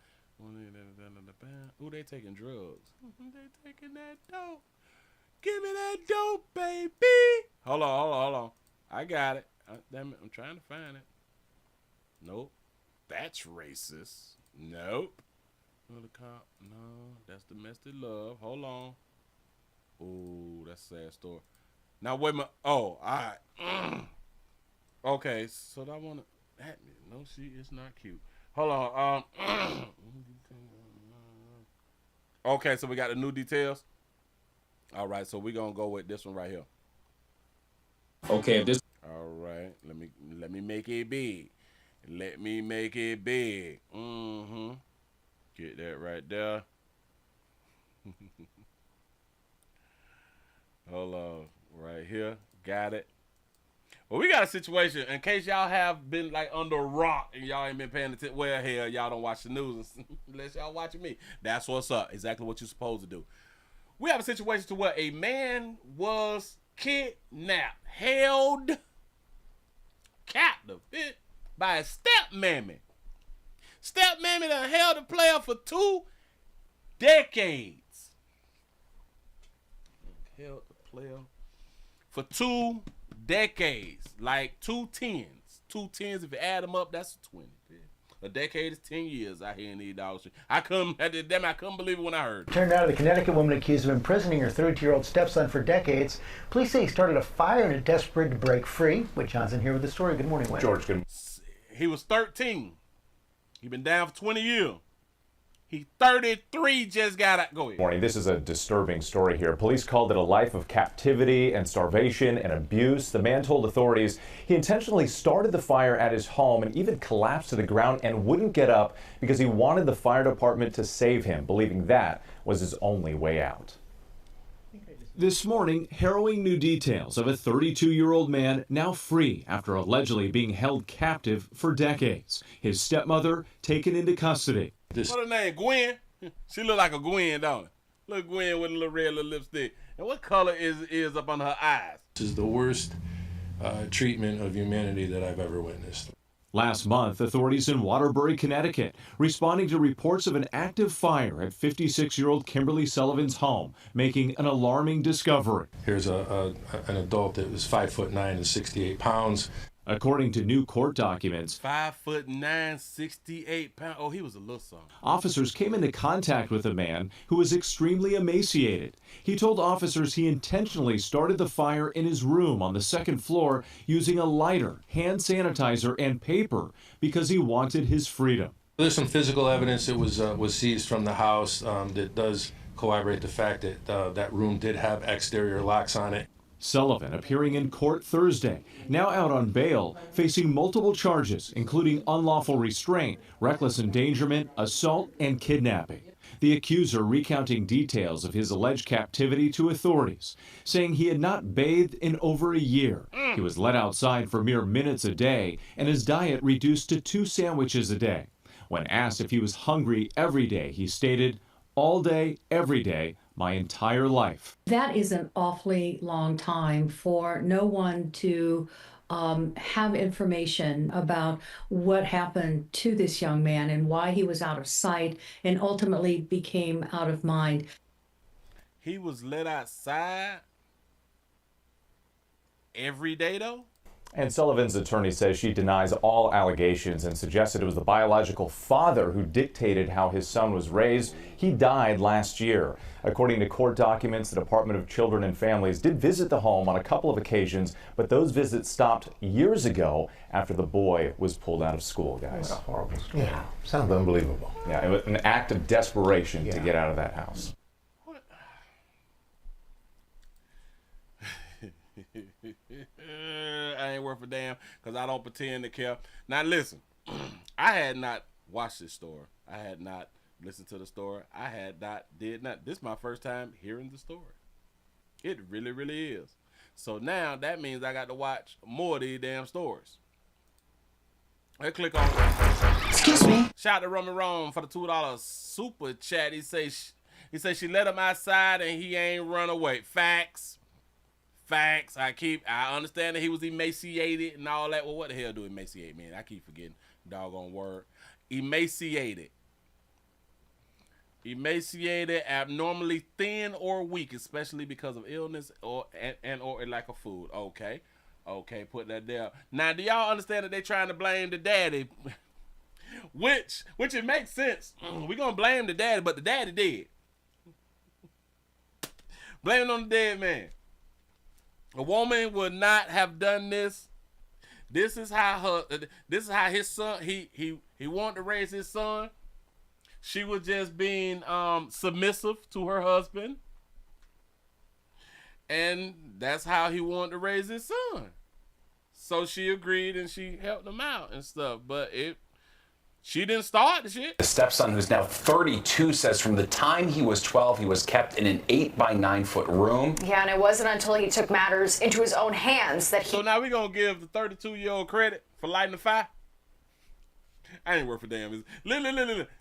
Ooh, they taking drugs. They taking that dope. Give me that dope, baby. Hold on. I got it. Damn it, I'm trying to find it. Nope. That's racist. Nope. No, that's domestic love. Hold on. Ooh, that's a sad story. Now, wait a minute. Oh, all right. Okay, so I want to... No, she is not cute. Hold on. Okay, so we got the new details. All right, so we're going to go with this one right here. Okay, if this... All right, let me make it big. Let me make it big. Get that right there. Hold on, right here. Got it. Well, we got a situation. In case y'all have been like under a rock and y'all ain't been paying attention. Well, hell, y'all don't watch the news unless y'all watching me. That's what's up. Exactly what you're supposed to do. We have a situation to where a man was kidnapped, held captive by a stepmammy. Stepmammy done held the player for 2 decades. Held the player for 2 decades. Like 2 10s. 2 10s, if you add them up, that's 20. A decade is 10 years out here in these dog streets. I couldn't believe it when I heard. Turned out the Connecticut woman accused of imprisoning her 32-year-old stepson for decades. Police say he started a fire and is desperate to break free. Whit Johnson here with the story. Good morning, Whit. George, good. He was 13. He been down for 20 years. He 33, just got out. Go ahead. Morning. This is a disturbing story here. Police called it a life of captivity and starvation and abuse. The man told authorities he intentionally started the fire at his home and even collapsed to the ground and wouldn't get up because he wanted the fire department to save him, believing that was his only way out. This morning, harrowing new details of a 32-year-old man now free after allegedly being held captive for decades. His stepmother taken into custody. What's her name? Gwen? She look like a Gwen, don't it? Look, Gwen with a little red little lipstick. And what color is up under her eyes? This is the worst treatment of humanity that I've ever witnessed. Last month, authorities in Waterbury, Connecticut, responding to reports of an active fire at 56-year-old Kimberly Sullivan's home, making an alarming discovery. Here's an adult that was 5'9" and 68 pounds. According to new court documents, 5'9", 68 pounds. Oh, he was a little something. Officers came into contact with a man who was extremely emaciated. He told officers he intentionally started the fire in his room on the 2nd floor using a lighter, hand sanitizer, and paper because he wanted his freedom. There's some physical evidence that was seized from the house that does corroborate the fact that that room did have exterior locks on it. Sullivan appearing in court Thursday, now out on bail, facing multiple charges, including unlawful restraint, reckless endangerment, assault, and kidnapping. The accuser recounting details of his alleged captivity to authorities, saying he had not bathed in over a year. He was let outside for mere minutes a day, and his diet reduced to 2 sandwiches a day. When asked if he was hungry every day, he stated, "All day, every day, my entire life." That is an awfully long time for no one to have information about what happened to this young man and why he was out of sight and ultimately became out of mind. He was let outside every day, though? And Sullivan's attorney says she denies all allegations and suggested it was the biological father who dictated how his son was raised. He died last year. According to court documents, the Department of Children and Families did visit the home on a couple of occasions, but those visits stopped years ago after the boy was pulled out of school, guys. What a horrible story. Yeah, sounds unbelievable. Yeah, it was an act of desperation to get out of that house. I ain't worth a damn because I don't pretend to care. Now listen, I had not watched this story. I had not listened to the story. I had not did not. This is my first time hearing the story. It really, really is. So now that means I got to watch more of these damn stories. Let's click on. Excuse me. Shout out to Roman Rome for the $2 super chat. He say she let him outside and he ain't run away. Facts. Facts. I understand that he was emaciated and all that. Well, what the hell do emaciate mean? I keep forgetting the doggone word. Emaciated. Emaciated, abnormally thin or weak, especially because of illness or lack of food. Okay. Okay, put that there. Now, do y'all understand that they trying to blame the daddy? which it makes sense. We're going to blame the daddy, but the daddy dead. Blame it on the dead man. A woman would not have done this. This is how his son, he wanted to raise his son. She was just being submissive to her husband. And that's how he wanted to raise his son. So she agreed and she helped him out and stuff. But she didn't start the shit. The stepson, who's now 32, says from the time he was 12, he was kept in an 8 by 9 foot room. Yeah, and it wasn't until he took matters into his own hands that he... So now we're going to give the 32-year-old credit for lighting the fire? I ain't worth a damn.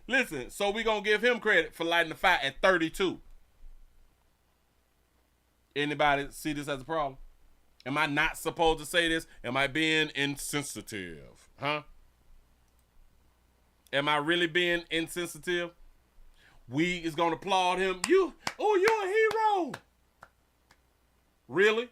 Listen, so we're going to give him credit for lighting the fire at 32. Anybody see this as a problem? Am I not supposed to say this? Am I being insensitive? Huh? Am I really being insensitive? We is going to applaud him. You're a hero. Really?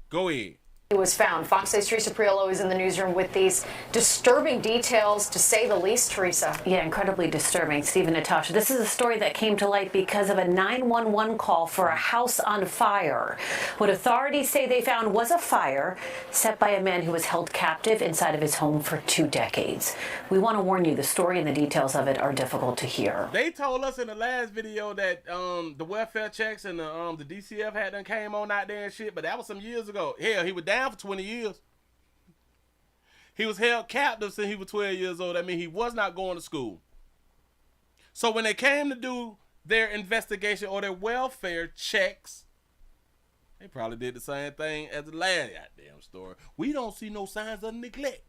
Go ahead. He was found. Fox 6's Teresa Priolo is in the newsroom with these disturbing details, to say the least, Teresa. Yeah, incredibly disturbing. Steve and Natasha, this is a story that came to light because of a 911 call for a house on fire. What authorities say they found was a fire set by a man who was held captive inside of his home for 2 decades. We want to warn you, the story and the details of it are difficult to hear. They told us in the last video that the welfare checks and the DCF had done came on out there and shit, but that was some years ago. Hell, he was down for 20 years. He was held captive since he was 12 years old. I mean, he was not going to school. So when they came to do their investigation or their welfare checks, they probably did the same thing as the last goddamn story. We don't see no signs of neglect.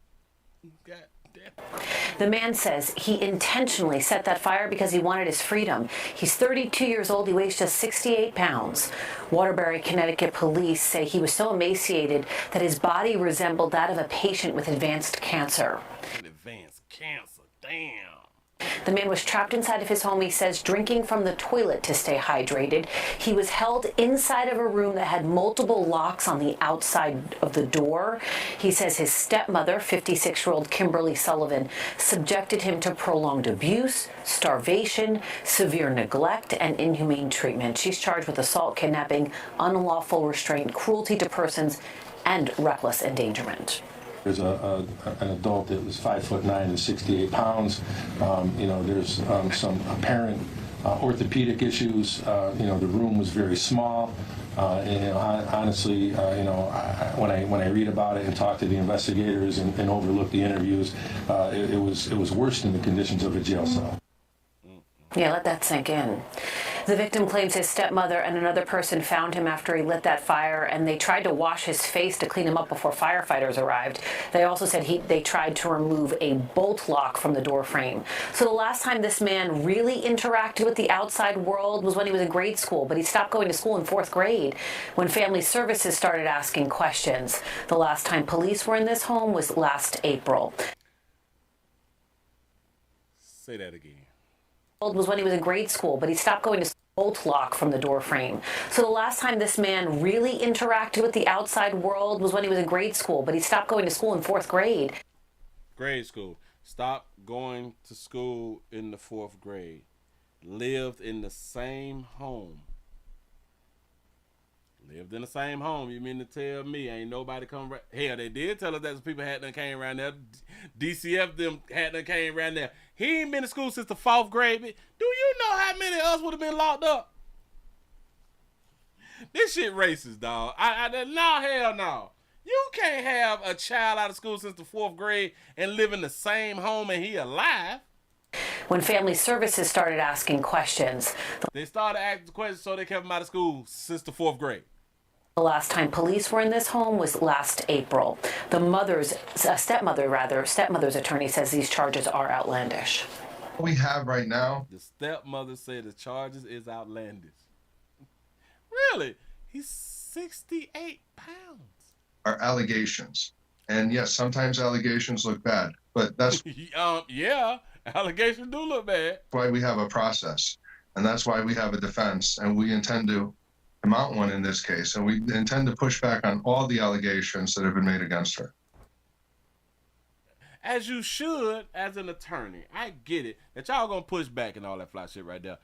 God damn. The man says he intentionally set that fire because he wanted his freedom. He's 32 years old. He weighs just 68 pounds. Waterbury, Connecticut police say he was so emaciated that his body resembled that of a patient with advanced cancer. Advanced cancer, damn. The man was trapped inside of his home, he says, drinking from the toilet to stay hydrated. He was held inside of a room that had multiple locks on the outside of the door. He says his stepmother, 56-year-old Kimberly Sullivan, subjected him to prolonged abuse, starvation, severe neglect, and inhumane treatment. She's charged with assault, kidnapping, unlawful restraint, cruelty to persons, and reckless endangerment. There's an adult that was 5'9" and 68 pounds. There's some apparent orthopedic issues. The room was very small. Honestly, when I read about it and talk to the investigators and overlook the interviews, it was worse than the conditions of a jail cell. Yeah, let that sink in. The victim claims his stepmother and another person found him after he lit that fire, and they tried to wash his face to clean him up before firefighters arrived. They also said they tried to remove a bolt lock from the door frame. So the last time this man really interacted with the outside world was when he was in grade school, but he stopped going to school in 4th grade when Family Services started asking questions. The last time police were in this home was last April. Say that again. Was when he was in grade school, but he stopped going to school. bolt lock from the door frame. So the last time this man really interacted with the outside world was when he was in grade school, but he stopped going to school in 4th grade. Grade school. Stop going to school in the 4th grade. Lived in the same home. Lived in the same home. You mean to tell me ain't nobody come right? Hell, they did tell us that some people had done came around there. DCF them had done came around there. He ain't been to school since the 4th grade. Do you know how many of us would have been locked up? This shit racist, dog. No, hell no. You can't have a child out of school since the 4th grade and live in the same home and he alive. When Family Services started asking questions, they started asking questions, so they kept him out of school since the 4th grade. The last time police were in this home was last April. The stepmother's attorney says these charges are outlandish. What we have right now, the stepmother said the charges is outlandish. Really? He's 68 pounds. are allegations. And yes, sometimes allegations look bad, but that's yeah, allegations do look bad. why we have a process. And that's why we have a defense, and we intend to mount one in this case, and we intend to push back on all the allegations that have been made against her. As you should, as an attorney. I get it that y'all gonna push back and all that fly shit right there.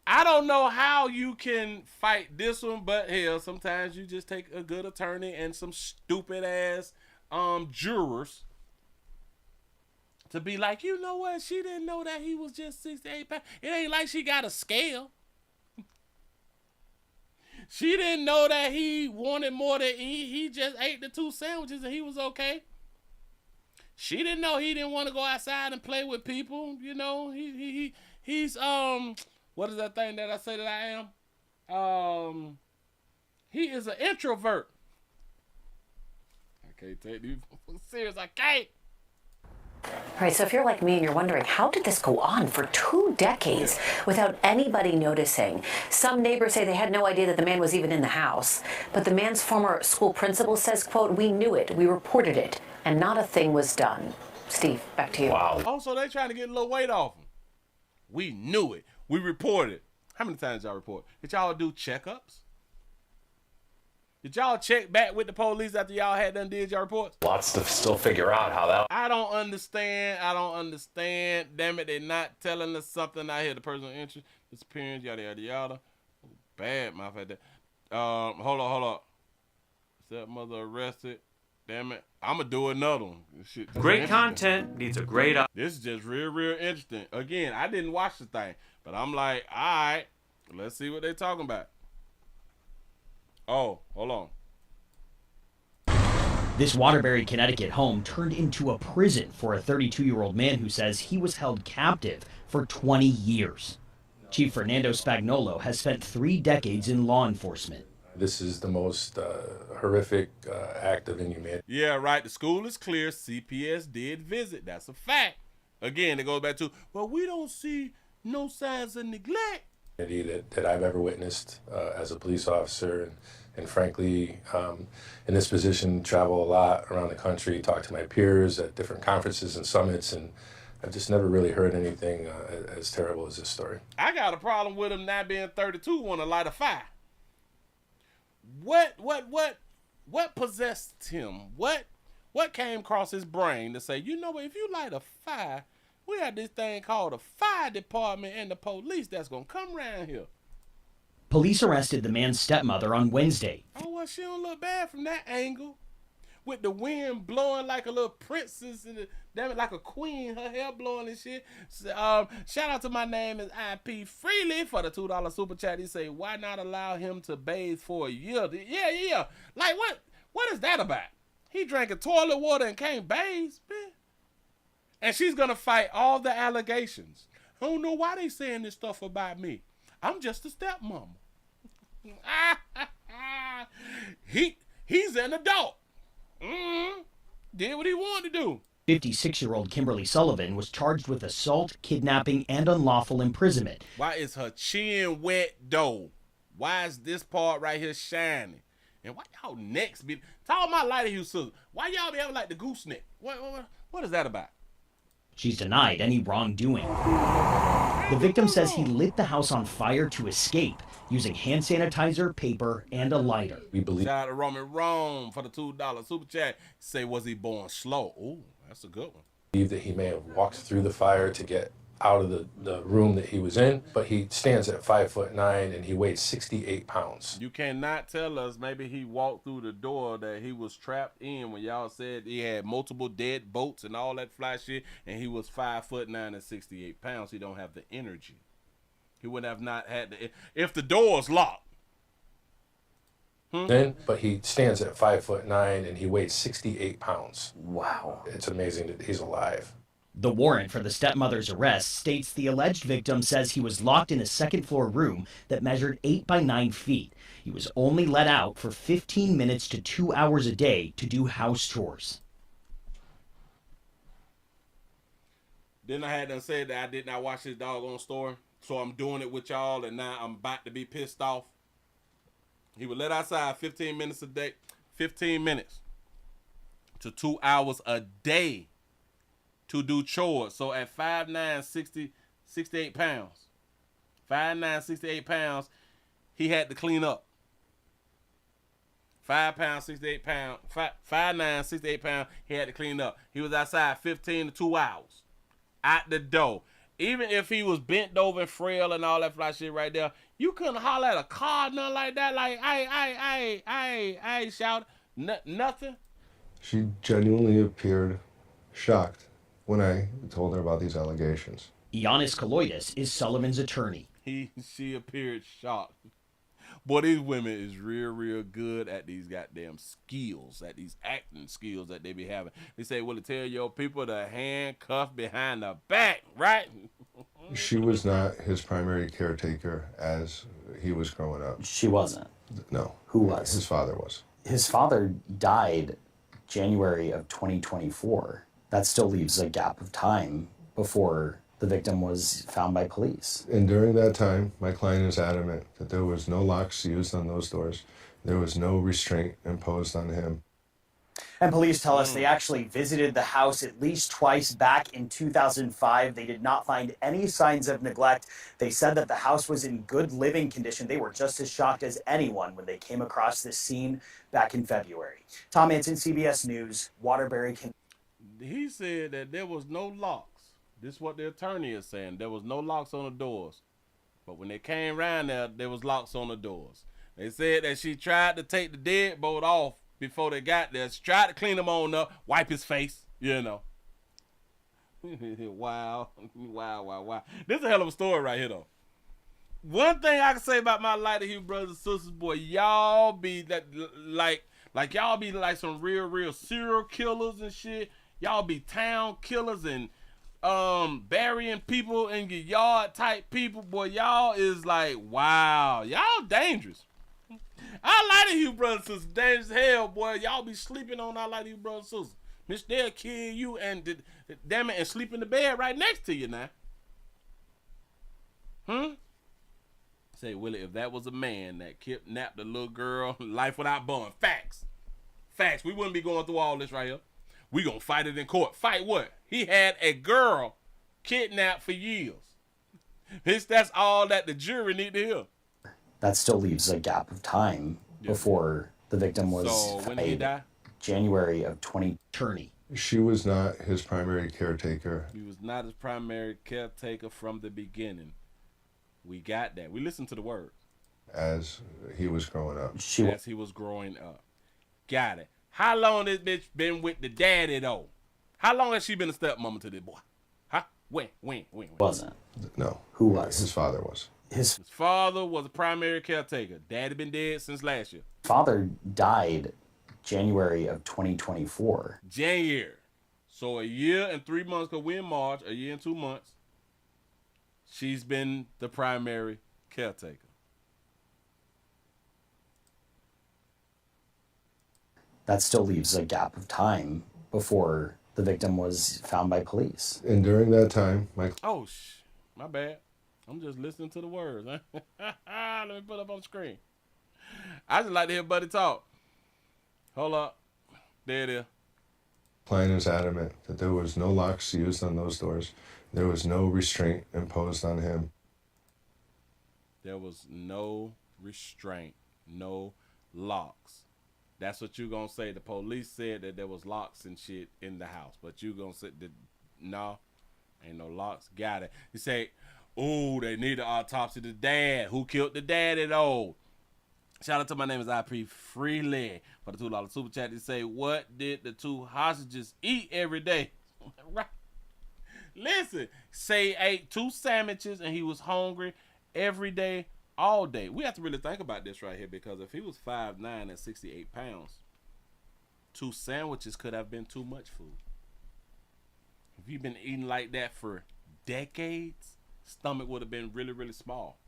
I don't know how you can fight this one, but hell, sometimes you just take a good attorney and some stupid ass jurors to be like, you know what, she didn't know that he was just 68 pounds. It ain't like she got a scale. She didn't know that he wanted more than he just ate the 2 sandwiches and he was okay. She didn't know he didn't want to go outside and play with people. You know, he's what is that thing that I say that I am? He is an introvert. I can't take these serious. I can't. All right, so if you're like me and you're wondering, how did this go on for 2 decades without anybody noticing? Some neighbors say they had no idea that the man was even in the house. But the man's former school principal says, quote, "We knew it, we reported it, and not a thing was done." Steve, back to you. Wow. Oh, so they trying to get a little weight off him. We knew it. We reported. How many times y'all report? Did y'all do checkups? Did y'all check back with the police after y'all had done did your reports? Lots to still figure out how that. I don't understand. Damn it, they're not telling us something out here. The personal interest, disappearance, yada, yada, yada. Oh, bad mouth at that. Hold on. Stepmother arrested. Damn it. I'm going to do another one. This shit Great content needs a great... This is just real interesting. Again, I didn't watch the thing, but I'm like, all right, let's see what they're talking about. Oh, hold on. This Waterbury, Connecticut home turned into a prison for a 32-year-old man who says he was held captive for 20 years. Chief Fernando Spagnolo has spent 3 decades in law enforcement. This is the most horrific act of inhumanity. Yeah, right. The school is clear. CPS did visit. That's a fact. Again, it goes back to, well, we don't see no signs of neglect. That I've ever witnessed as a police officer, and frankly, in this position, travel a lot around the country, talk to my peers at different conferences and summits, and I've just never really heard anything as terrible as this story. I got a problem with him not being 32, want to light a fire. What possessed him? What came across his brain to say, you know what, if you light a fire, we have this thing called a fire department and the police that's going to come around here. Police arrested the man's stepmother on Wednesday. Oh, well, she don't look bad from that angle. With the wind blowing like a little princess and damn it, like a queen, her hair blowing and shit. Shout out to my name is IP Freely for the $2 super chat. He say, why not allow him to bathe for a year? Yeah. Like what is that about? He drank toilet water and can't bathe, man. And she's gonna fight all the allegations. I don't know why they saying this stuff about me. I'm just a stepmama. He's an adult. Did what he wanted to do. 56-year-old Kimberly Sullivan was charged with assault, kidnapping, and unlawful imprisonment. Why is her chin wet though? Why is this part right here shining? And why y'all necks be... To all my lighter hue sisters, why y'all be having like the gooseneck? What is that about? She's denied any wrongdoing. The victim says he lit the house on fire to escape using hand sanitizer, paper, and a lighter. We believe. Shout out to Roman Rome for the $2 super chat. Say, was he born slow? Ooh, that's a good one. Believe that he may have walked through the fire to get out of the room that he was in, but he stands at 5'9" and he weighs 68 pounds. You cannot tell us maybe he walked through the door that he was trapped in when y'all said he had multiple dead boats and all that fly shit, and he was 5'9" and 68 pounds. He don't have the energy. He would have not had the, if the door's locked. But he stands at 5'9" and he weighs 68 pounds. Wow. It's amazing that he's alive. The warrant for the stepmother's arrest states the alleged victim says he was locked in a second-floor room that measured 8 by 9 feet. He was only let out for 15 minutes to 2 hours a day to do house chores. Then I had to say that I did not watch this doggone story, so I'm doing it with y'all, and now I'm about to be pissed off. He was let outside 15 minutes a day, 15 minutes to 2 hours a day to do chores. So at 5'9", 68 pounds, 5'9", 68 pounds, he had to clean up. 5 pounds, 68 pounds, 5'9", 68 pounds, he had to clean up. He was outside 15 to 2 hours, out the door. Even if he was bent over and frail and all that fly shit right there, you couldn't holler at a car, nothing like that. Like, I shout, nothing. She genuinely appeared shocked when I told her about these allegations. Ioannis Kaloidis is Sullivan's attorney. She appeared shocked. Boy, these women is real good at these goddamn skills, at these acting skills that they be having. They say, well, to tell your people to handcuff behind the back, right? She was not his primary caretaker as he was growing up. She wasn't? No. Who was? His father was. His father died January of 2024. That still leaves a gap of time before the victim was found by police. And during that time, my client is adamant that there was no locks used on those doors. There was no restraint imposed on him. And police tell us they actually visited the house at least twice back in 2005. They did not find any signs of neglect. They said that the house was in good living condition. They were just as shocked as anyone when they came across this scene back in February. Tom Anson, CBS News, Waterbury. He said that there was no locks. This is what the attorney is saying. There was no locks on the doors. But when they came around there was locks on the doors. They said that she tried to take the deadbolt off before they got there. She tried to clean him on up, wipe his face, you know. Wow. This is a hell of a story right here, though. One thing I can say about my Lighter Hue brothers and sisters, boy, y'all be that like y'all be like some real serial killers and shit. Y'all be town killers and burying people in your yard type people. Boy, y'all is like, wow, y'all dangerous. Our Lighter Hue brothers and sisters dangerous as hell, boy. Y'all be sleeping on our Lighter Hue brothers and sisters. Bitch, they'll kill you and damn it, and sleep in the bed right next to you now. Say, Willie, if that was a man that kidnapped a little girl, life without bond. Facts. We wouldn't be going through all this right here. We gonna fight it in court. Fight what? He had a girl kidnapped for years. That's all that the jury need to hear. That still leaves a gap of time before the victim was So when did he die? January of 2020. She was not his primary caretaker. He was not his primary caretaker from the beginning. We got that. We listened to the words. As he was growing up. As he was growing up. Got it. How long this bitch been with the daddy, though? How long has she been a stepmama to this boy? Huh? When? Wasn't. No. Who was? His father was. His father was a primary caretaker. Daddy been dead since last year. Father died January of 2024. January. So a year and 3 months, because we're in March, a year and 2 months, she's been the primary caretaker. That still leaves a gap of time before the victim was found by police. And during that time, my bad. I'm just listening to the words. Huh? Let me put it up on the screen. I just like to hear Buddy talk. Hold up. There it is. client is adamant that there was no locks used on those doors. There was no restraint imposed on him. There was no restraint, no locks. That's what you gonna say. The police said that there was locks and shit in the house, but you gonna say that no, ain't no locks. Got it. You say, oh, they need an autopsy of the dad. Who killed the daddy though? Shout out to my name is IP Freely for the $2 super chat. They say, what did the two hostages eat every day? Right. Listen, say he ate 2 sandwiches and he was hungry every day, all day. We have to really think about this right here, because if he was 5'9" and 68 pounds, 2 sandwiches could have been too much food. If you've been eating like that for decades, stomach would have been really, really small.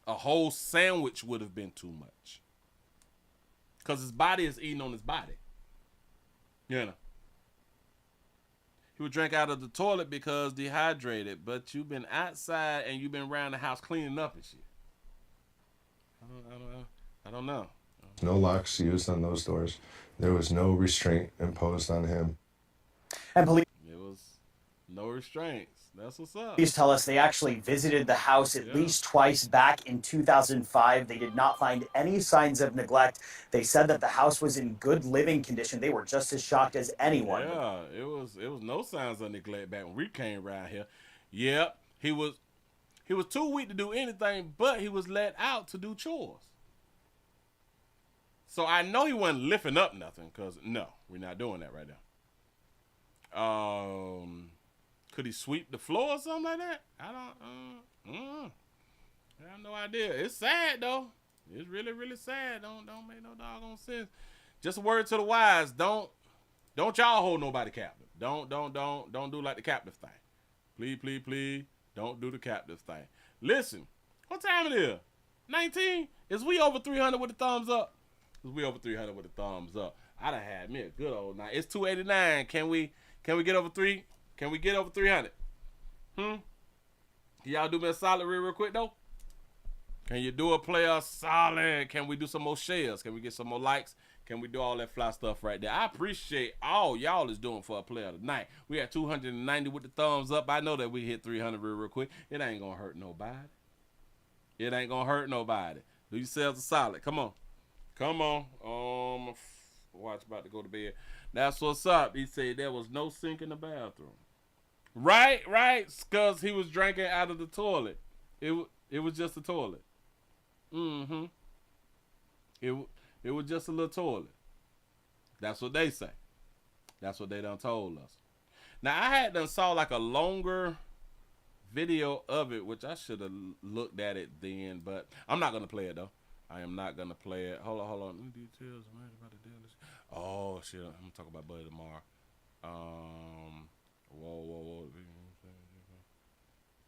A whole sandwich would have been too much, because his body is eating on his body. You know. He would drink out of the toilet because dehydrated, but you've been outside and you've been around the house cleaning up and shit. I don't know. No locks used on those doors. There was no restraint imposed on him. And police. It was no restraints. That's what's up. Police tell us they actually visited the house at least twice back in 2005. They did not find any signs of neglect. They said that the house was in good living condition. They were just as shocked as anyone. Yeah, it was no signs of neglect back when we came around here. Yep, he was too weak to do anything, but he was let out to do chores. So I know he wasn't lifting up nothing, because no, we're not doing that right now. Could he sweep the floor or something like that? I have no idea. It's sad though. It's really, really sad. Don't make no doggone sense. Just a word to the wise. Don't y'all hold nobody captive. Don't do like the captive thing. Please, don't do the captive thing. Listen, what time it is? 19? Is we over 300 with the thumbs up? Is we over 300 with the thumbs up? I done had me a good old night. It's 289. Can we get over 3? Can we get over 300? Can y'all do me a solid real quick though? Can you do a player solid? Can we do some more shares? Can we get some more likes? Can we do all that fly stuff right there? I appreciate all y'all is doing for a player tonight. We at 290 with the thumbs up. I know that we hit 300 real quick. It ain't gonna hurt nobody. It ain't gonna hurt nobody. Do yourselves a solid. Come on. Watch about to go to bed. That's what's up. He said there was no sink in the bathroom. Right. Because he was drinking out of the toilet. It was just a toilet. It was just a little toilet. That's what they say. That's what they done told us. Now, I had done saw like a longer video of it, which I should have looked at it then, but I'm not going to play it, though. I am not going to play it. Hold on. New details. Oh, shit. I'm going to talk about Buddy tomorrow. Whoa.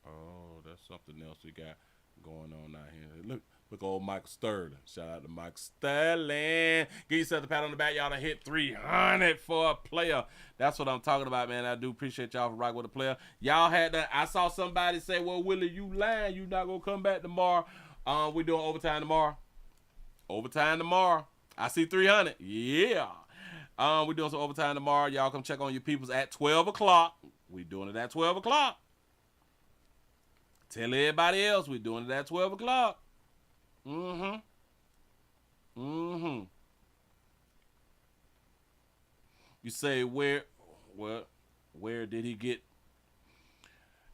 Oh, that's something else we got going on out here. Look, old Michael Sterling. Shout out to Mike Sterling. Give yourself a pat on the back. Y'all done hit 300 for a player. That's what I'm talking about, man. I do appreciate y'all for rocking with a player. Y'all had that. I saw somebody say, well, Willie, you lying. You not going to come back tomorrow. We doing overtime tomorrow. I see 300. Yeah. We doing some overtime tomorrow. Y'all come check on your peoples at 12 o'clock. We doing it at 12 o'clock. Tell everybody else we doing it at 12 o'clock. You say where did he get?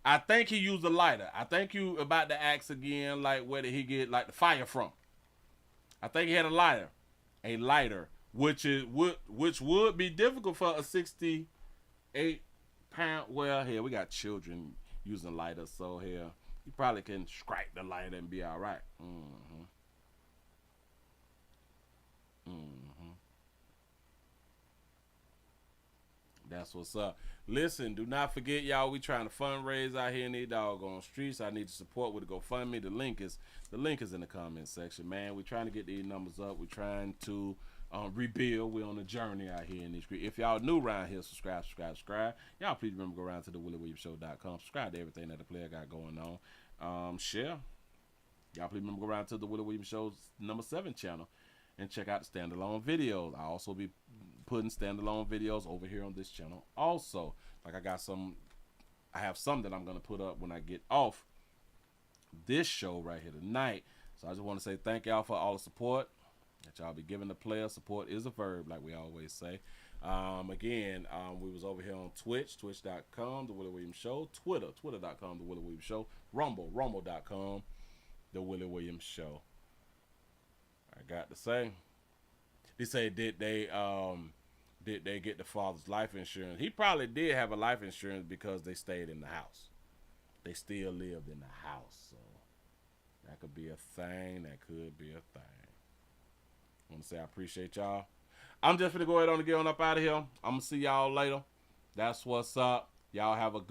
I think he used a lighter. I think you about to ask again, like where did he get like the fire from? I think he had a lighter, which would be difficult for a 68-pound. Well, here we got children using lighters, so here you probably can strike the lighter and be all right. That's what's up. Listen, do not forget, y'all, we trying to fundraise out here in these doggone streets. I need your support with the GoFundMe. The link is in the comment section, man. We trying to get these numbers up. We trying to rebuild. We're on a journey out here in these streets. If y'all new around here, subscribe. Y'all please remember go around to the WillieWilliamsShow.com. Subscribe to everything that the player got going on. Share. Y'all please remember go around to the Willie Williams Show's #7 channel and check out the standalone videos. I'll also be putting standalone videos over here on this channel. Also, like I got some I have some that I'm gonna put up when I get off this show right here tonight. So I just want to say thank y'all for all the support that y'all be giving the player. Support is a verb, like we always say. Again, we was over here on Twitch, twitch.com, The Willie Williams Show, Twitter, twitter.com, The Willie Williams Show, Rumble, rumble.com, The Willie Williams Show. I got to say, they say, did they get the father's life insurance? He probably did have a life insurance because they stayed in the house. They still lived in the house, so that could be a thing. That could be a thing. I want to say I appreciate y'all. I'm just going to go ahead on and get on up out of here. I'm going to see y'all later. That's what's up. Y'all have a good